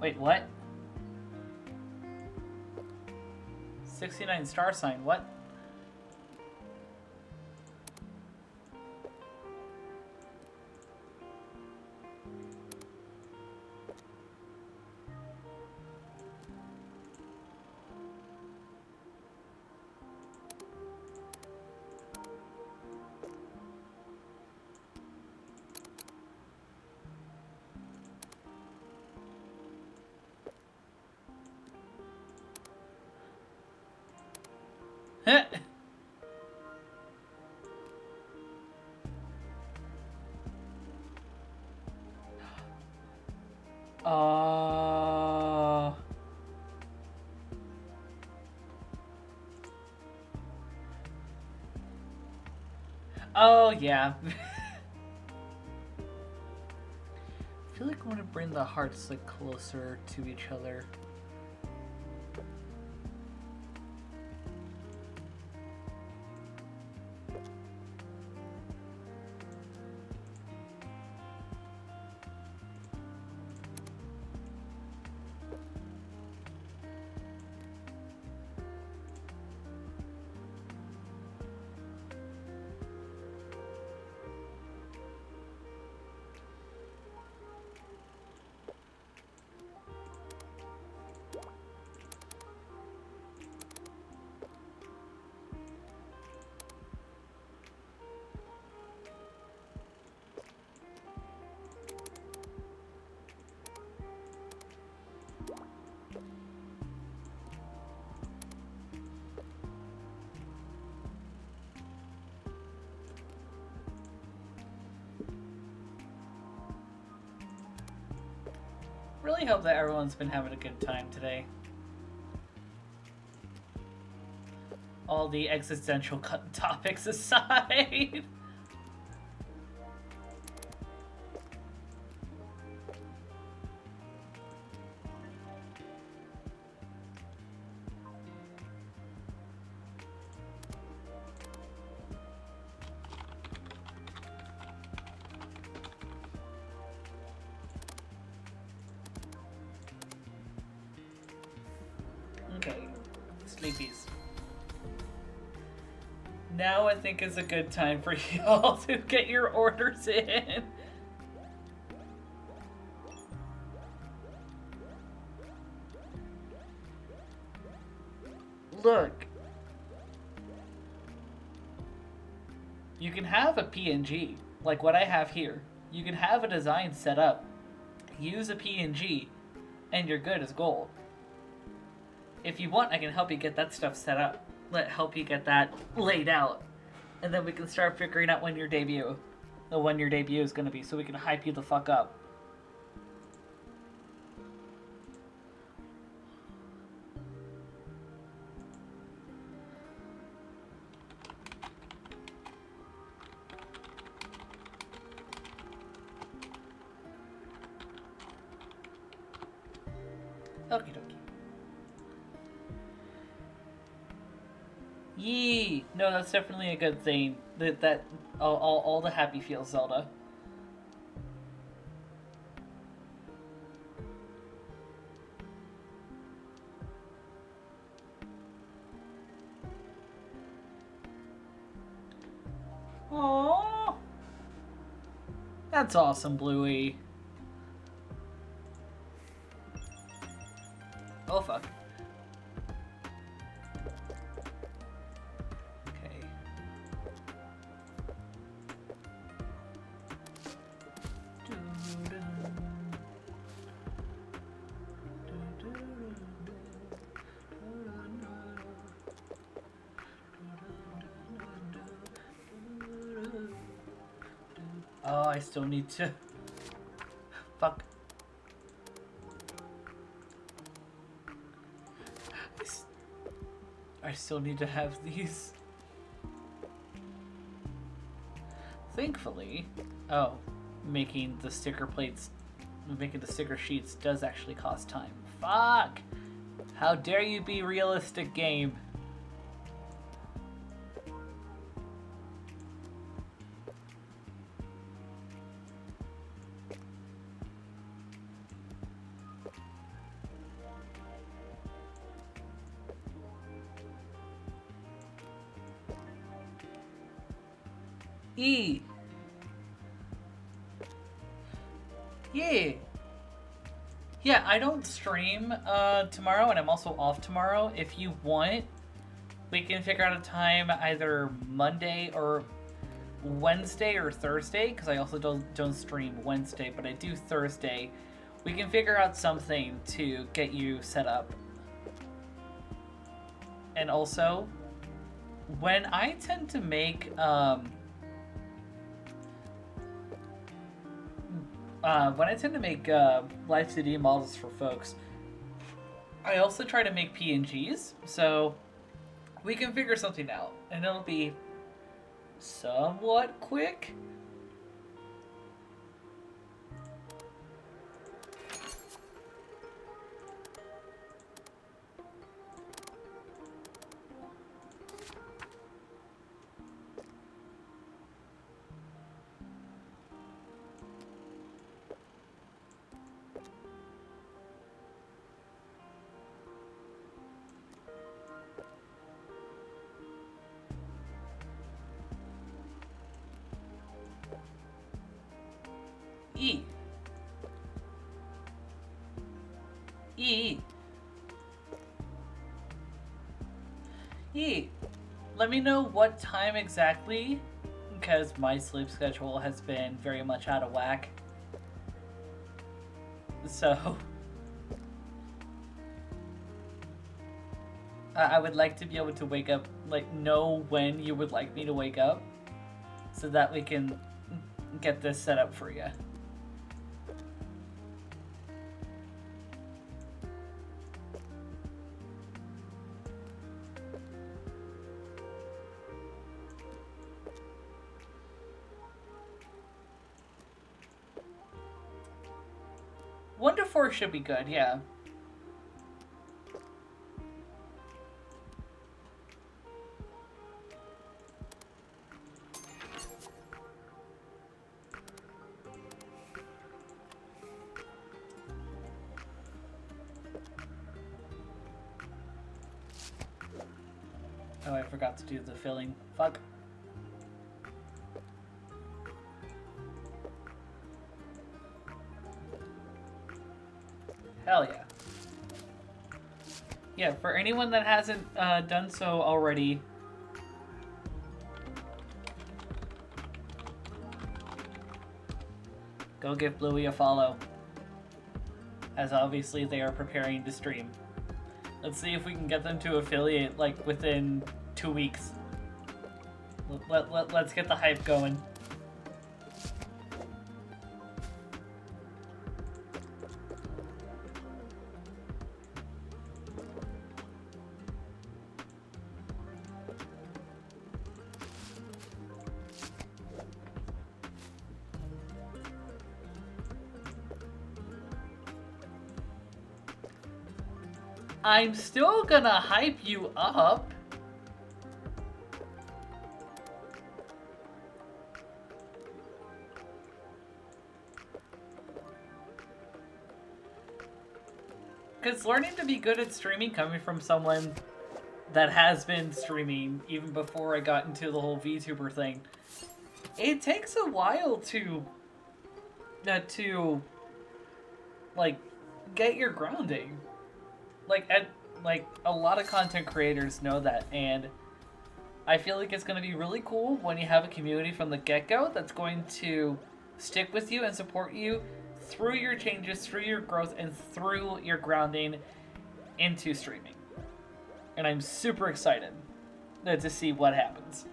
Wait, what? 69 star sign, what? Uh... Oh, yeah. I feel like I want to bring the hearts like closer to each other. really hope that everyone's been having a good time today. All the existential topics aside. Okay, sleepies. Now I think is a good time for y'all to get your orders in. Look. You can have a PNG, like what I have here. You can have a design set up, use a PNG, and you're good as gold. If you want, I can help you get that stuff set up. Help you get that laid out. And then we can start figuring out when your debut is going to be, so we can hype you the fuck up. Okie dokie. Yee! No, that's definitely a good thing. That all the happy feels, Zelda. Aww. That's awesome, Bluey. Oh fuck. Okay. Oh, I still need to. Fuck. I still need to have these. Thankfully, making the sticker plates, making the sticker sheets does actually cost time. Fuck! How dare you be realistic, game? E. Yeah. Yeah, I don't stream tomorrow, and I'm also off tomorrow. If you want, we can figure out a time either Monday or Wednesday or Thursday, because I also don't stream Wednesday, but I do Thursday. We can figure out something to get you set up. And also, when I tend to make live 2D models for folks, I also try to make PNGs, so we can figure something out, and it'll be somewhat quick. E. E. E. Let me know what time exactly, because my sleep schedule has been very much out of whack. So, I would like to be able to wake up, know when you would like me to wake up, so that we can get this set up for you. 1 to 4 should be good, yeah. Oh, I forgot to do the filling. Fuck. Hell yeah. Yeah, for anyone that hasn't done so already, go give Bluey a follow. As obviously they are preparing to stream. Let's see if we can get them to affiliate like within 2 weeks. Let's get the hype going. I'm still gonna hype you up. Because learning to be good at streaming coming from someone that has been streaming even before I got into the whole VTuber thing, it takes a while to like get your grounding. Like a lot of content creators know that, and I feel like it's going to be really cool when you have a community from the get-go that's going to stick with you and support you through your changes, through your growth, and through your grounding into streaming. And I'm super excited to see what happens.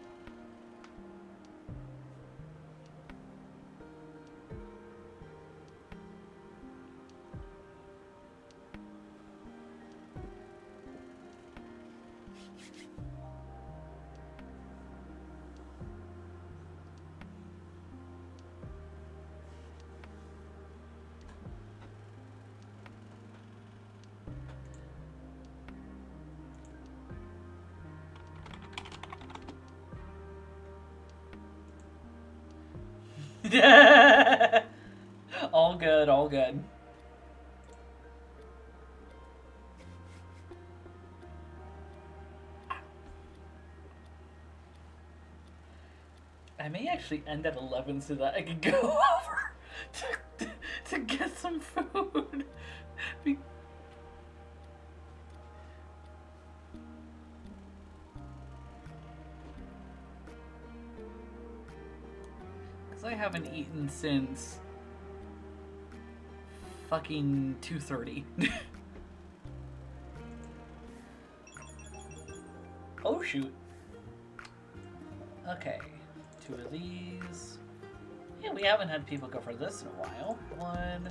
All good, all good. I may actually end at 11 so that I can go over to get some food. Because I haven't eaten since fucking 2:30. Oh shoot. Okay, 2 of these. Yeah, we haven't had people go for this in a while. 1,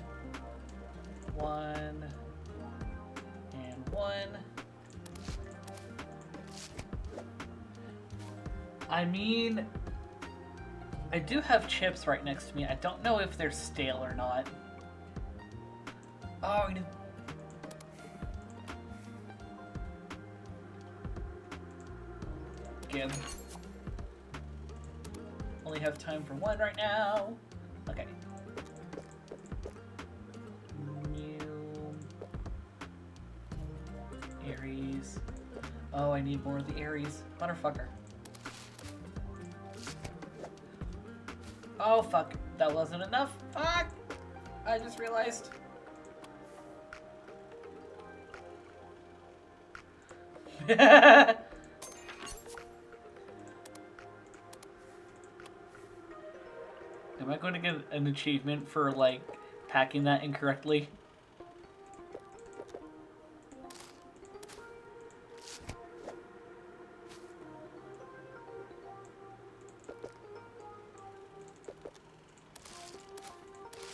1, and 1. I mean, I do have chips right next to me. I don't know if they're stale or not. Oh, we need... Give. Only have time for 1 right now. Okay. New. Aries. Oh, I need more of the Aries. Motherfucker. Oh, fuck. That wasn't enough. Fuck! I just realized. Am I going to get an achievement for, like, packing that incorrectly?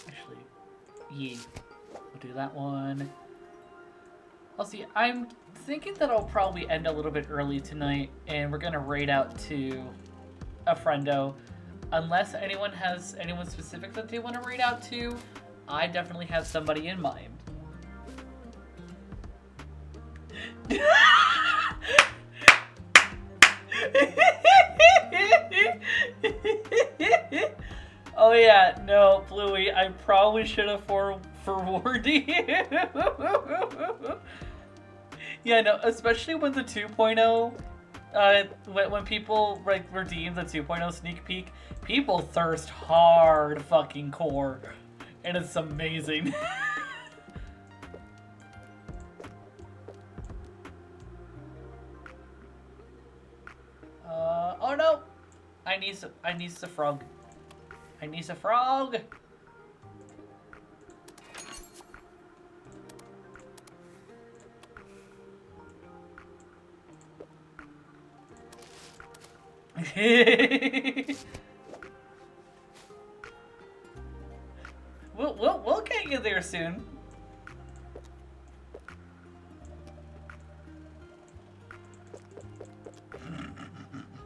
Actually, yeah. We'll do that one. I'll see. I'm thinking that I'll probably end a little bit early tonight, and we're going to raid out to a friendo. Unless anyone has anyone specific that they want to raid out to, I definitely have somebody in mind. Oh yeah, no, Bluey, I probably should have forewarned you. Yeah, no, especially when the 2.0, when people like redeem the 2.0 sneak peek, people thirst hard fucking core, and it's amazing. Oh no! I need the frog. I need a frog! We'll get you there soon.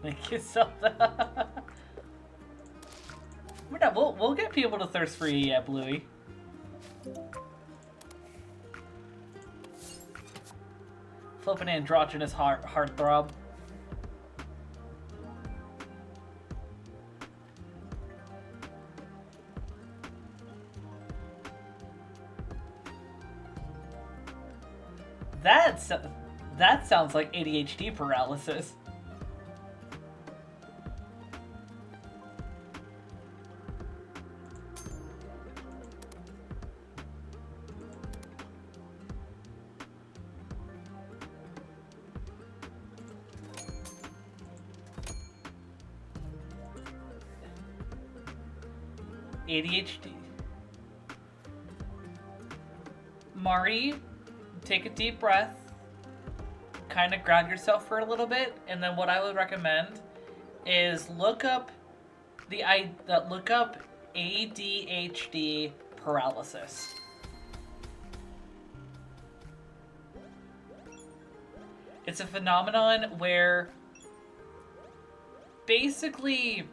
Make yourself we'll get people to thirst for you yet, Bluey. Flippin' androgynous heartthrob. That sounds like ADHD paralysis. ADHD. Mari, take a deep breath. Kind of ground yourself for a little bit, and then what I would recommend is look up ADHD paralysis. It's a phenomenon where basically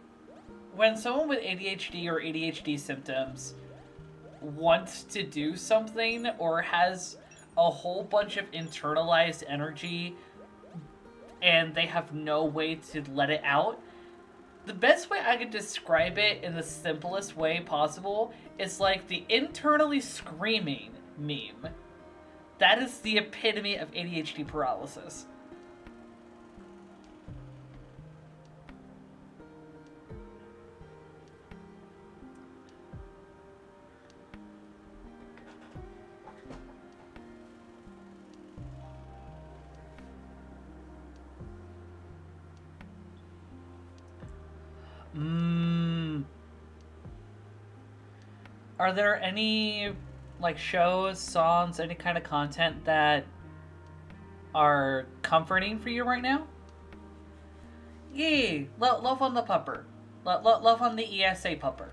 when someone with ADHD or ADHD symptoms wants to do something or has a whole bunch of internalized energy and they have no way to let it out, the best way I could describe it in the simplest way possible is like the internally screaming meme. That is the epitome of ADHD paralysis. Are there any like shows, songs, any kind of content that are comforting for you right now? Yeah, love on the pupper. Love on the ESA pupper.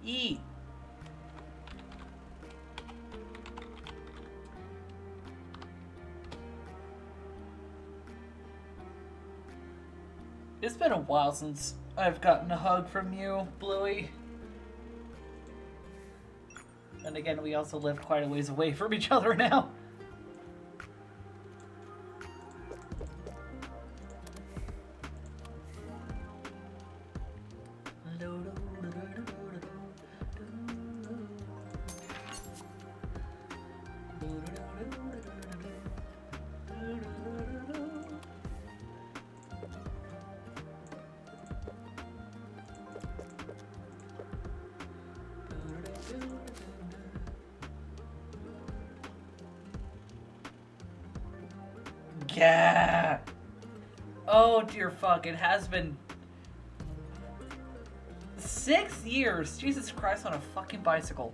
E. It's been a while since I've gotten a hug from you, Bluey. And again, we also live quite a ways away from each other now. Yeah. Oh dear fuck, it has been 6 years. Jesus Christ, on a fucking bicycle.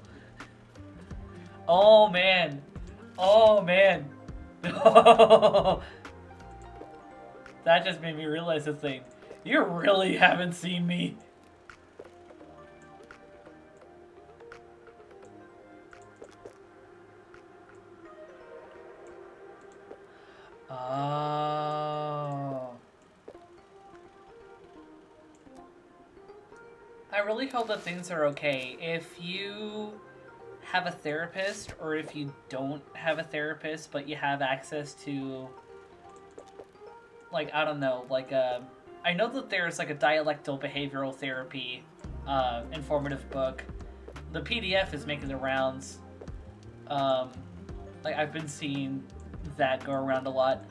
Oh man. Oh man. That just made me realize a thing. You really haven't seen me. Oh. I really hope that things are okay. If you have a therapist, or if you don't have a therapist, but you have access to, like, I don't know, like, I know that there's, like, a dialectal behavioral therapy informative book. The PDF is making the rounds. Like, I've been seeing that go around a lot.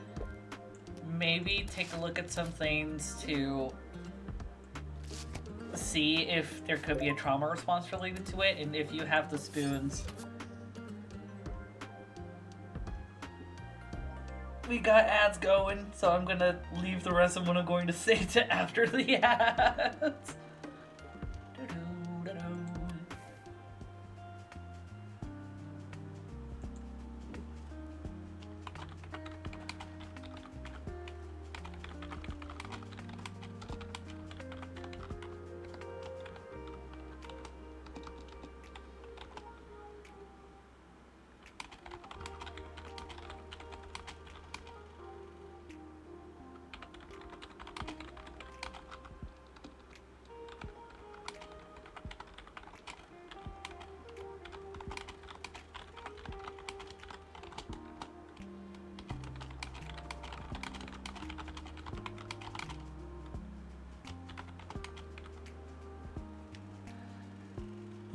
Maybe take a look at some things to see if there could be a trauma response related to it, and if you have the spoons. We got ads going, so I'm gonna leave the rest of what I'm going to say to after the ads.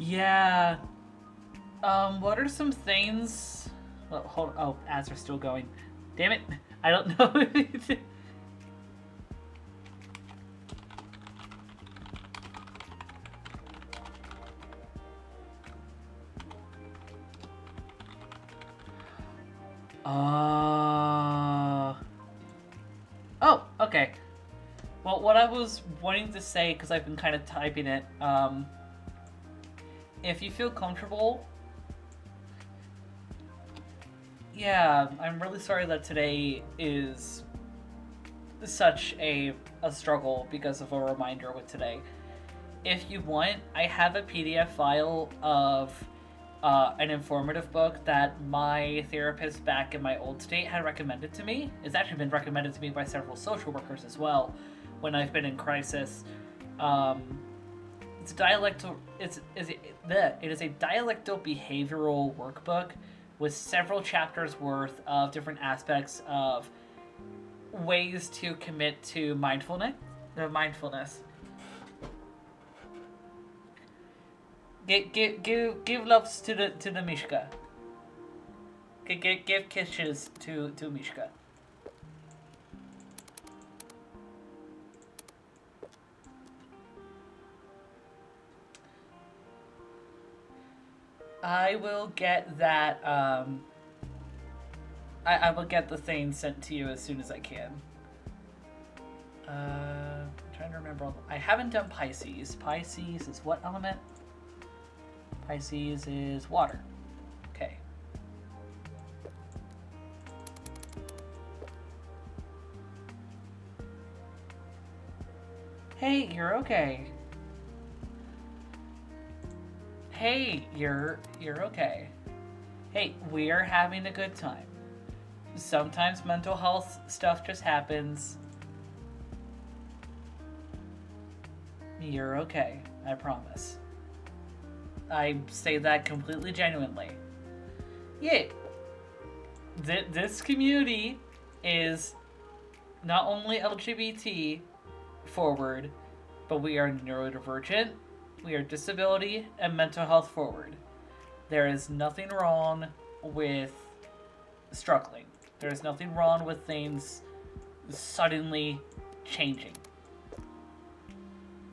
Yeah. What are some things? Well, hold. Oh, ads are still going. Damn it! I don't know. Oh, okay. Well, what I was wanting to say, because I've been kind of typing it, if you feel comfortable, yeah, I'm really sorry that today is such a struggle because of a reminder with today. If you want, I have a PDF file of an informative book that my therapist back in my old state had recommended to me. It's actually been recommended to me by several social workers as well when I've been in crisis. It's dialectal. It is a dialectal behavioral workbook with several chapters worth of different aspects of ways to commit to mindfulness. Give loves to the Mishka. Give kisses to Mishka. I will get that. I will get the thing sent to you as soon as I can. I'm trying to remember. I haven't done Pisces. Pisces is what element? Pisces is water. Okay. Hey, you're okay. Hey, you're okay. Hey, we're having a good time. Sometimes mental health stuff just happens. You're okay, I promise. I say that completely genuinely. Yeah, this community is not only LGBT forward, but we are neurodivergent, we are disability and mental health forward. There is nothing wrong with struggling. There is nothing wrong with things suddenly changing.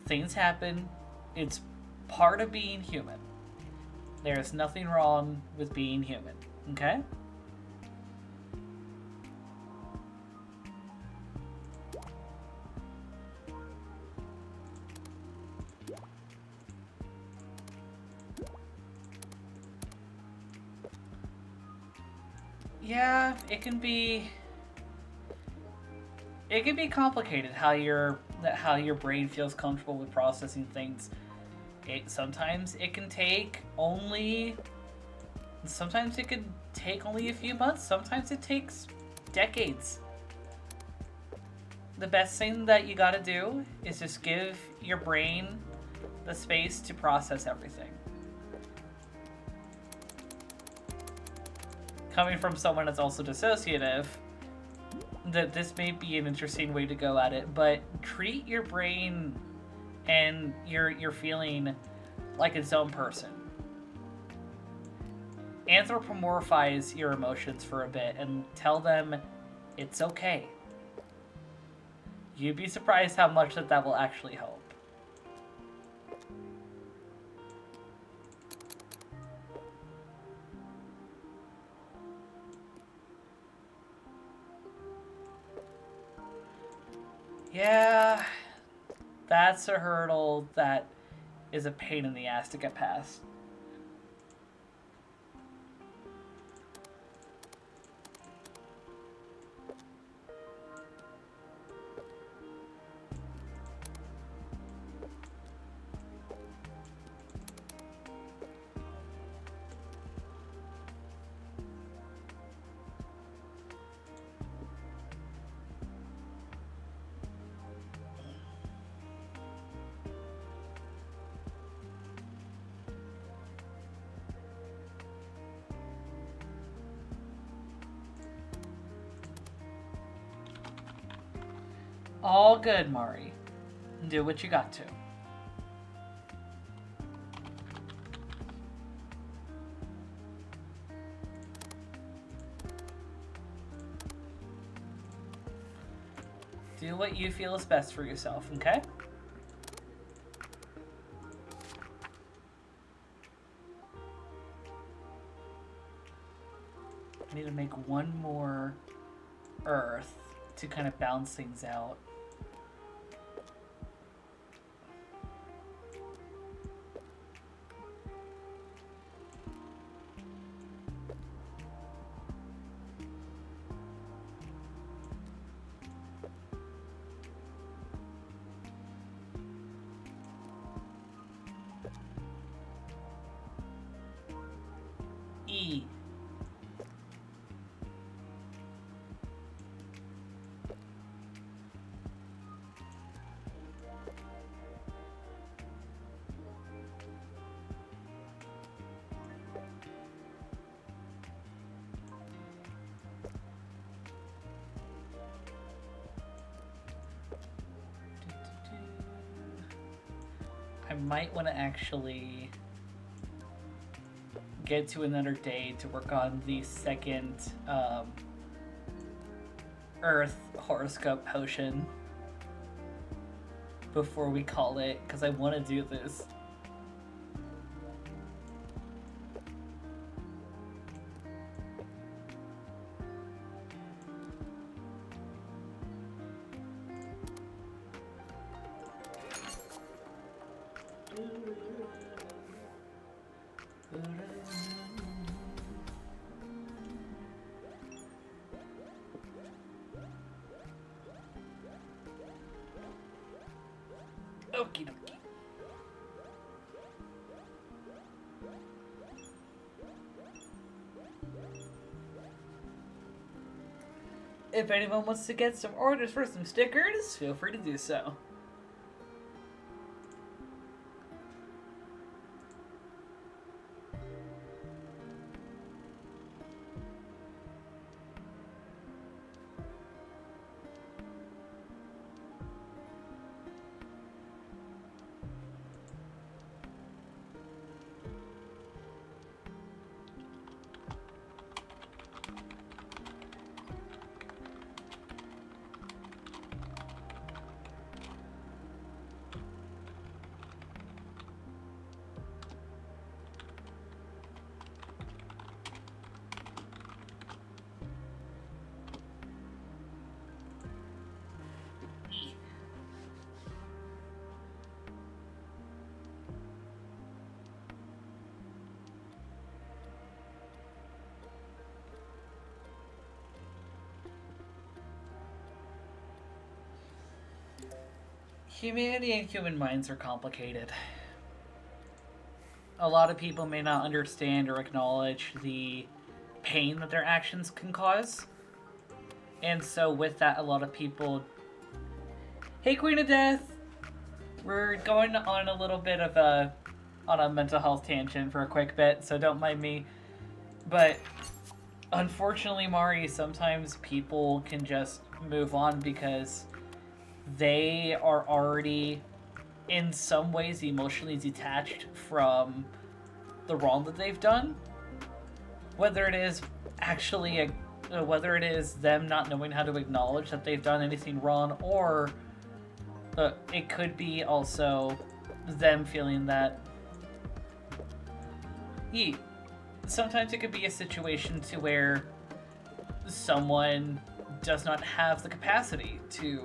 Things happen. It's part of being human. There is nothing wrong with being human. Okay? Yeah, it can be complicated how you're that how your brain feels comfortable with processing things. Sometimes it could take only a few months. Sometimes it takes decades. The best thing that you gotta do is just give your brain the space to process everything. Coming from someone that's also dissociative, that this may be an interesting way to go at it, but treat your brain and your feeling like its own person. Anthropomorphize your emotions for a bit and tell them it's okay. You'd be surprised how much that will actually help. Yeah, that's a hurdle that is a pain in the ass to get past. All good, Mari. Do what you got to. Do what you feel is best for yourself, okay? I need to make one more earth to kind of balance things out. E. I might want to actually get to another day to work on the second Earth horoscope potion before we call it, because I want to do this. Okie dokie. If anyone wants to get some orders for some stickers, feel free to do so. Humanity and human minds are complicated. A lot of people may not understand or acknowledge the pain that their actions can cause. And so with that, a lot of people... Hey, Queen of Death! We're going on a little bit of a mental health tangent for a quick bit, so don't mind me. But unfortunately, Mari, sometimes people can just move on because they are already in some ways emotionally detached from the wrong that they've done. Whether it is actually whether it is them not knowing how to acknowledge that they've done anything wrong, or it could be also them feeling that sometimes it could be a situation to where someone does not have the capacity to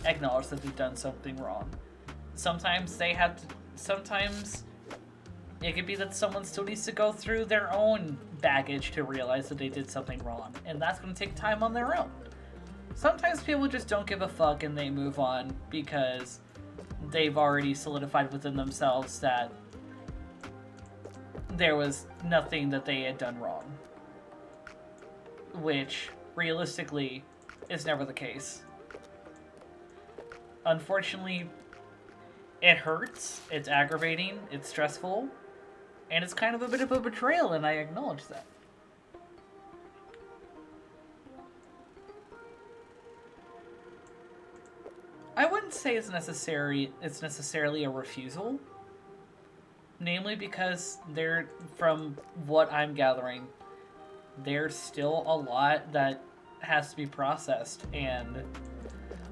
acknowledge that they've done something wrong. Sometimes it could be that someone still needs to go through their own baggage to realize that they did something wrong, and that's going to take time on their own. Sometimes people just don't give a fuck and they move on because they've already solidified within themselves that there was nothing that they had done wrong. Which, realistically, is never the case. Unfortunately, it hurts, it's aggravating, it's stressful, and it's kind of a bit of a betrayal, and I acknowledge that. I wouldn't say it's necessarily a refusal. Namely because from what I'm gathering, there's still a lot that has to be processed, and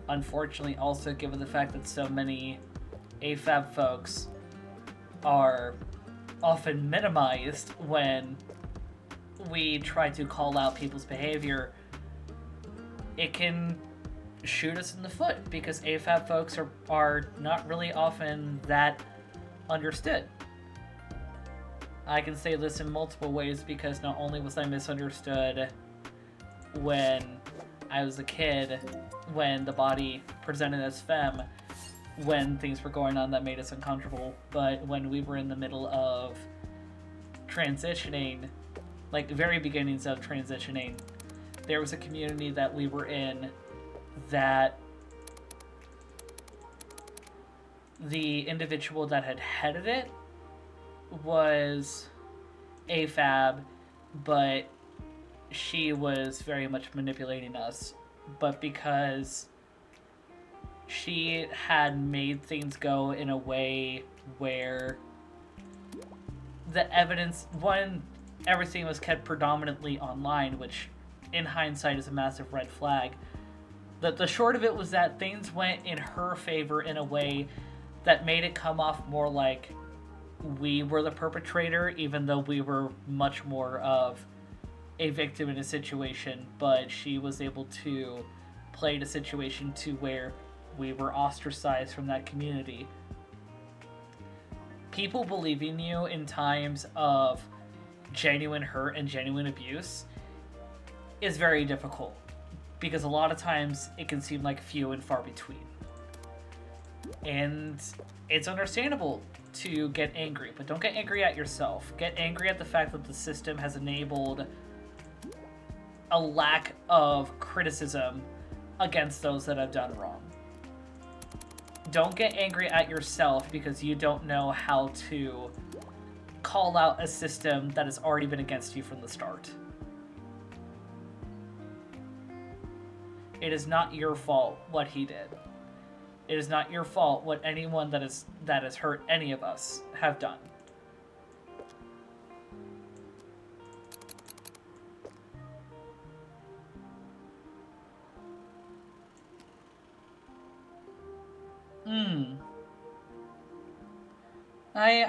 unfortunately also given the fact that so many AFAB folks are often minimized when we try to call out people's behavior, it can shoot us in the foot because AFAB folks are not really often that understood. I can say this in multiple ways because not only was I misunderstood when I was a kid, when the body presented as femme, when things were going on that made us uncomfortable, but when we were in the middle of transitioning, like the very beginnings of transitioning, there was a community that we were in that the individual that had headed it was AFAB, but she was very much manipulating us. But because she had made things go in a way where the evidence, one, everything was kept predominantly online, which in hindsight is a massive red flag. The short of it was that things went in her favor in a way that made it come off more like we were the perpetrator, even though we were much more of a victim in a situation, but she was able to play the situation to where we were ostracized from that community. People believing you in times of genuine hurt and genuine abuse is very difficult, because a lot of times it can seem like few and far between. And it's understandable to get angry, but don't get angry at yourself. Get angry at the fact that the system has enabled a lack of criticism against those that have done wrong. Don't get angry at yourself because you don't know how to call out a system that has already been against you from the start. It is not your fault what he did. It is not your fault what anyone that has hurt any of us have done.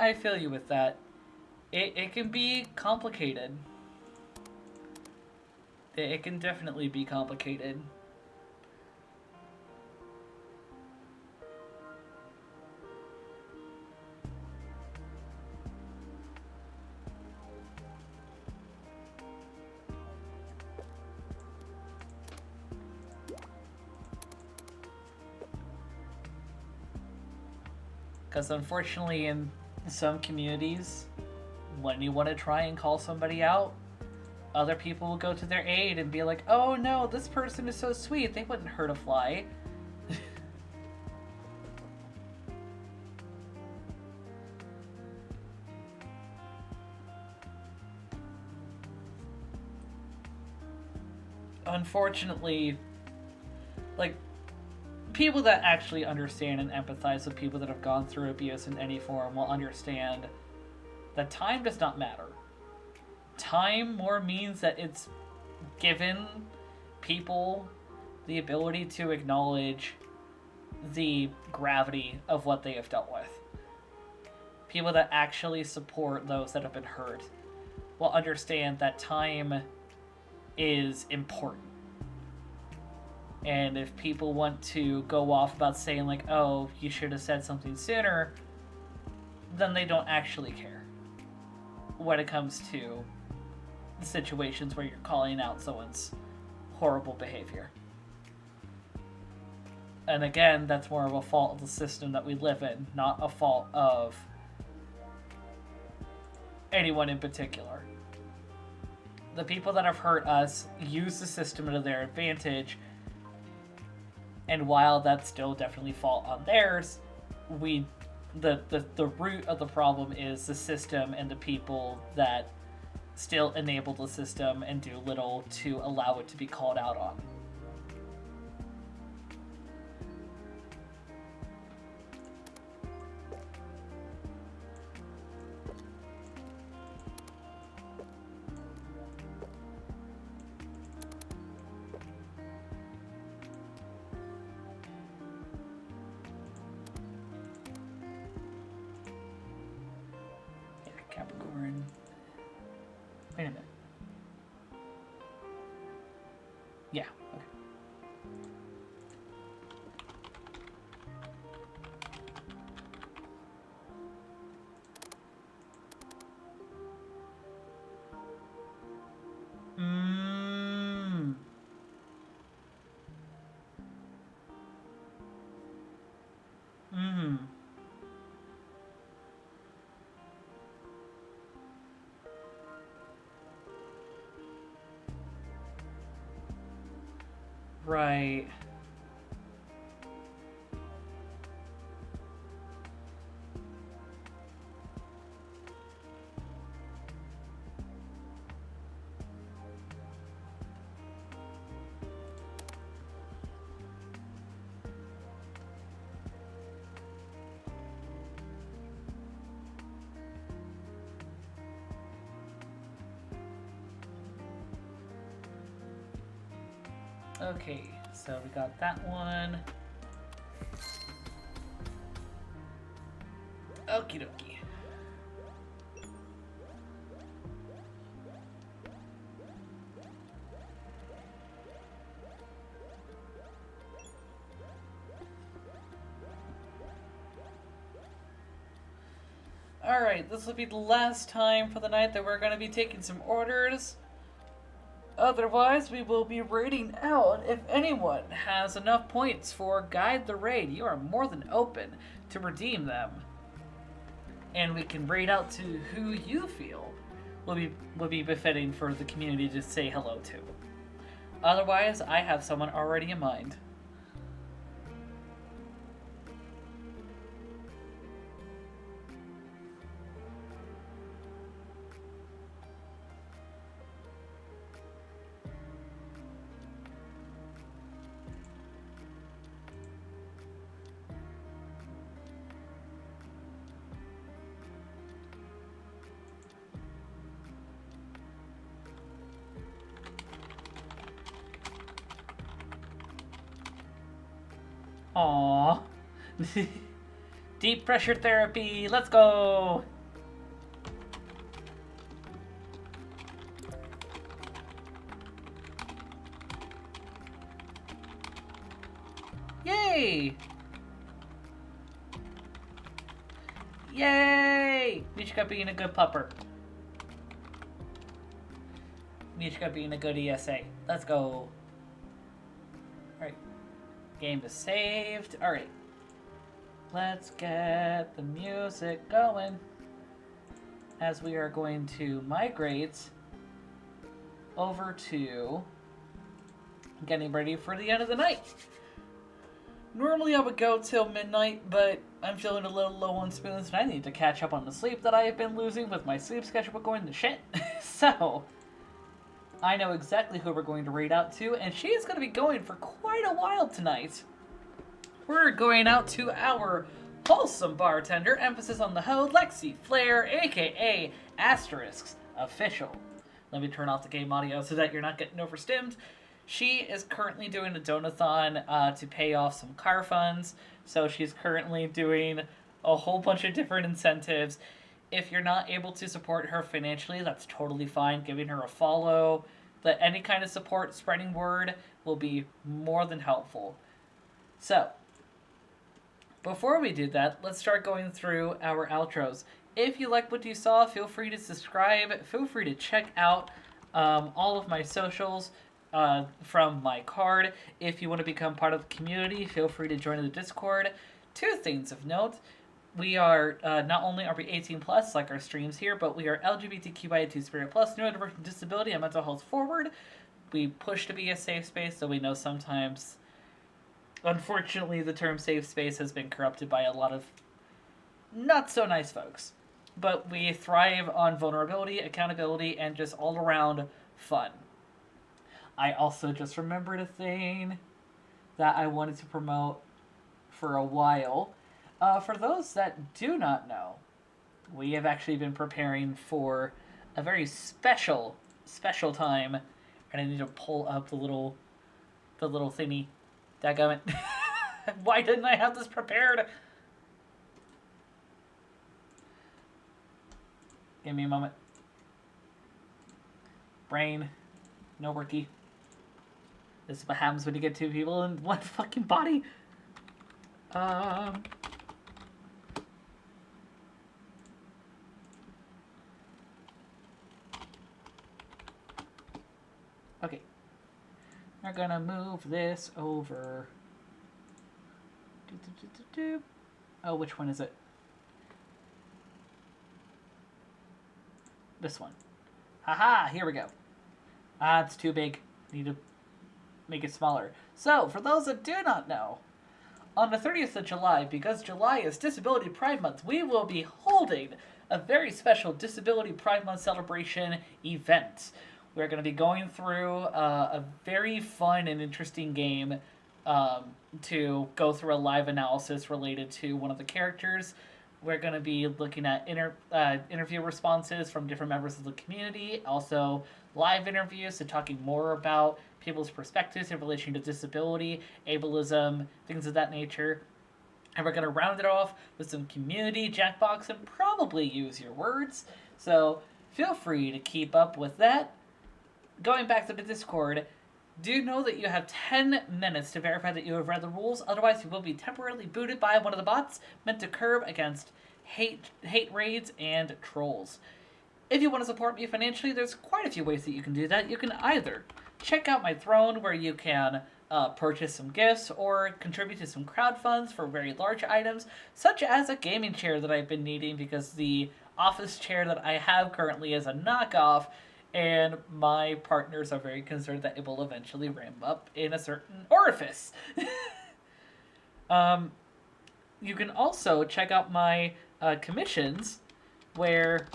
I feel you with that. It can be complicated. It can definitely be complicated. Because unfortunately, in some communities, when you want to try and call somebody out, other people will go to their aid and be like, oh no, this person is so sweet, they wouldn't hurt a fly. Unfortunately, like, people that actually understand and empathize with people that have gone through abuse in any form will understand that time does not matter. Time more means that it's given people the ability to acknowledge the gravity of what they have dealt with. People that actually support those that have been hurt will understand that time is important. And if people want to go off about saying like, oh, you should have said something sooner, then they don't actually care when it comes to situations where you're calling out someone's horrible behavior. And again, that's more of a fault of the system that we live in, not a fault of anyone in particular. The people that have hurt us use the system to their advantage, and while that's still definitely fault on theirs, the root of the problem is the system and the people that still enable the system and do little to allow it to be called out on. Capricorn. Wait a minute. Yeah, okay. Mmm. Mmm. Right. Okay, so we got that one. Okie dokie. Alright, this will be the last time for the night that we're going to be taking some orders. Otherwise, we will be raiding out. If anyone has enough points for Guide the Raid, you are more than open to redeem them. And we can raid out to who you feel will be befitting for the community to say hello to. Otherwise, I have someone already in mind. Aww. Deep pressure therapy, let's go! Yay! Yay! Nishka being a good pupper. Nishka being a good ESA. Let's go. Alright. Game is saved. Alright. Let's get the music going as we are going to migrate over to getting ready for the end of the night. Normally I would go till midnight, but I'm feeling a little low on spoons and I need to catch up on the sleep that I have been losing with my sleep schedule going to shit. So, I know exactly who we're going to raid out to, and she is going to be going for quite a while tonight. We're going out to our wholesome bartender, emphasis on the hoe, Lexi Flair, aka Asterisks Official. Let me turn off the game audio so that you're not getting overstimmed. She is currently doing a donathon to pay off some car funds, so she's currently doing a whole bunch of different incentives. If you're not able to support her financially, that's totally fine. Giving her a follow, any kind of support, spreading word will be more than helpful. So, before we do that, let's start going through our outros. If you like what you saw, feel free to subscribe. Feel free to check out all of my socials from my card. If you want to become part of the community, feel free to join the Discord. 2 things of note. We are, not only are we 18 plus, like our streams here, but we are LGBTQIA2 Spirit Plus, neurodivergent disability, and mental health forward. We push to be a safe space, so we know sometimes, unfortunately, the term safe space has been corrupted by a lot of not so nice folks. But we thrive on vulnerability, accountability, and just all around fun. I also just remembered a thing that I wanted to promote for a while. For those that do not know, we have actually been preparing for a very special time, and I need to pull up the little thingy. Dadgummit. Why didn't I have this prepared? Give me a moment. Brain. No worky. This is what happens when you get 2 people in one fucking body. Okay. We're gonna move this over. Oh, which one is it? This one. Haha, here we go. Ah, it's too big. Need to make it smaller. So, for those that do not know, on the 30th of July, because July is Disability Pride Month, we will be holding a very special Disability Pride Month celebration event. We're going to be going through a very fun and interesting game to go through a live analysis related to one of the characters. We're going to be looking at interview responses from different members of the community, also live interviews, so talking more about people's perspectives in relation to disability, ableism, things of that nature. And we're going to round it off with some community Jackbox and probably use your words. So feel free to keep up with that. Going back to the Discord, do know that you have 10 minutes to verify that you have read the rules, otherwise you will be temporarily booted by one of the bots meant to curb against hate raids and trolls. If you want to support me financially, there's quite a few ways that you can do that. You can either check out my throne where you can purchase some gifts or contribute to some crowd funds for very large items, such as a gaming chair that I've been needing because the office chair that I have currently is a knockoff, and my partners are very concerned that it will eventually ram up in a certain orifice. You can also check out my commissions, where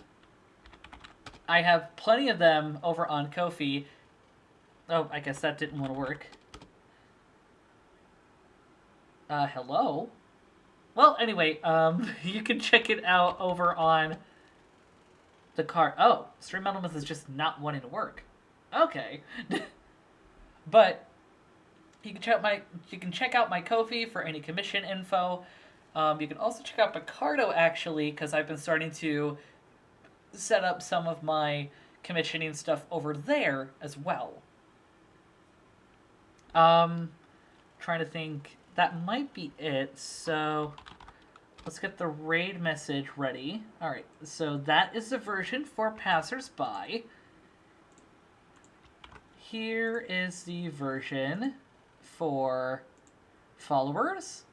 I have plenty of them over on Ko-fi. Oh, I guess that didn't want to work. Hello? Well, anyway, you can check it out over on the card. Oh, Stream Elements is just not wanting to work. Okay. But you can check out my Ko-fi for any commission info. You can also check out Picardo, actually, because I've been starting to set up some of my commissioning stuff over there as well. Trying to think. That might be it. So let's get the raid message ready. Alright, so that is the version for passersby. Here is the version for followers.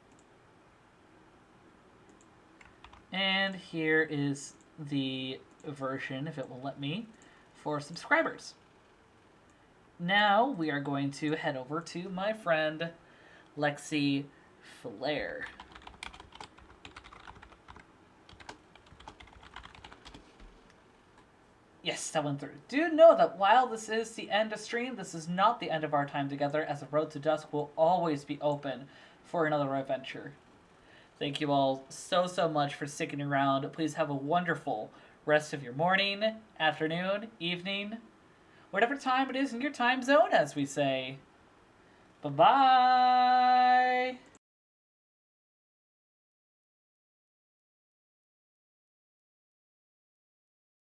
And here is the version, if it will let me, for subscribers. Now we are going to head over to my friend Lexi Flair. Yes, that went through. Do know that while this is the end of stream, this is not the end of our time together, as the Road to Dusk will always be open for another adventure. Thank you all so much for sticking around. Please have a wonderful rest of your morning, afternoon, evening, whatever time it is in your time zone, as we say. Bye-bye!